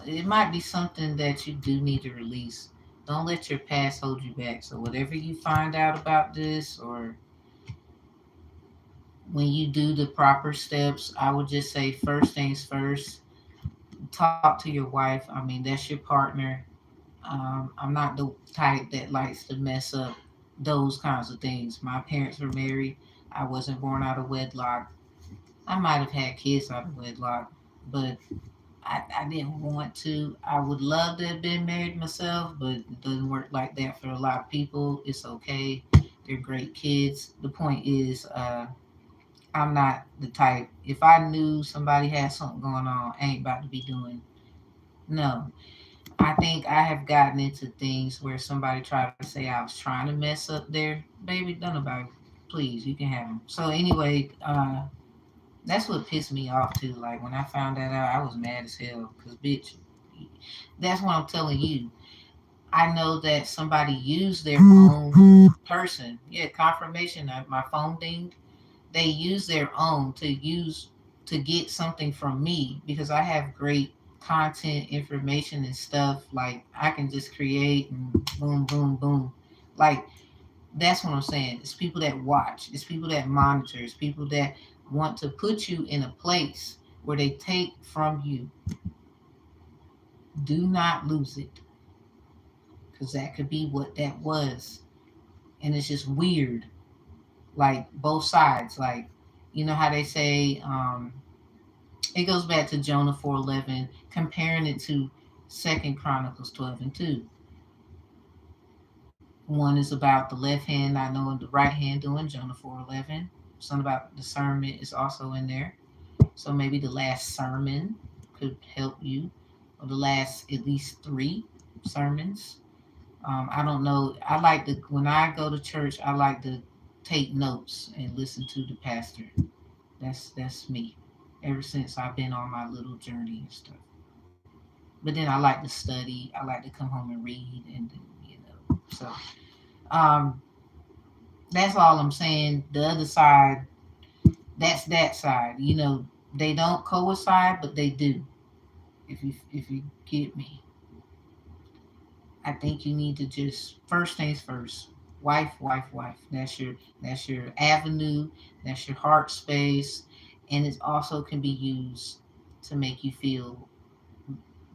It might be something that you do need to release. Don't let your past hold you back. So whatever you find out about this, or when you do the proper steps, I would just say first things first, talk to your wife. I mean, that's your partner. I'm not the type that likes to mess up those kinds of things. My parents were married. I wasn't born out of wedlock. I might have had kids out of wedlock, but I didn't want to. I would love to have been married myself, but it doesn't work like that for a lot of people. It's okay. They're great kids. The point is, I'm not the type. If I knew somebody had something going on, I ain't about to be doing. No, I think I have gotten into things where somebody tried to say I was trying to mess up their baby. Done about it. Please, you can have them. So anyway, that's what pissed me off too. Like when I found that out, I was mad as hell. Cause bitch, that's what I'm telling you. I know that somebody used their own person. Yeah, confirmation. My phone dinged. They use their own to use to get something from me because I have great content, information, and stuff. Like I can just create and boom, boom, boom. Like that's what I'm saying. It's people that watch. It's people that monitor. It's people that want to put you in a place where they take from you. Do not lose it because that could be what that was. And it's just weird. Like both sides. Like, you know how they say, it goes back to Jonah 4:11, comparing it to Second Chronicles 12:2. One is about the left hand not knowing the right hand doing, Jonah 4:11. Something about discernment is also in there. So maybe the last sermon could help you, or the last at least three sermons. I don't know. I like to when I go to church. I like to take notes and listen to the pastor. That's me. Ever since I've been on my little journey and stuff. But then I like to study. I like to come home and read, and so um, that's all I'm saying. The other side, that's that side. They don't coincide, but they do. If you get me, I think you need to just first things first. Wife, wife, wife. That's your avenue. That's your heart space, and it also can be used to make you feel,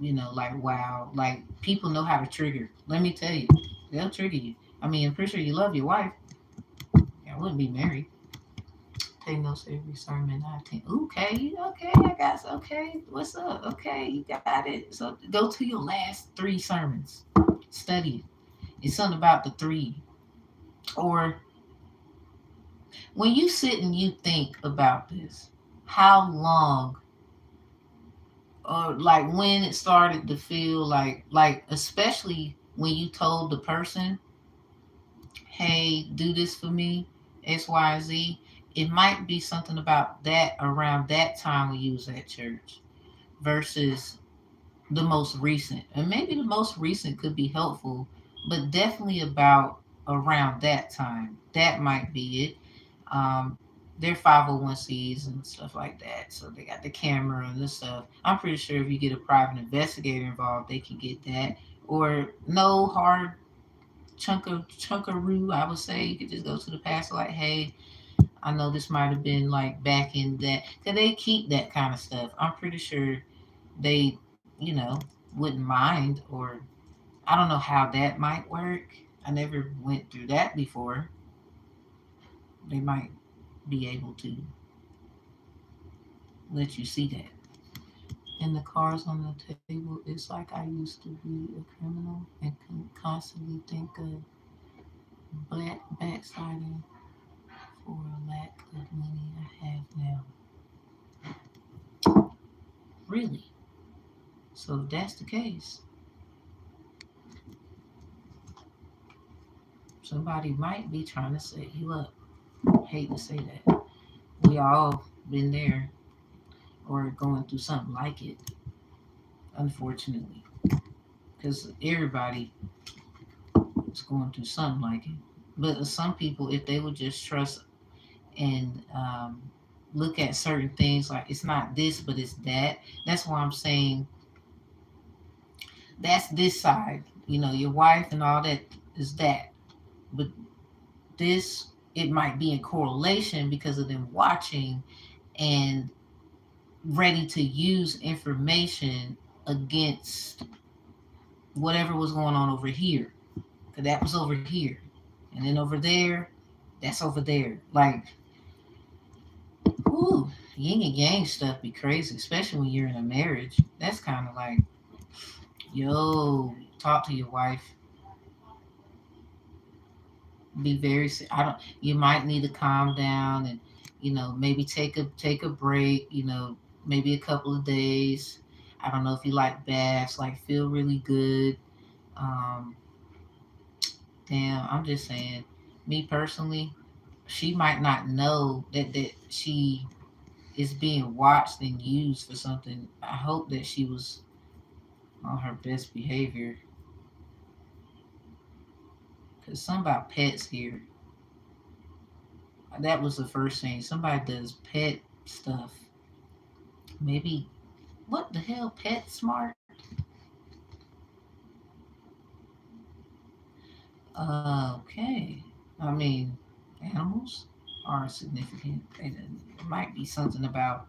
like wow. Like people know how to trigger. Let me tell you, they'll trigger you. I mean, I'm pretty sure you love your wife. I wouldn't be married. Take notes every sermon I attend. Okay, okay, I got okay. What's up? Okay, you got it. So go to your last three sermons. Study it. It's something about the three. Or when you sit and you think about this, how long or like when it started to feel like especially when you told the person, hey, do this for me, XYZ. It might be something about that around that time when you was at church versus the most recent. And maybe the most recent could be helpful, but definitely about around that time. That might be it. Um, they're 501Cs and stuff like that. So they got the camera and this stuff. I'm pretty sure if you get a private investigator involved, they can get that. Or no hard chunkaroo, I would say. You could just go to the pastor like, hey, I know this might have been like back in that. Because they keep that kind of stuff. I'm pretty sure they, wouldn't mind, or I don't know how that might work. I never went through that before. They might be able to let you see that. And the cards on the table, it's like I used to be a criminal and constantly think of backsliding for a lack of money I have now. Really? So if that's the case, somebody might be trying to set you up. Hate to say that. We all been there or going through something like it, unfortunately. Because everybody is going through something like it. But some people, if they would just trust and look at certain things like it's not this, but it's that. That's why I'm saying that's this side. Your wife and all that is that. But this, it might be in correlation because of them watching and ready to use information against whatever was going on over here. Because that was over here. And then over there, that's over there. Like, ooh, yin and yang stuff be crazy, especially when you're in a marriage. That's kind of like, yo, talk to your wife. Be very. I don't. You might need to calm down and, maybe take a break. Maybe a couple of days. I don't know if you like baths. Like, feel really good. Um, Damn, I'm just saying. Me personally, she might not know that she is being watched and used for something. I hope that she was on her best behavior. Cause something about pets here. That was the first thing. Somebody does pet stuff. Maybe what the hell? Pet smart? Okay. I mean, animals are significant. It might be something about.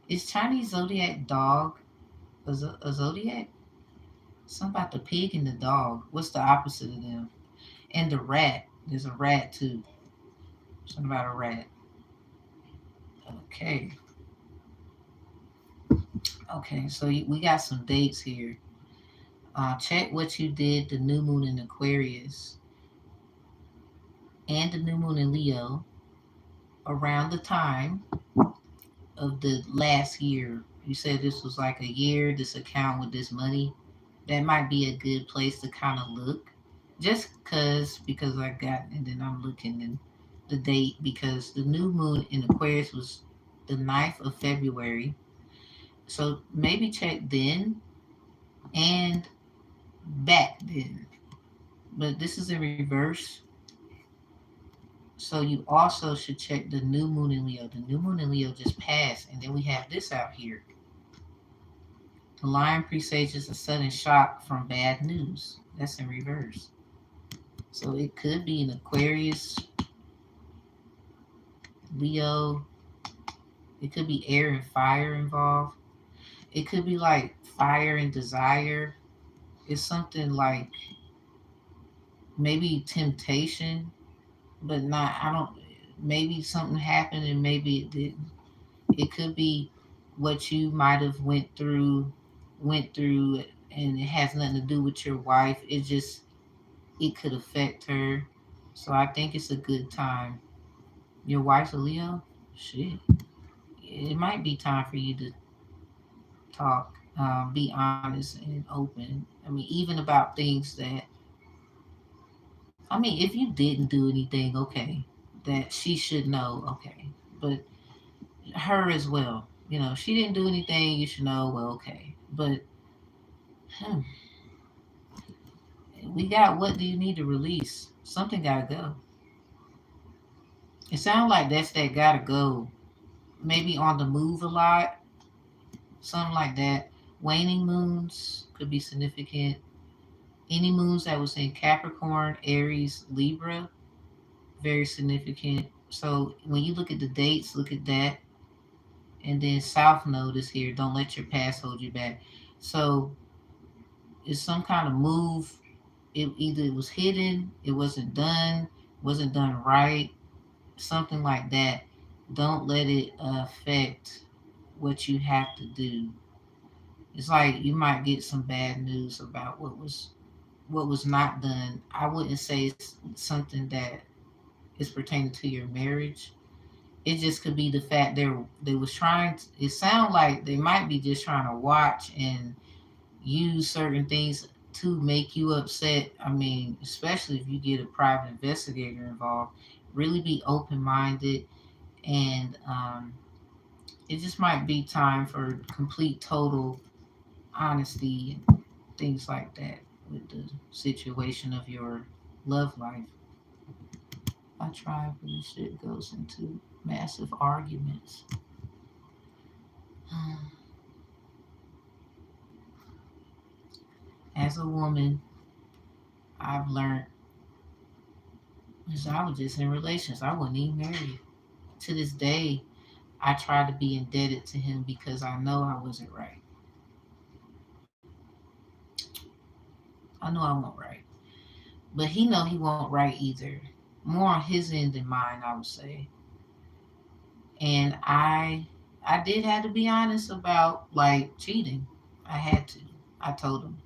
Is Chinese zodiac dog a zodiac? Something about the pig and the dog. What's the opposite of them? And the rat. There's a rat too. Something about a rat. Okay. Okay. So we got some dates here. Check what you did the new moon in Aquarius and the new moon in Leo around the time of the last year. You said this was like a year, this account with this money. That might be a good place to kind of look. Just because I got, and then I'm looking in the date because the new moon in Aquarius was the 9th of February. So maybe check then and back then. But this is in reverse. So you also should check the new moon in Leo. The new moon in Leo just passed, and then we have this out here. The lion presages a sudden shock from bad news. That's in reverse. So it could be an Aquarius, Leo. It could be air and fire involved. It could be like fire and desire. It's something like maybe temptation, but not. I don't. Maybe something happened and maybe it didn't. It could be what you might have went through, and it has nothing to do with your wife. It could affect her. So I think it's a good time. Your wife's a Leo? Shit. It might be time for you to talk, be honest and open. I mean, even about things that, I mean, if you didn't do anything, okay, that she should know, okay. But her as well. She didn't do anything, you should know, well, okay. But hmm, we got what do you need to release? Something gotta go. It sounds like that's that gotta go. Maybe on the move a lot, something like that. Waning moons could be significant. Any moons that was in Capricorn, Aries, Libra, very significant. So when you look at the dates, look at that. And then South Node is here. Don't let your past hold you back. So it's some kind of move. It was hidden, it wasn't done right, something like that. Don't let it affect what you have to do. It's like you might get some bad news about what was not done. I wouldn't say it's something that is pertaining to your marriage. It just could be the fact they was trying to, it sound like they might be just trying to watch and use certain things to make you upset. I mean, especially if you get a private investigator involved, really be open minded, and it just might be time for complete, total honesty and things like that with the situation of your love life. I try, but this shit goes into massive arguments. As a woman, I've learned is I was just in relations. I wasn't even married. To this day, I try to be indebted to him because I know I wasn't right. I know I wasn't right. But he know he won't right either. More on his end than mine, I would say. And I did have to be honest about like cheating. I had to. I told him.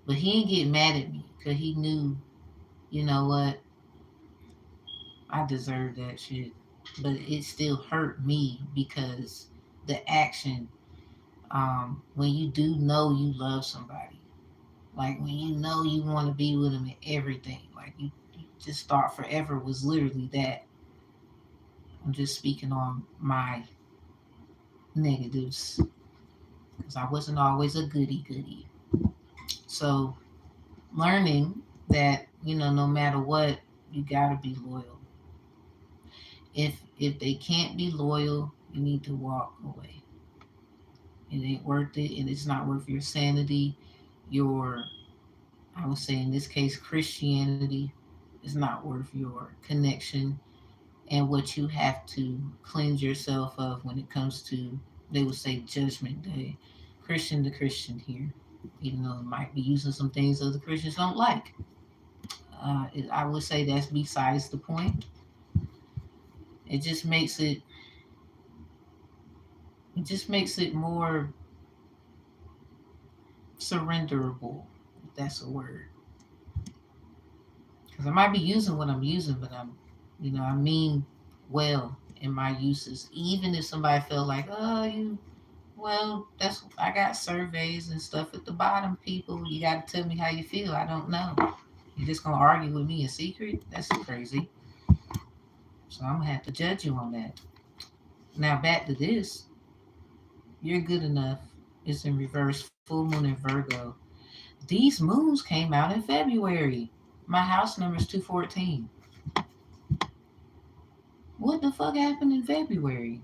But he didn't get mad at me because he knew, you know what, I deserved that shit. But it still hurt me because the action, when you do know you love somebody, like when you know you want to be with them and everything, like you just thought forever was literally that. I'm just speaking on my negatives because I wasn't always a goody goody. So learning that, no matter what, you gotta be loyal. If they can't be loyal, you need to walk away. It ain't worth it, and it's not worth your sanity, your, I would say in this case, Christianity. Is not worth your connection and what you have to cleanse yourself of when it comes to, they would say, judgment day. Christian to Christian here, even though it might be using some things other Christians don't like. I would say that's besides the point. It just makes it, more surrenderable, if that's a word. Because I might be using what I'm using, but I mean well in my uses. Even if somebody felt like, oh, well, that's, I got surveys and stuff at the bottom, people. You got to tell me how you feel. I don't know. You're just going to argue with me in secret? That's crazy. So I'm going to have to judge you on that. Now, back to this. You're good enough. It's in reverse, full moon in Virgo. These moons came out in February. My house number is 214. What the fuck happened in February?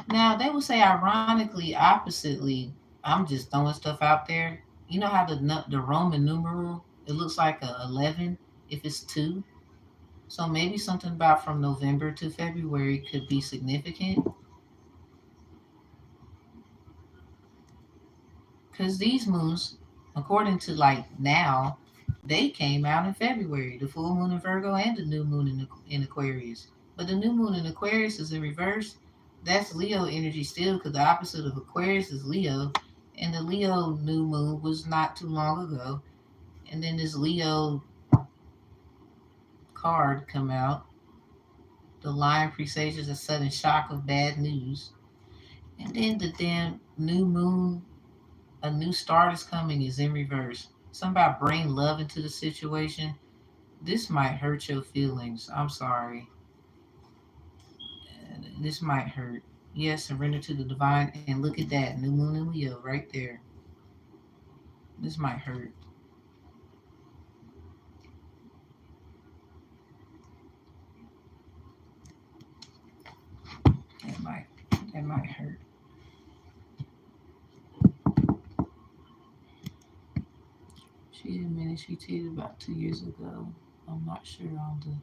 Now, they would say, ironically, oppositely, I'm just throwing stuff out there. You know how the Roman numeral, it looks like a 11 if it's 2? So maybe something about from November to February could be significant. Because these moons, according to like now, they came out in February. The full moon in Virgo and the new moon in Aquarius. But the new moon in Aquarius is in reverse. That's Leo energy still, because the opposite of Aquarius is Leo. And the Leo new moon was not too long ago. And then this Leo card come out. The lion presages a sudden shock of bad news. And then the damn new moon, a new start is coming, is in reverse. Somebody bring love into the situation. This might hurt your feelings. I'm sorry. This might hurt. Yes, surrender to the divine. And look at that. New moon in Leo right there. This might hurt. That might that might hurt. She admitted she cheated about 2 years ago. I'm not sure on the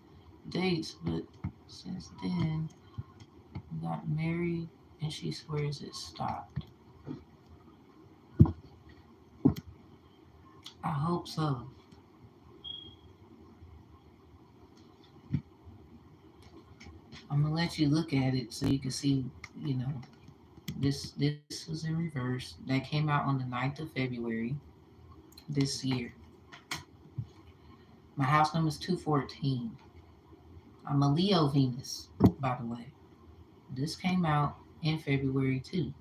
dates, but since then we got married and she swears it stopped. I hope so. I'm gonna let you look at it so you can see, you know, this was in reverse. That came out on the 9th of February this year. My house number is 214. I'm a Leo Venus, by the way. This came out in February too.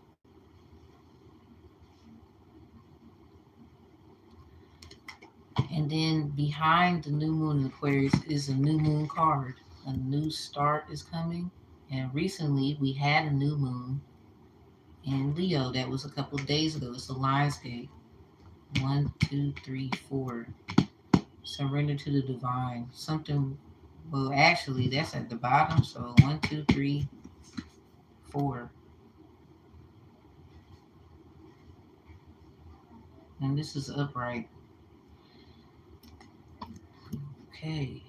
And then behind the new moon in Aquarius is a new moon card. A new start is coming. And recently we had a new moon in Leo that was a couple of days ago. It's a Lion's Gate. 1, 2, 3, 4. Surrender to the divine. Something, well, actually, that's at the bottom. So 1, 2, 3, 4. And this is upright. Okay.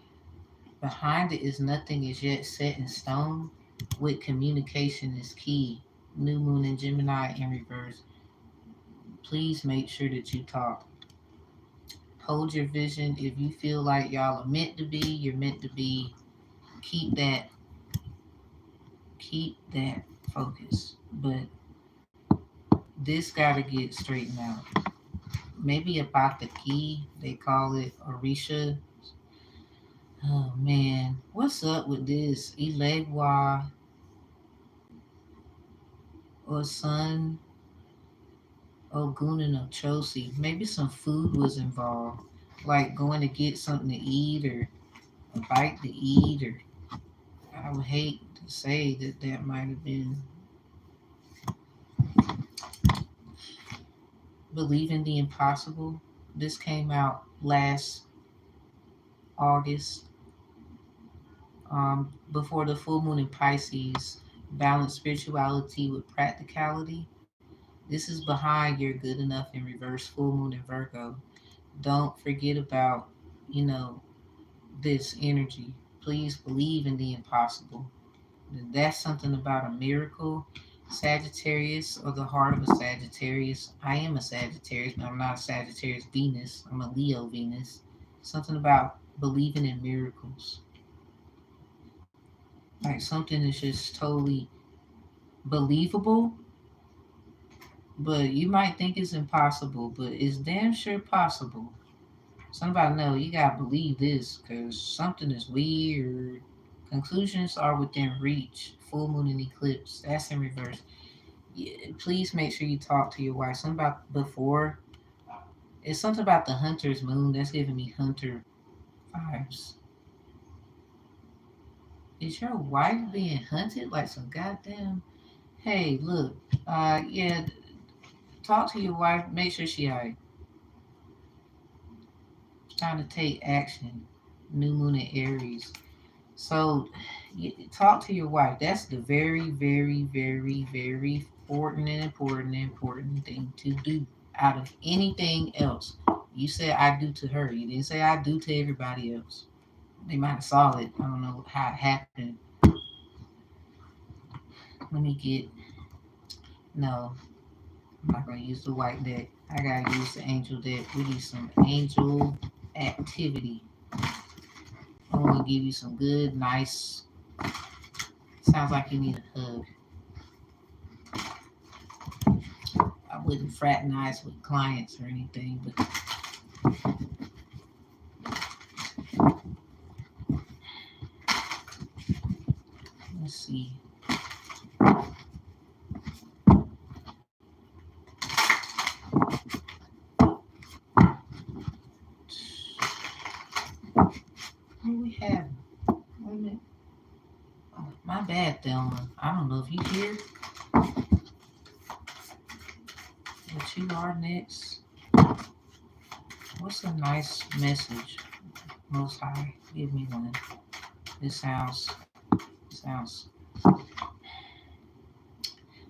Behind it is nothing is yet set in stone. With communication is key. New moon in Gemini in reverse. Please make sure that you talk. Hold your vision. If you feel like y'all are meant to be, you're meant to be. Keep that, keep that focus. But this gotta get straightened out. Maybe about the key, they call it Orisha. Oh man, what's up with this? Ilegwa or Sun Ogun and Ochosi. Maybe some food was involved, like going to get something to eat or a bite to eat, or I would hate to say that that might have been believing the impossible. This came out last August, before the full moon in Pisces. Balance spirituality with practicality. This is behind your good enough in reverse full moon in Virgo. Don't forget about, you know, this energy. Please believe in the impossible. That's something about a miracle. Sagittarius, or the heart of a Sagittarius. I am a Sagittarius, but I'm not a Sagittarius Venus. I'm a Leo Venus. Something about believing in miracles. Like something is just totally believable, but you might think it's impossible, but it's damn sure possible. Somebody know you gotta believe this because something is weird. Conclusions are within reach. Full moon and eclipse. That's in reverse. Yeah, please make sure you talk to your wife. Something about before. It's something about the hunter's moon that's giving me hunter vibes. Is your wife being hunted like some goddamn? Hey, look. Yeah. Talk to your wife. Make sure she alright. It's time to take action. New moon in Aries. So, talk to your wife. That's the very, very, very, very important thing to do out of anything else. You said I do to her. You didn't say I do to everybody else. They might have saw it. I don't know how it happened. Let me get. No, I'm not gonna use the white deck. I gotta use the angel deck. We need some angel activity. I want to give you some good, nice. Sounds like you need a hug. I wouldn't fraternize with clients or anything, but let's see. What do we have? Wait a minute. Oh, my bad, Thelma. I don't know if you hear, but you are next. What's a nice message? Most High, give me one. This sounds.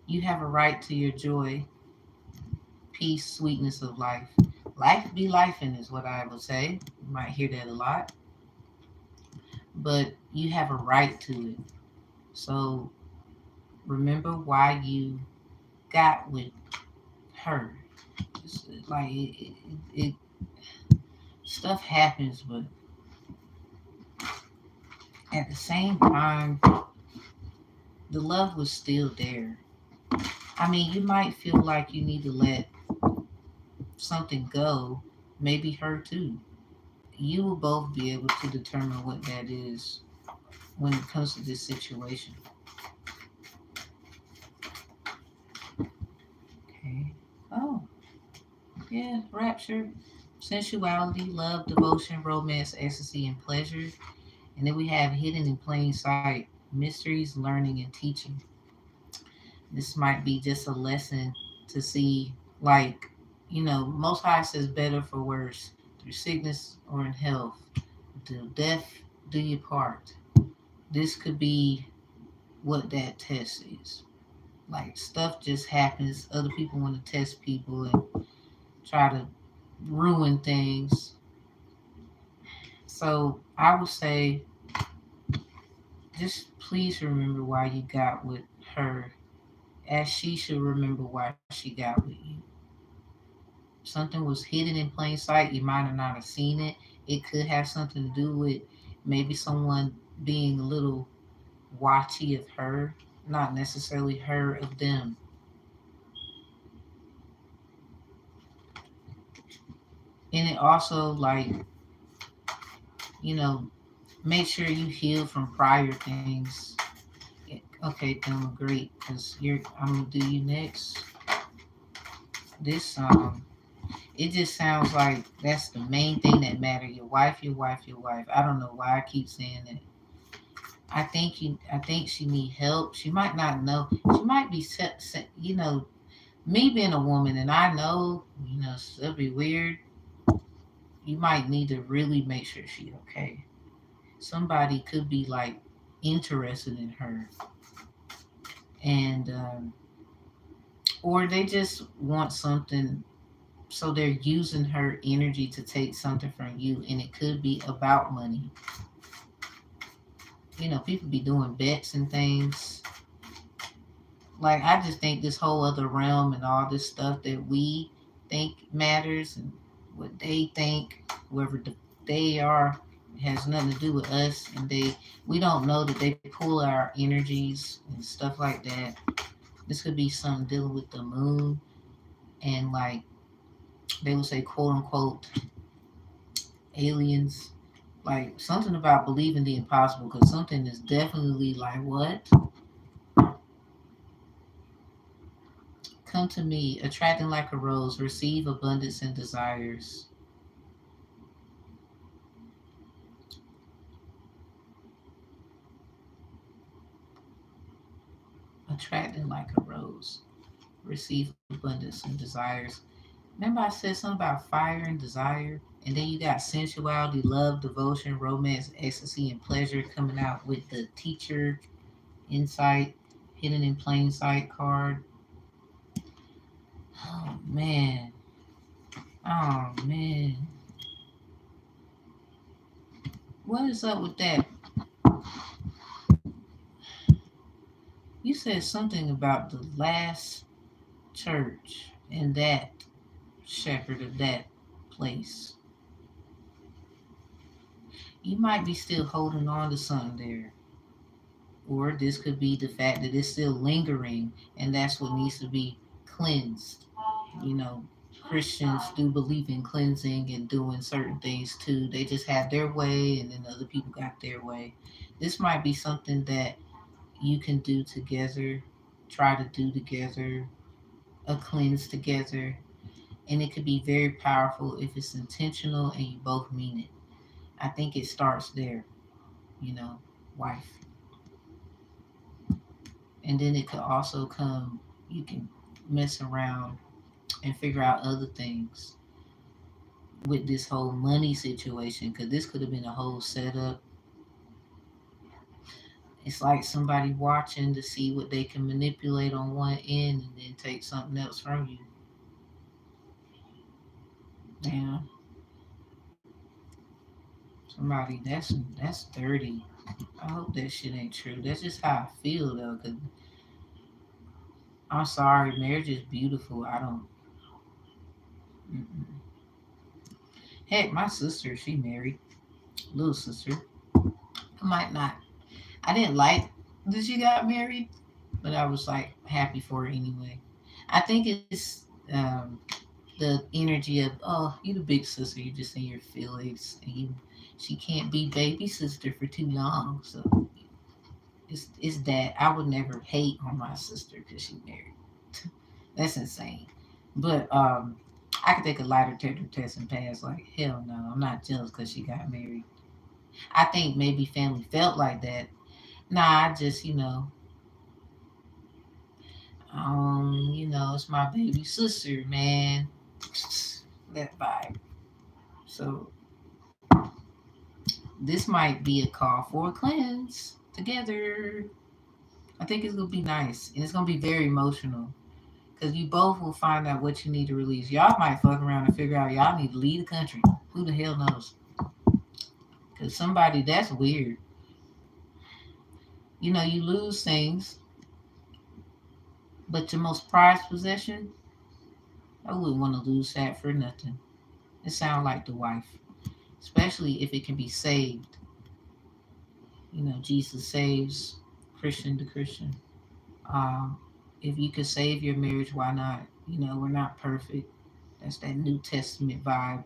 You have a right to your joy, peace, sweetness of life. Life be life in is what I would say. You might hear that a lot, but you have a right to it. So remember why you got with her. It's like it stuff happens, but at the same time, the love was still there. I mean, you might feel like you need to let something go, maybe her too. You will both be able to determine what that is when it comes to this situation. Okay. Oh, yeah, rapture, sensuality, love, devotion, romance, ecstasy, and pleasure. And then we have hidden in plain sight, mysteries, learning, and teaching. This might be just a lesson to see, like, Most High says better for worse, through sickness or in health, till death do you part. This could be what that test is. Like, stuff just happens. Other people want to test people, and try to ruin things. So I would say just please remember why you got with her, as she should remember why she got with you. Something was hidden in plain sight. You might have not have seen it. It could have something to do with maybe someone being a little watchy of her, not necessarily her of them. And it also, like, you know, make sure you heal from prior things. Okay, Thelma, great, because I'm gonna do you next. This it just sounds like that's the main thing that matter. Your wife, your wife, your wife. I don't know why I keep saying that. I think she need help. She might not know. She might be me being a woman, and I know, it'll be weird. You might need to really make sure she okay. Somebody could be like interested in her, and or they just want something, so they're using her energy to take something from you, and it could be about money. People be doing bets and things. Like, I just think this whole other realm and all this stuff that we think matters, and what they think, whoever they are, has nothing to do with us, and we don't know that they pull our energies and stuff like that. This could be something dealing with the moon, and like they would say, quote unquote, aliens. Like, something about believing the impossible, because something is definitely like, what? Come to me, attracting like a rose, receive abundance and desires. Attracting like a rose, receive abundance and desires. Remember, I said something about fire and desire? And then you got sensuality, love, devotion, romance, ecstasy, and pleasure coming out with the teacher, insight, hidden in plain sight card. Oh, man. Oh, man. What is up with that? You said something about the last church and that shepherd of that place. You might be still holding on to something there. Or this could be the fact that it's still lingering, and that's what needs to be cleansed. You know, Christians do believe in cleansing and doing certain things too. They just have their way, and then other people got their way. This might be something that you can do together, try to do together, a cleanse together, and it could be very powerful if it's intentional and you both mean it. I think it starts there, you know, wife. And then it could also come, you can mess around and figure out other things with this whole money situation, because this could have been a whole setup. It's like somebody watching to see what they can manipulate on one end and then take something else from you. Yeah, somebody that's dirty. I hope that shit ain't true. That's just how I feel though. Cause I'm sorry, marriage is beautiful. I don't. Mm-mm. Heck, my sister, she married, little sister. I might not. I didn't like that she got married, but I was like happy for her anyway. I think it's the energy of, oh, you the big sister, you just in your feelings, and she can't be baby sister for too long. So it's that I would never hate on my sister because she married. That's insane. But I could take a lie detector test and pass. Like, hell no, I'm not jealous because she got married. I think maybe family felt like that. Nah, I just, it's my baby sister, man. That vibe. So this might be a call for a cleanse together. I think it's gonna be nice, and it's gonna be very emotional. Because you both will find out what you need to release. Y'all might fuck around and figure out y'all need to leave the country. Who the hell knows? Because somebody, that's weird. You know, you lose things, but your most prized possession, I wouldn't want to lose that for nothing. It sounds like the wife, especially if it can be saved. You know, Jesus saves Christian to Christian. Um, if you could save your marriage, why not? You know, we're not perfect. That's that New Testament vibe.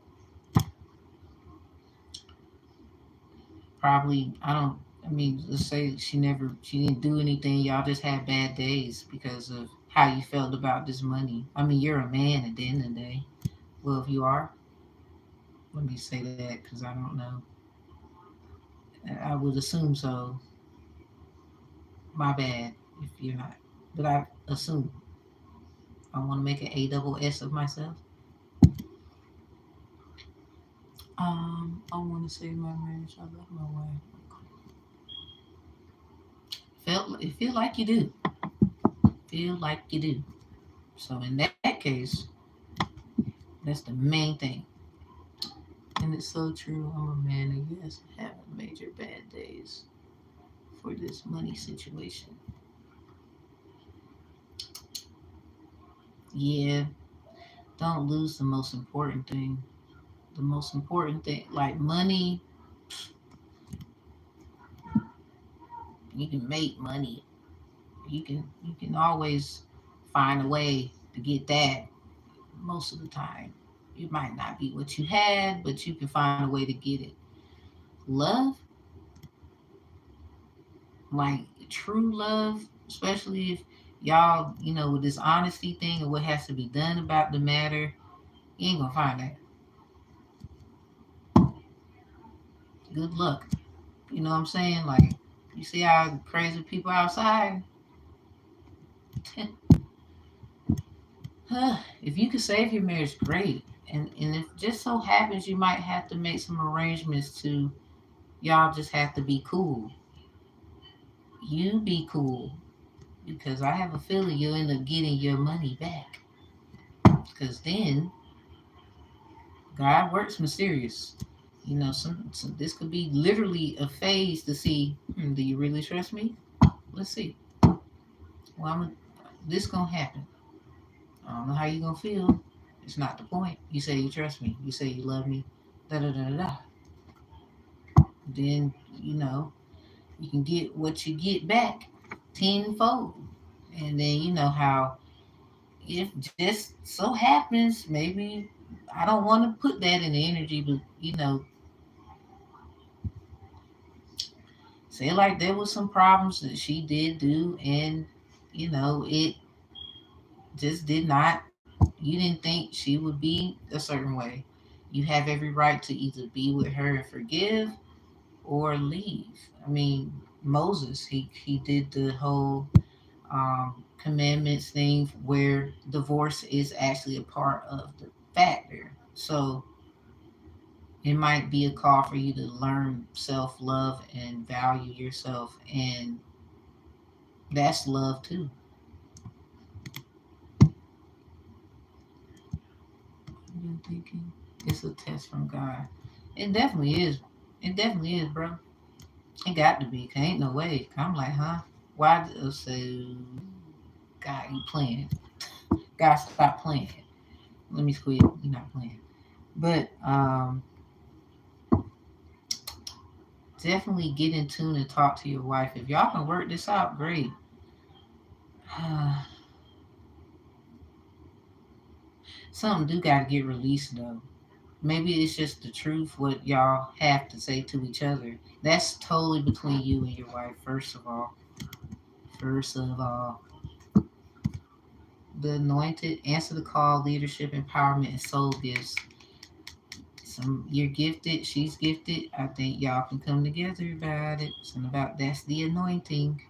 Probably, I don't. I mean, let's say she didn't do anything. Y'all just had bad days because of how you felt about this money. I mean, you're a man at the end of the day. Well, if you are, let me say that because I don't know. I would assume so. My bad if you're not. But I assume. I want to make an A double S of myself. I want to save my marriage. I love my wife. Feel like you do. Feel like you do. So in that case, that's the main thing. And it's so true. I'm a man, and yes, having major bad days for this money situation. Yeah, don't lose the most important thing. The most important thing, like money, you can make money. You can always find a way to get that most of the time. It might not be what you had, but you can find a way to get it. Love, like true love, especially if y'all, with this honesty thing and what has to be done about the matter, you ain't gonna find that. Good luck. You know what I'm saying? Like, you see how crazy people outside? If you could save your marriage, great. And if just so happens you might have to make some arrangements to, y'all just have to be cool. You be cool. Because I have a feeling you'll end up getting your money back. Because then God works mysterious. Some this could be literally a phase to see. Do you really trust me? Let's see. Well, this gonna happen. I don't know how you gonna feel. It's not the point. You say you trust me. You say you love me. Da da da da da. Then you can get what you get back tenfold. And then you know how if just so happens, maybe I don't want to put that in the energy, but say like there was some problems that she did do, and it just did not. You didn't think she would be a certain way. You have every right to either be with her and forgive or leave. I mean, Moses, he did the whole commandments thing where divorce is actually a part of the factor. So it might be a call for you to learn self love and value yourself, and that's love too. I've been thinking it's a test from God. It definitely is. It definitely is, bro. It got to be. 'Cause ain't no way. I'm like, huh? Why? So, God, you playing? God, stop playing. Let me quit. You're not playing. But definitely get in tune and talk to your wife. If y'all can work this out, great. Something do got to get released though. Maybe it's just the truth what y'all have to say to each other. That's totally between you and your wife. First of all, the anointed answer the call, leadership, empowerment, and soul gifts. You're gifted, she's gifted. I think y'all can come together about it. Something about that's the anointing.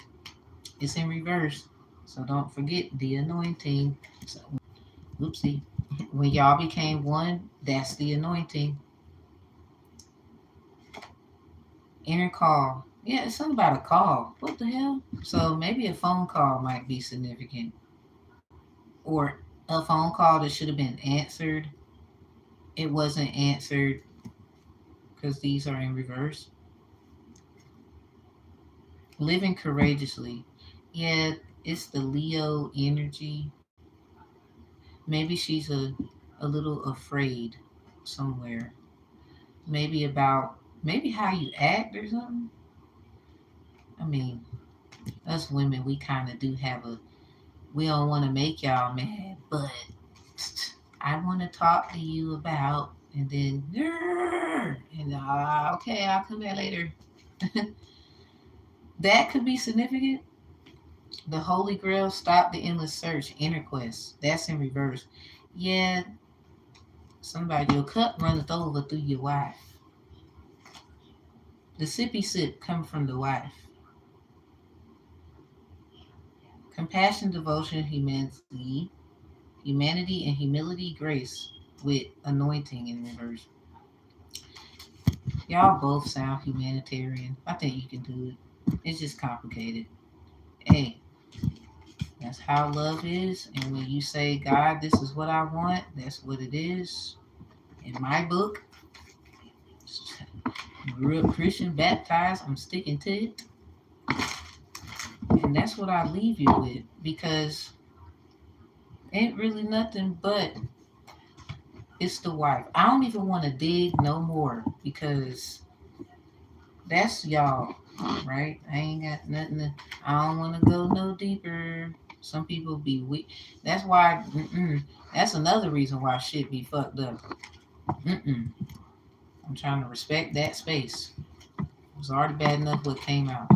It's in reverse, so don't forget the anointing. So, oopsie. When y'all became one, that's the anointing. Inner call. Yeah, it's something about a call. What the hell? So maybe a phone call might be significant. or a phone call that should have been answered. It wasn't answered because these are in reverse. Living courageously. Yeah, it's the Leo energy. Maybe she's a little afraid somewhere. Maybe how you act or something. I mean, us women, we kind of do have we don't want to make y'all mad, but I want to talk to you about, and then, and okay, I'll come back later. That could be significant. The Holy Grail, stop the endless search, inner quest. That's in reverse. Yeah, somebody, your cup runneth over through your wife. The sippy sip come from the wife. Compassion, devotion, humanity and humility, grace with anointing in reverse. Y'all both sound humanitarian. I think you can do it. It's just complicated. Hey, that's how love is. And when you say, God, this is what I want, that's what it is. In my book, grew up Christian, baptized, I'm sticking to it. And that's what I leave you with, because ain't really nothing but it's the wife. I don't even want to dig no more because that's y'all, right? I ain't got nothing I don't want to go no deeper. Some people be weak. That's why, that's another reason why shit be fucked up. Mm-mm. I'm trying to respect that space. It was already bad enough what came out.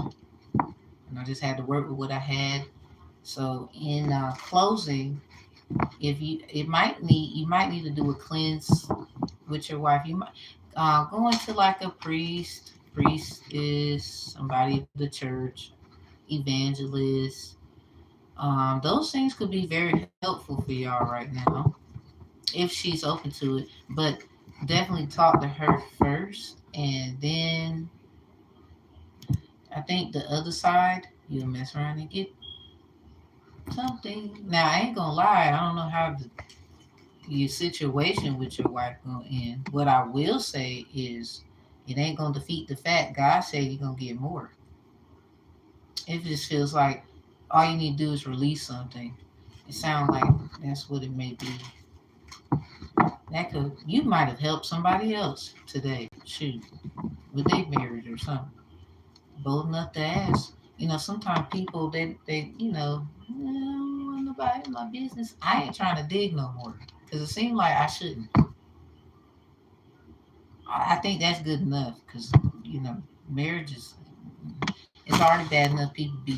And I just had to work with what I had. So in closing, if you might need to do a cleanse with your wife. You might go into like a priest is somebody of the church, evangelist. Those things could be very helpful for y'all right now if she's open to it. But definitely talk to her first, and then I think the other side you'll mess around and get something. Now I ain't gonna lie, I don't know how your situation with your wife gonna end. What I will say is it ain't gonna defeat the fact God said you're gonna get more. It just feels like all you need to do is release something. It sounds like that's what it may be. That could you might have helped somebody else today. Shoot, with their marriage or something. Bold enough to ask. Sometimes people they I don't want nobody in my business. I ain't trying to dig no more because it seems like I shouldn't. I think that's good enough because marriage is it's already bad enough people be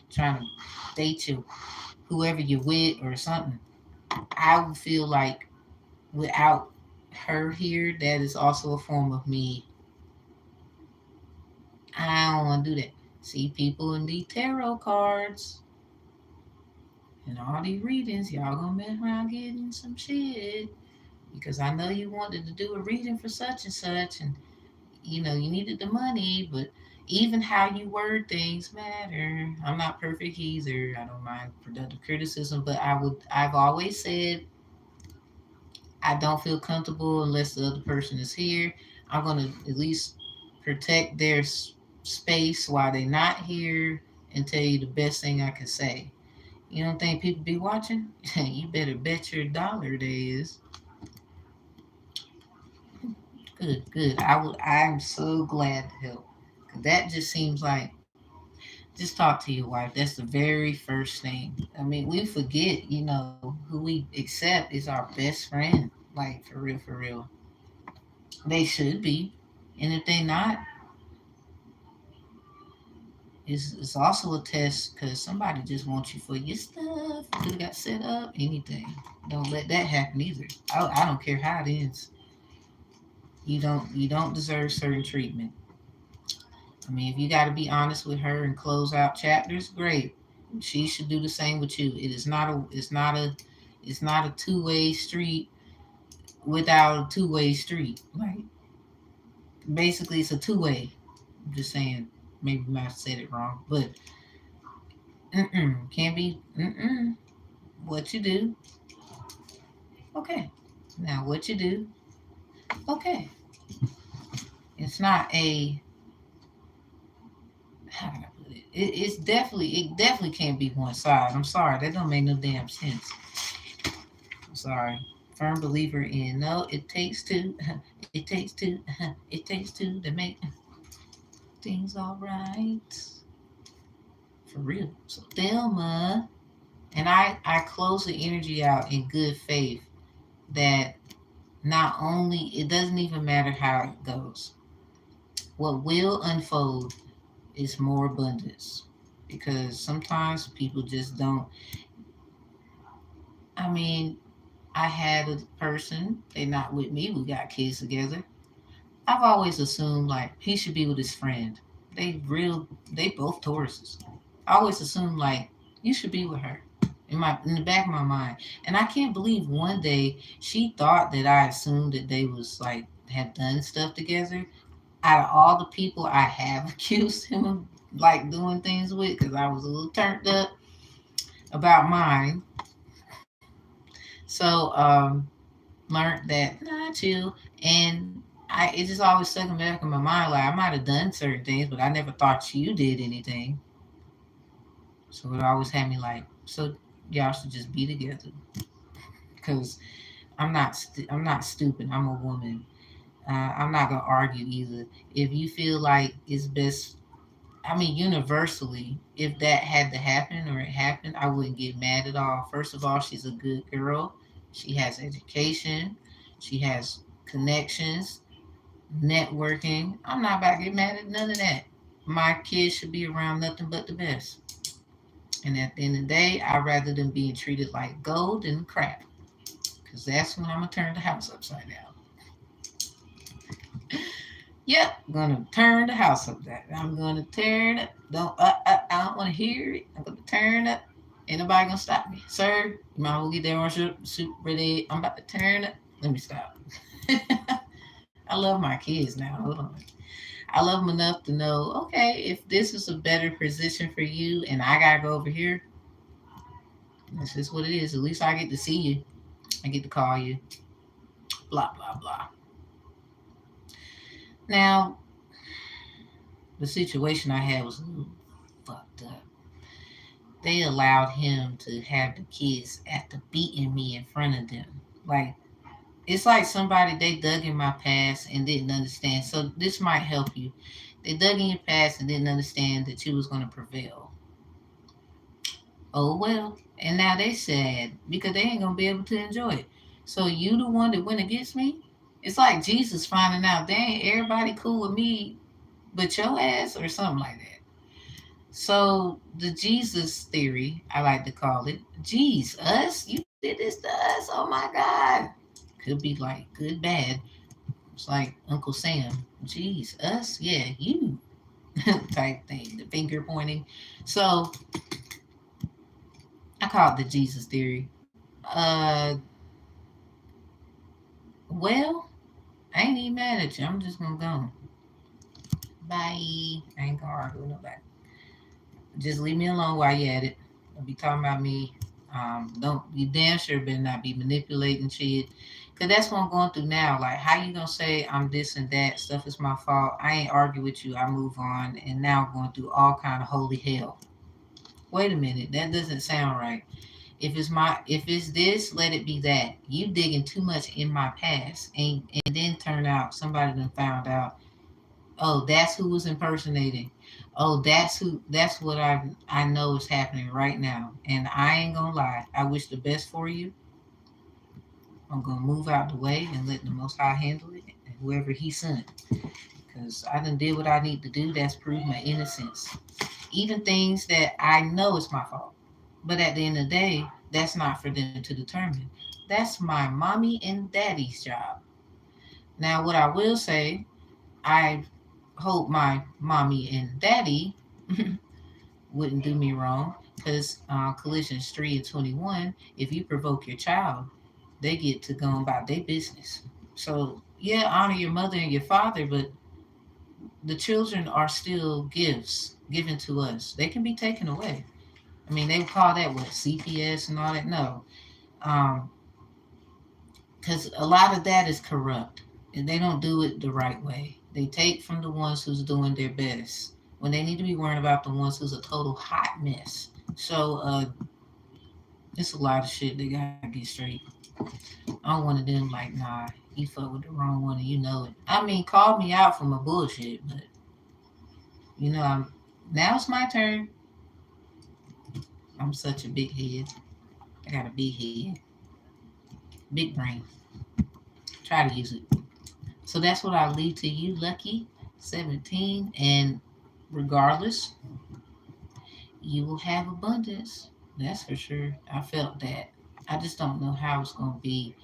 trying to date you whoever you're with or something. I would feel like without her here, that is also a form of me. I don't want to do that. See people in the tarot cards and all these readings, y'all gonna mess around getting some shit because I know you wanted to do a reading for such and such, and you needed the money, but even how you word things matter. I'm not perfect either. I don't mind productive criticism, but I've always said I don't feel comfortable unless the other person is here. I'm going to at least protect their space while they're not here and tell you the best thing I can say. You don't think people be watching? You better bet your dollar there is. Good, good. I'm so glad to help. That just seems like just talk to your wife. That's the very first thing. I mean, we forget, who we accept is our best friend. Like for real, for real. They should be. And if they not, it's also a test because somebody just wants you for your stuff. You could have got set up, anything. Don't let that happen either. I don't care how it ends. You don't deserve certain treatment. I mean, if you got to be honest with her and close out chapters, great. She should do the same with you. It's not a two-way street without a two-way street. Like basically, it's a two-way. I'm just saying. Maybe I said it wrong, but can't be. what you do, okay. Now what you do, okay. It's not a, how can I put it? It definitely can't be one side. I'm sorry, that don't make no damn sense. I'm sorry. Firm believer in no, it takes two. It takes two. It takes two to make things all right. For real. So Thelma, and I close the energy out in good faith that not only it doesn't even matter how it goes. What will unfold is more abundance, because sometimes people just don't. I mean, I had a person, they not with me, we got kids together. I've always assumed like he should be with his friend. They both Tauruses. I always assumed like you should be with her. In the back of my mind. And I can't believe one day she thought that I assumed that they was like had done stuff together. Out of all the people I have accused him of like doing things with, because I was a little turned up about mine. So learned that nah, chill. And it just always stuck in the back of my mind like I might have done certain things, but I never thought you did anything. So it always had me like, so y'all should just be together. Because I'm not stupid. I'm a woman. I'm not gonna argue either. If you feel like it's best, I mean, universally, if that had to happen or it happened, I wouldn't get mad at all. First of all, she's a good girl. She has education. She has connections, networking. I'm not about to get mad at none of that. My kids should be around nothing but the best. And at the end of the day, I'd rather than being treated like gold than crap. Because that's when I'm going to turn the house upside down. Yep, I'm gonna turn the house upside down. I'm gonna turn it. I don't want to hear it. I'm gonna turn it. Ain't nobody gonna stop me, sir. You might as well get that orange soup ready. I'm about to turn it. Let me stop. I love my kids now. Hold on. I love them enough to know, okay, if this is a better position for you and I gotta go over here, that's just what it is. At least I get to see you. I get to call you. Blah blah blah. Now, the situation I had was a little fucked up. They allowed him to have the kids after beating me in front of them. Like, it's like somebody they dug in my past and didn't understand. So this might help you. They dug in your past and didn't understand that you was going to prevail. Oh well. And now they sad because they ain't gonna be able to enjoy it. So you the one that went against me? It's like Jesus finding out, dang, everybody cool with me but your ass or something like that. So the Jesus theory, I like to call it, geez, us? You did this to us? Oh my God. Could be like good, bad. It's like Uncle Sam. Geez, us? Yeah, you type thing, the finger pointing. So I call it the Jesus theory. Well, I ain't even mad at you. I'm just gonna go. Bye. I ain't gonna argue with nobody. Just leave me alone while you at it. Don't be talking about me. Don't you damn sure better not be manipulating shit. Cause that's what I'm going through now. Like, how you gonna say I'm this and that stuff is my fault? I ain't argue with you. I move on, and now I'm going through all kind of holy hell. Wait a minute, that doesn't sound right. If it's this, let it be that. You digging too much in my past, and then turn out somebody done found out. Oh, that's who was impersonating. Oh, that's what I know is happening right now. And I ain't gonna lie. I wish the best for you. I'm gonna move out the way and let the Most High handle it, and whoever He sent. Because I done did what I need to do. That's proved my innocence. Even things that I know is my fault. But at the end of the day, that's not for them to determine. That's my mommy and daddy's job. Now, what I will say, I hope my mommy and daddy wouldn't do me wrong, because Collisions 3 and 21, if you provoke your child, they get to go about their business. So, yeah, honor your mother and your father, but the children are still gifts given to us. They can be taken away. I mean, they would call that what, CPS and all that. No, um, because a lot of that is corrupt, and they don't do it the right way. They take from the ones who's doing their best when they need to be worrying about the ones who's a total hot mess. So it's a lot of shit they gotta get straight. I'm one of them like, nah, you fuck with the wrong one and you know it. I mean, call me out for my bullshit, but I'm now it's my turn. I'm such a big head. I got a big head, big brain. Try to use it. So that's what I'll leave to you, Lucky 17. And regardless, you will have abundance. That's for sure. I felt that. I just don't know how it's going to be.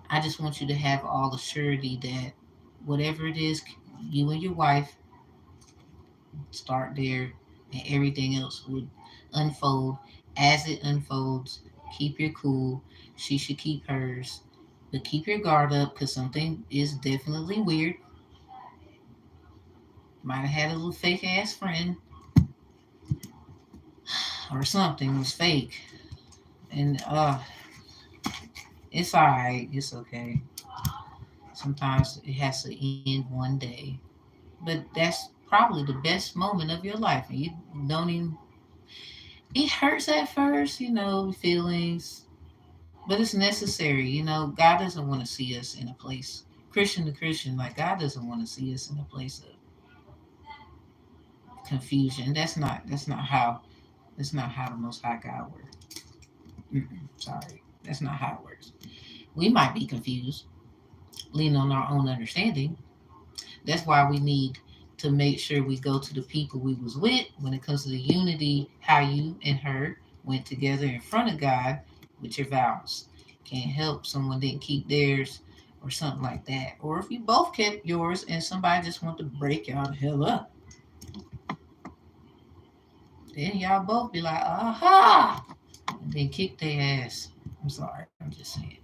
I just want you to have all the surety that whatever it is, you and your wife start there, and everything else would unfold as it unfolds. Keep your cool. She should keep hers. But keep your guard up because something is definitely weird. Might have had a little fake ass friend or something was fake. And it's alright. It's okay. Sometimes it has to end one day. But that's probably the best moment of your life. And you don't even, it hurts at first, feelings, but it's necessary. God doesn't want to see us in a place, Christian to Christian, like God doesn't want to see us in a place of confusion. That's not how the Most High God works. Sorry, that's not how it works. We might be confused, lean on our own understanding. That's why we need to make sure we go to the people we was with when it comes to the unity, how you and her went together in front of God with your vows. Can't help someone didn't keep theirs or something like that. Or if you both kept yours and somebody just want to break y'all the hell up, then y'all both be like, aha, and then kick their ass. I'm sorry, I'm just saying.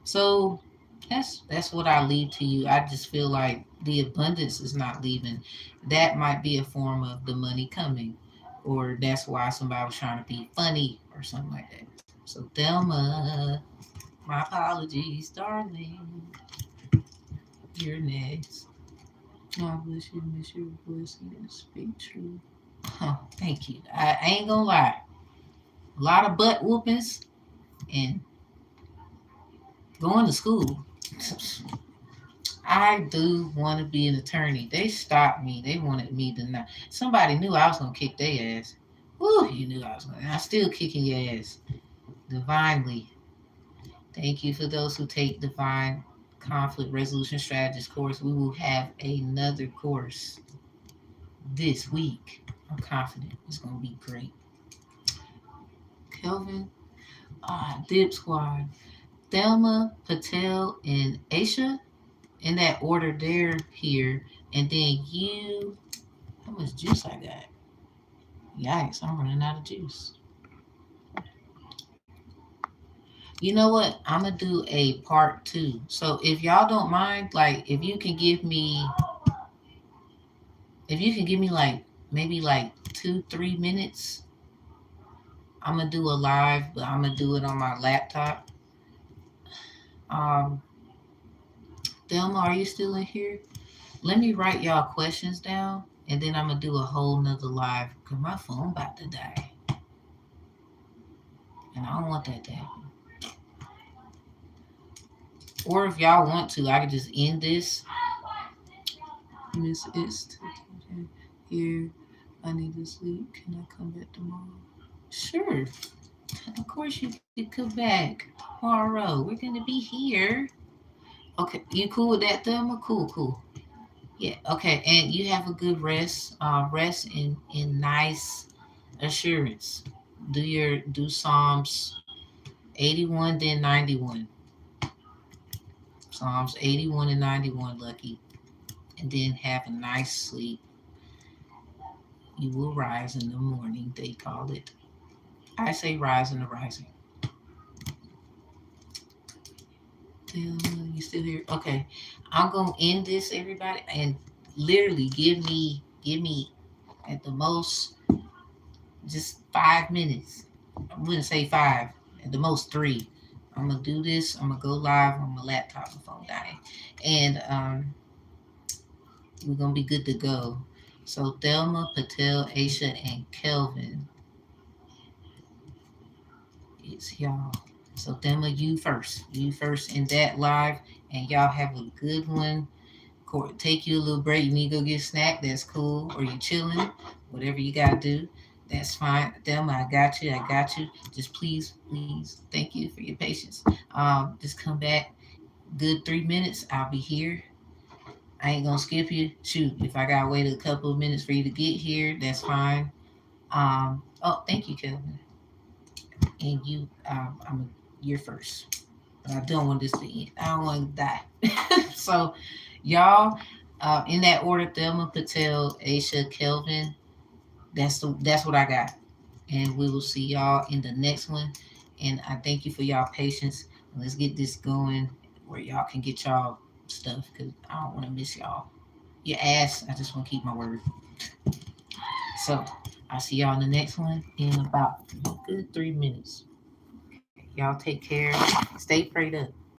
So that's what I leave to you. I just feel like the abundance is not leaving. That might be a form of the money coming, or that's why somebody was trying to be funny or something like that. So Thelma, my apologies, darling. You're next. God bless you, miss your blessing. Speak true. Thank you. I ain't gonna lie. A lot of butt whoopings and going to school. I do want to be an attorney. They stopped me. They wanted me to not. Somebody knew I was gonna kick their ass. Woo, you knew I was gonna. I'm still kicking your ass divinely. Thank you for those who take divine conflict resolution strategist course. We will have another course this week. I'm confident it's gonna be great. Kelvin, Dib Squad, Thelma, Patel, and Aisha. In that order, they're here. And then you, how much juice I got? Yikes, I'm running out of juice. You know what? I'm gonna do a part two. So if y'all don't mind, like if you can give me like maybe like 2-3 minutes, I'm gonna do a live, but I'm gonna do it on my laptop. Um, Thelma, are you still in here? Let me write y'all questions down, and then I'm gonna do a whole nother live because my phone about to die, and I don't want that to happen. Or if y'all want to, I could just end this. Miss Ist here. I need to sleep. Can I come back tomorrow? Sure. Of course you could come back tomorrow. We're gonna be here. Okay, you cool with that, Thelma? Cool, cool. Yeah. Okay, and you have a good rest. Rest in nice assurance. Do Psalms 81, then 91. Psalms 81 and 91, Lucky, and then have a nice sleep. You will rise in the morning, they call it. I say rise in the rising. You still here? Okay. I'm gonna end this, everybody, and literally give me at the most just 5 minutes. I wouldn't say five, at the most three. I'm gonna do this. I'm gonna go live on my laptop before I'm dying, and we're gonna be good to go. So Thelma, Patel, Aisha, and Kelvin, it's y'all. So Thelma, you first. You first in that live, and y'all have a good one. Take you a little break. You need to go get a snack. That's cool. Or you chilling. Whatever you gotta do, that's fine. Thelma, I got you. I got you. Just please, please, thank you for your patience. Just come back. Good 3 minutes. I'll be here. I ain't gonna skip you. Shoot, if I gotta wait a couple of minutes for you to get here, that's fine. Oh, thank you, Kelvin. And you, you're first. But I don't want this to end. I don't want to die. So, y'all, in that order: Thelma, Patel, Aisha, Kelvin. That's what I got. And we will see y'all in the next one. And I thank you for y'all patience. Let's get this going where y'all can get y'all stuff because I don't want to miss y'all. Your ass. I just want to keep my word. So I'll see y'all in the next one in about a good 3 minutes. Okay, y'all take care. Stay prayed up.